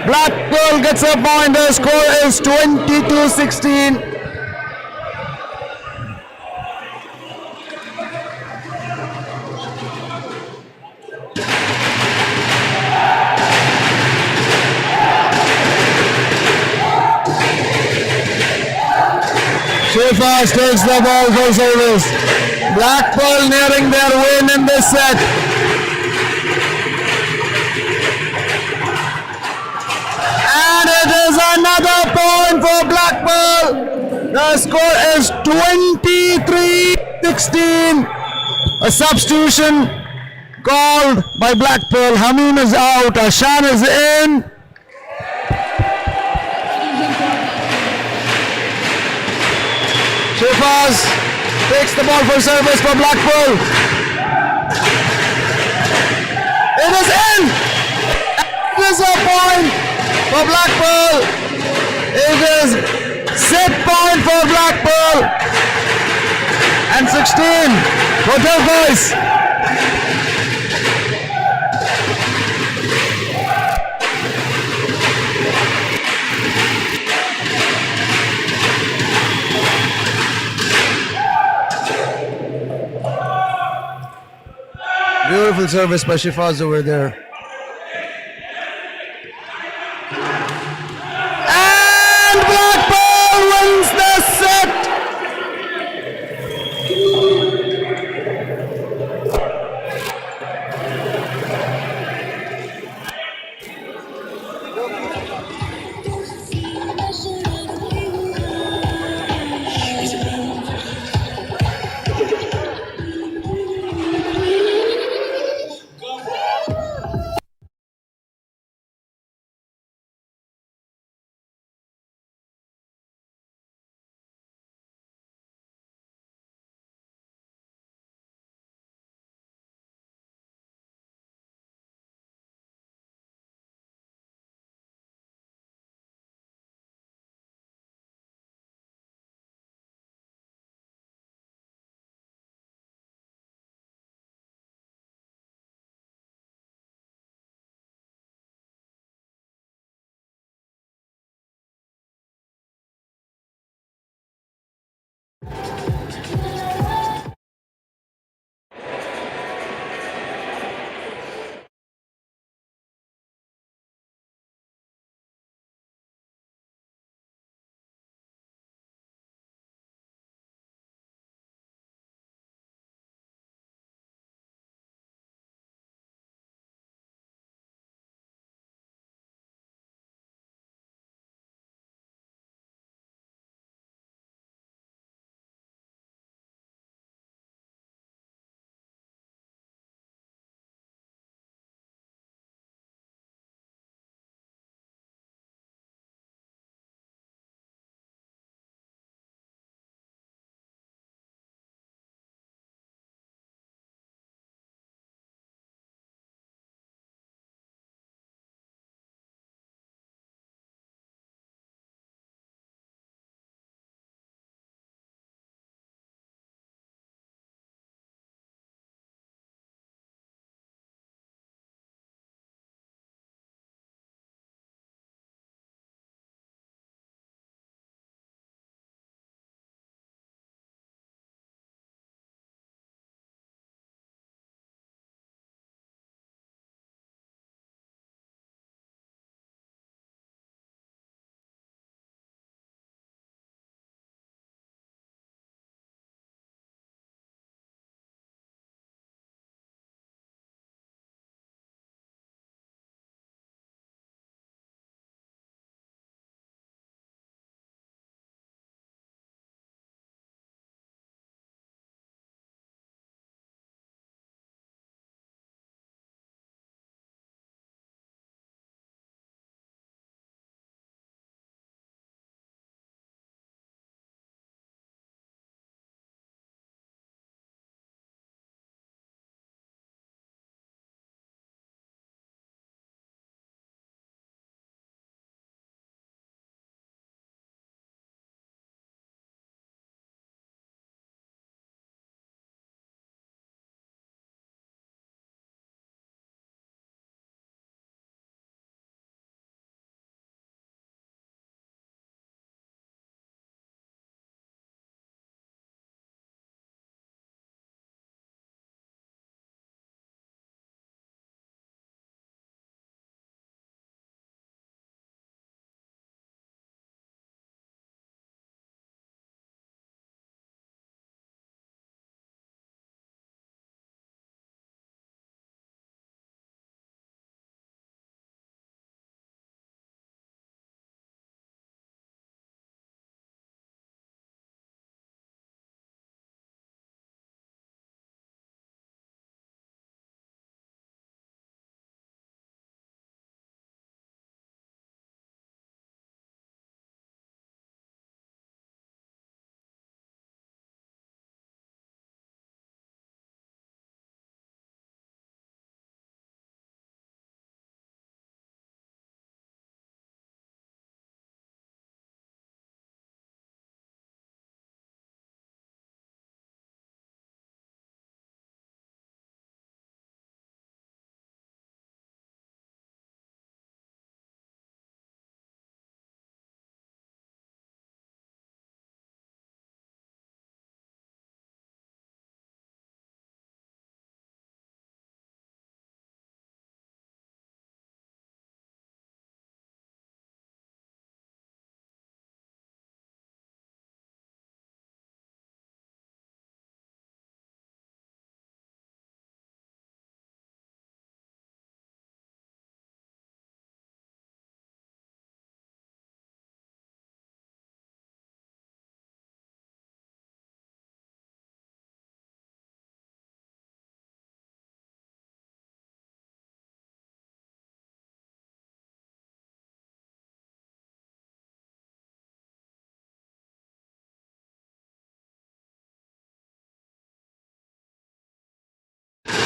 Blackpool gets a point. The score is 22-16. Shefas takes the ball for service. Blackpool nearing their win in this set. And it is another point for Blackpool. The score is 23-16. A substitution called by Blackpool. Hamim is out. Ashan is in. Shefas takes the ball for service for Blackpool. It is in. It is a point for Blackpool. It is set point for Blackpool. And 16 for Turquoise. Beautiful service by Shefaz over there. And Blackpool wins the set.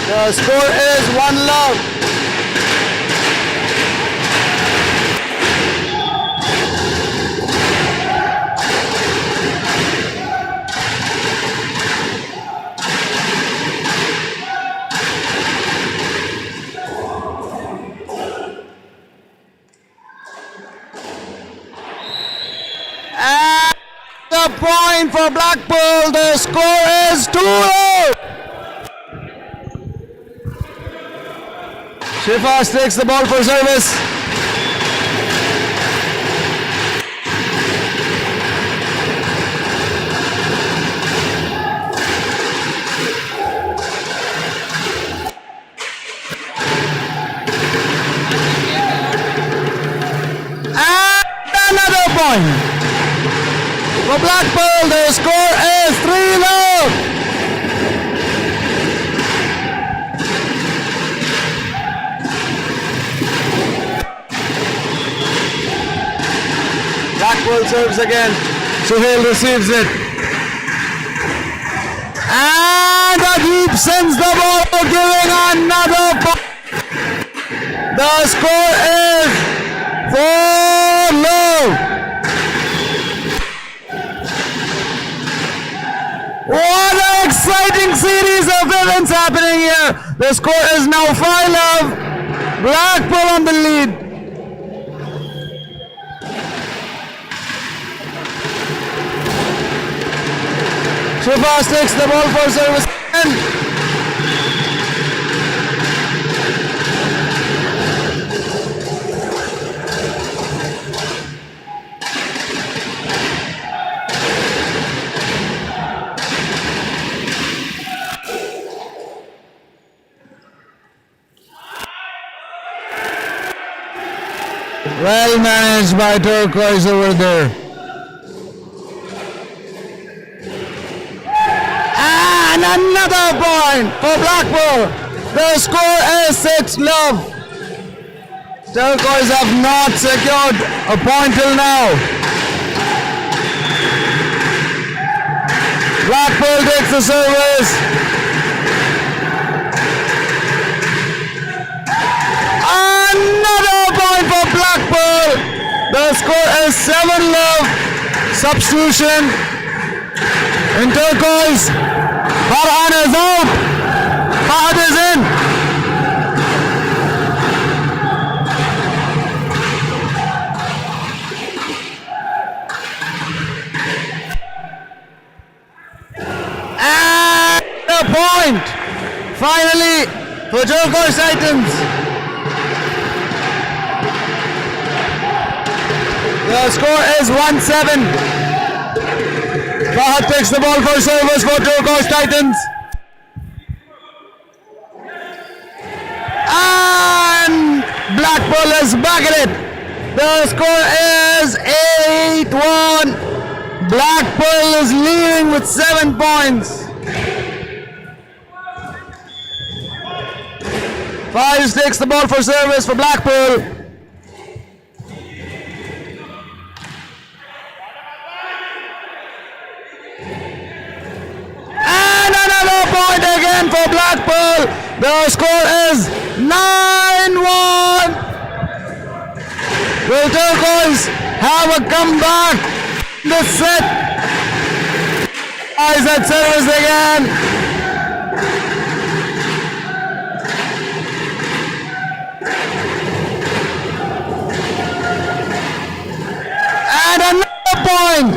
The score is 1-love. And the point for Blackpool. The score is 2-0. Shifas takes the ball for service. And another point for Blackpool. The score is 3-0. Blackpool serves again. Suhail receives it. And Adib sends the ball, giving another point. The score is 4-0. What an exciting series of events happening here. The score is now 5-0. Blackpool on the lead. Shifas takes the ball for service. Well managed by Turquoise over there. And another point for Blackpool. The score is 6-0. Turquoise have not secured a point till now. Blackpool takes the service. Another point for Blackpool. The score is 7-0. Substitution in Turquoise. Farhan is out. Fahad is in. And a point finally for Turquoise Titans. The score is 1-7. Fahad takes the ball for service for Turquoise Titans. And Blackpool is back at it. The score is 8-1. Blackpool is leading with 7 points. Fives takes the ball for service for Blackpool. Point again for Blackpool. The score is 9-1. Will Turquoise have a comeback in this set? Eyes at service again. And another point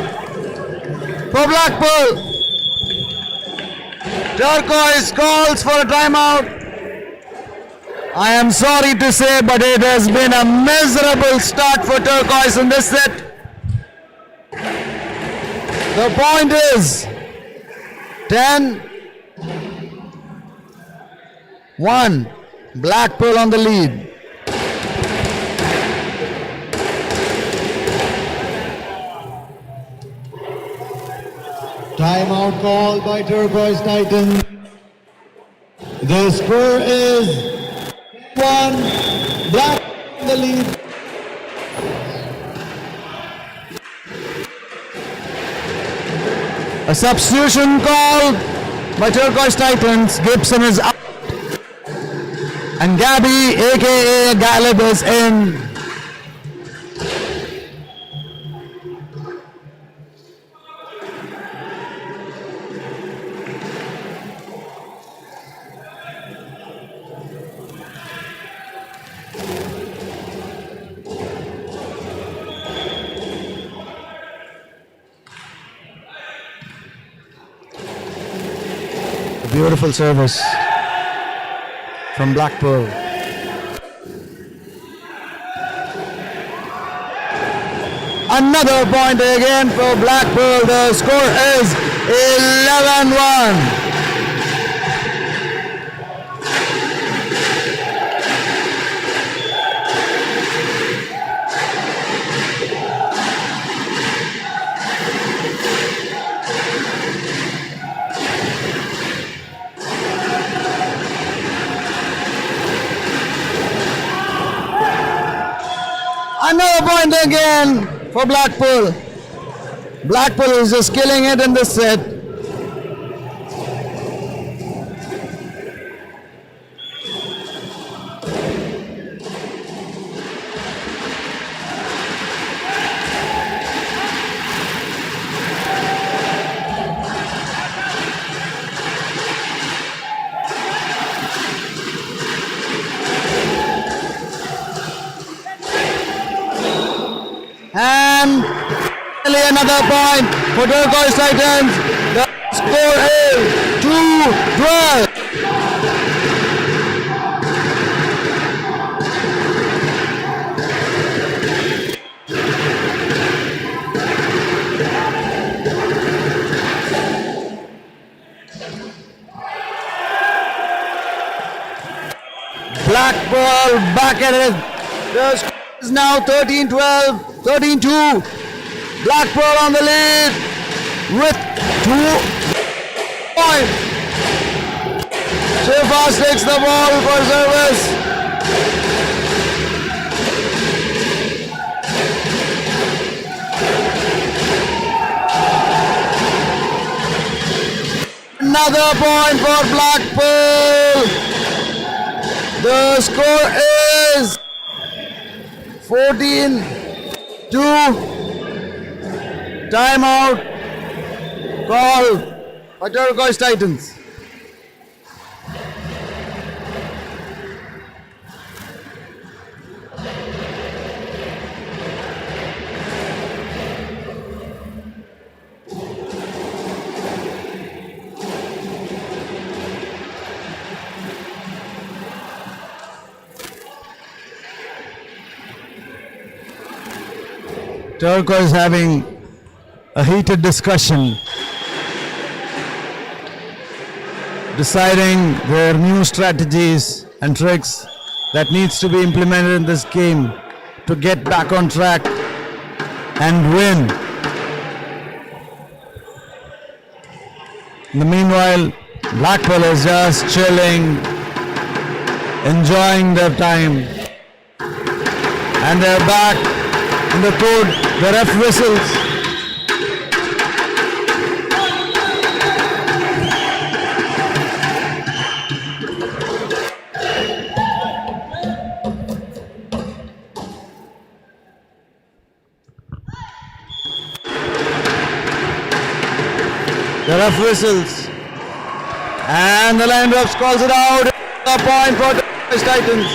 for Blackpool. Turquoise calls for a timeout. I am sorry to say, but it has been a miserable start for Turquoise in this set. The point is 10-1. Blackpool on the lead. Timeout called by Turquoise Titans. The score is 1. Black on the lead. A substitution called by Turquoise Titans. Gibson is out. And Gabby, aka Galib, is in. Beautiful service from Blackpool. Another point again for Blackpool. The score is 11-1. Another point again for Blackpool. Blackpool is just killing it in this set. And finally another point for Turquoise Titans. The score is 2-12. Blackpool back at it. The score is now 13-12, 13-2. Blackpool on the lead with 2 points. Shefas takes the ball for service. Another point for Blackpool. The score is 14-2. Timeout call for Turquoise Titans. Turquoise having a heated discussion, deciding their new strategies and tricks that needs to be implemented in this game to get back on track and win. In the meanwhile, Blackpool is just chilling, enjoying their time, and they're back in the court. The ref whistles. The ref whistles, and the line refs calls it out. A point for the Titans.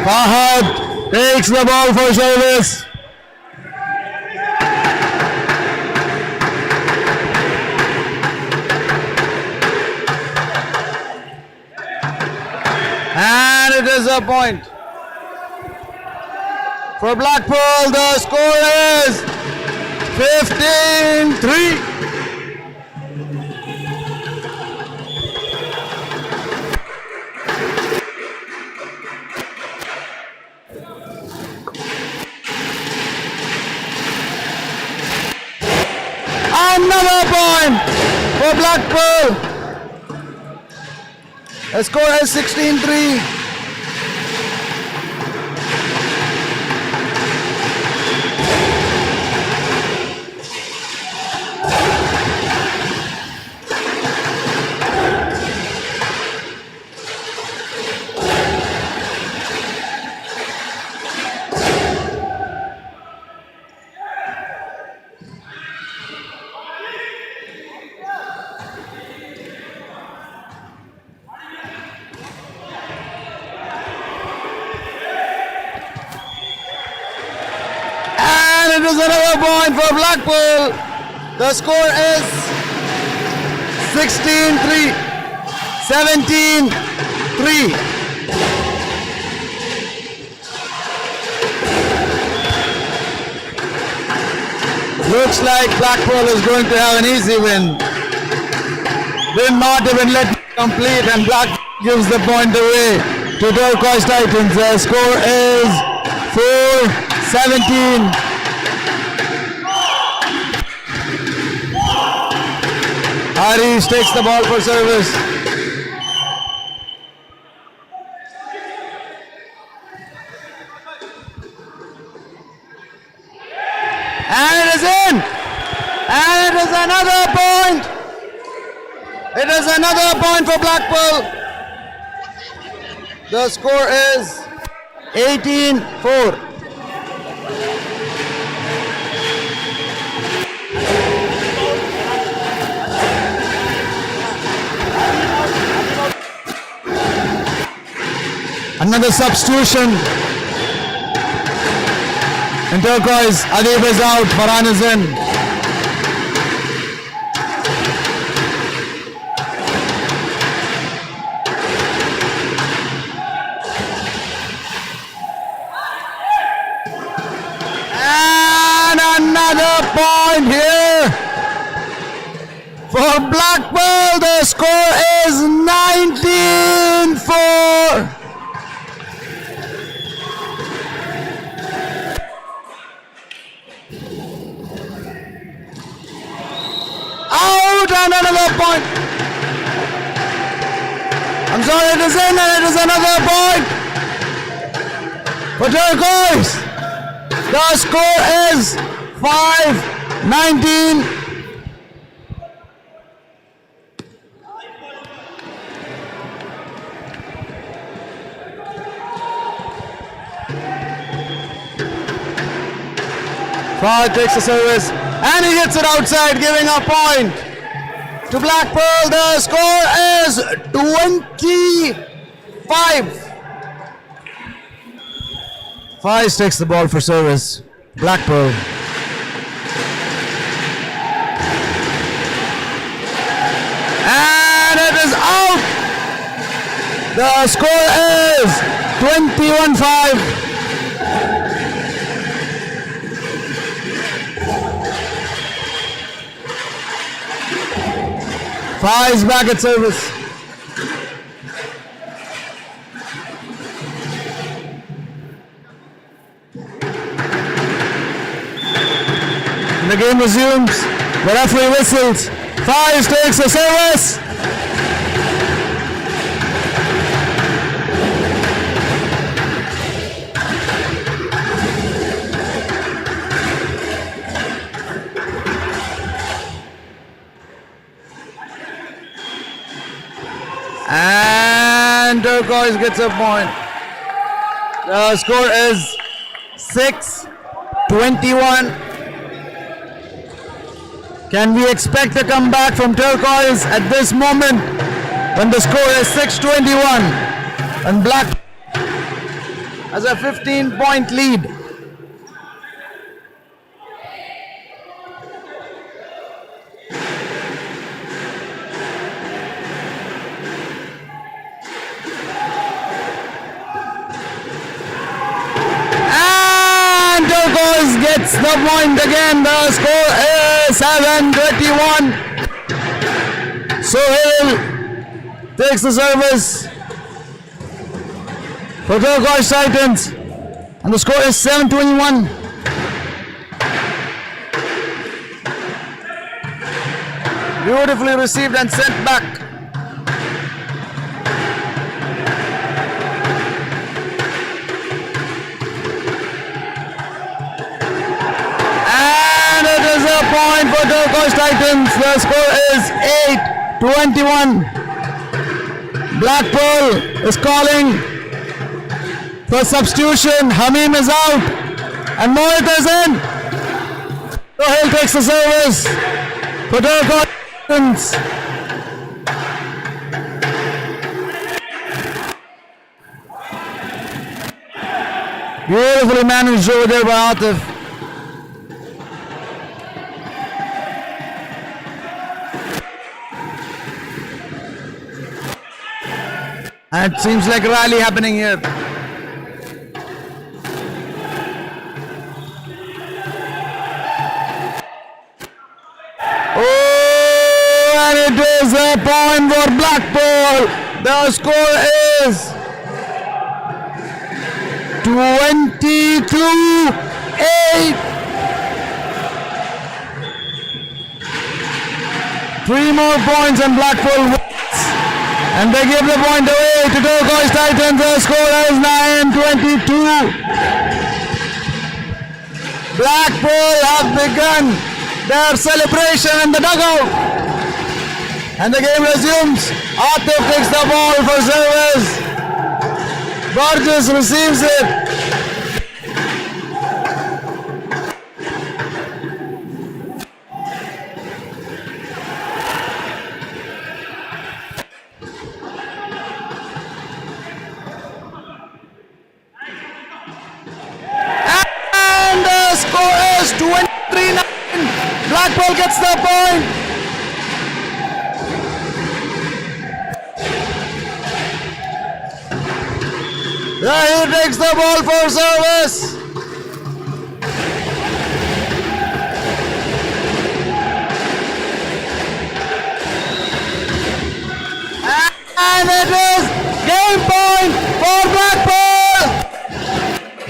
Fahad takes the ball for service. And it is a point. For Blackpool, the score is 15-3. Another point for Blackpool. The score is 16-3. And it is another point for Blackpool. The score is 16-3, 17-3. Looks like Blackpool is going to have an easy win. Did not even let it complete, and Black gives the point away to Turquoise Titans. The score is 4-17. Harish takes the ball for service. And it is in! And it is another point! It is another point for Blackpool. The score is 18-4. Another substitution. In Turquoise, Adib is out, Farhan is in. And another point here for Blackpool. The score is 19-4. Out and another point. I'm sorry, it is in and it is another point for Turquoise. The score is 5-19. Fahad takes the service and he hits it outside, giving a point to Blackpool. The score is 25. Faiz takes the ball for service. Blackpool. And it is out. The score is 21-5. Faiz back at service. The game resumes. The referee whistles. Faiz takes the service. And Turquoise gets a point. The score is 6-21. Can we expect a comeback from Turquoise at this moment when the score is 6-21 and Black has a 15-point lead? Gets the point again. The score is 7-21. Sohail takes the service for Turquoise Titans, and the score is 7-21. Beautifully received and sent back. Point for Turquoise Titans. The score is 8-21. Blackpool is calling for substitution. Hamim is out and Mohit is in. Sohail takes the service for Turquoise Titans. Beautifully managed over there by Atif. And it seems like a rally happening here. Oh, and it is a point for Blackpool. The score is 22-8. 3 more points and Blackpool wins. And they give the point away to Turquoise Titans. The score is 9-22. Blackpool have begun their celebration in the dugout. And the game resumes. Atif takes the ball for service. Burgess receives it. And the score is 23-9. Blackpool gets the point. He takes the ball for service. And it is game point for Blackpool.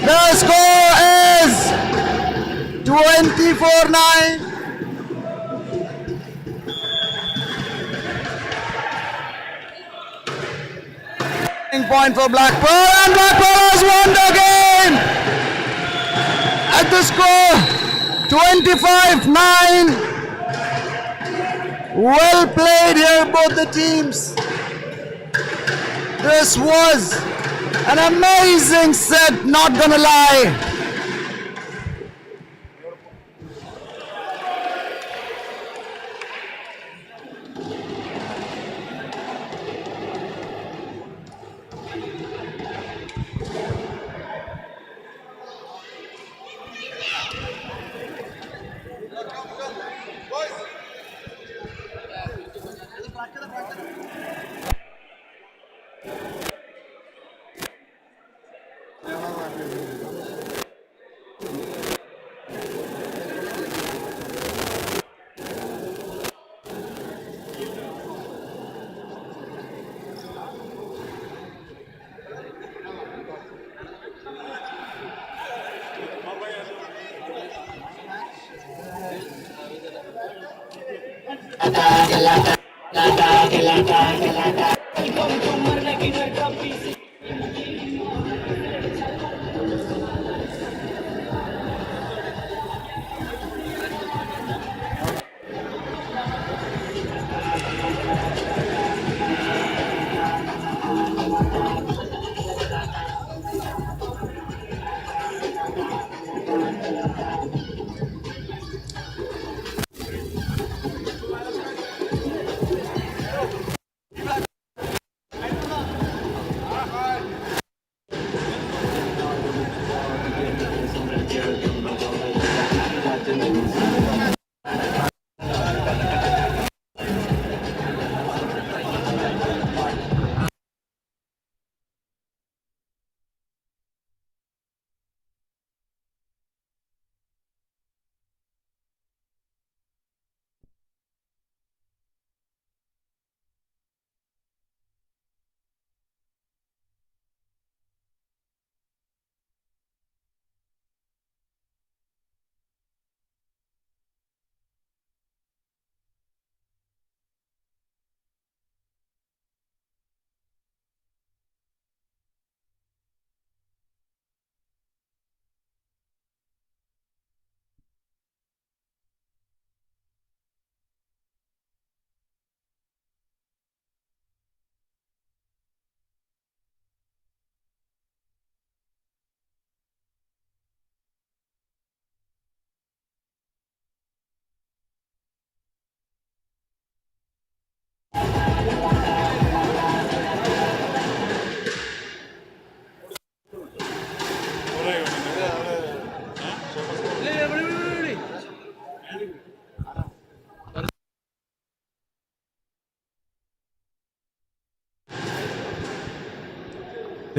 The score is 24-9. Point for Blackpool, and Blackpool has won the game at the score 25-9. Well played here, both the teams. This was an amazing set, not gonna lie.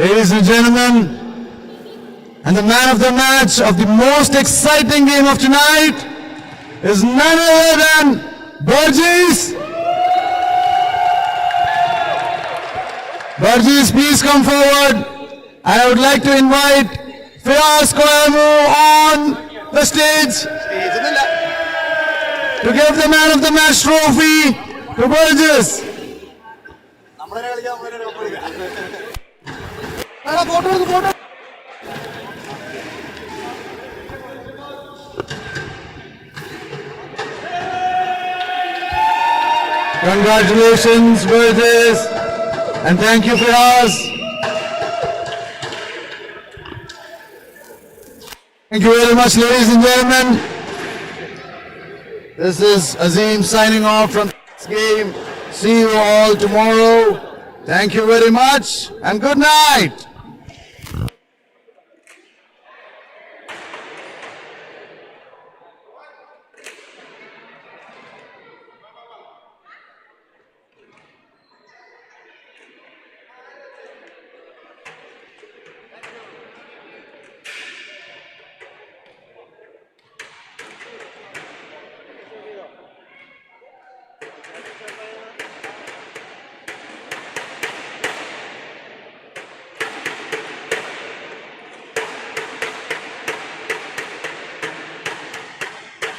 Ladies and gentlemen, and the man of the match of the most exciting game of tonight is none other than Burgess. Burgess, please come forward. And I would like to invite Firas Koyamu on the stage to give the man of the match trophy to Burgess. Congratulations, Burgess, and thank you, Firas. Thank you very much, ladies and gentlemen. This is Azim signing off from this game. See you all tomorrow. Thank you very much and good night.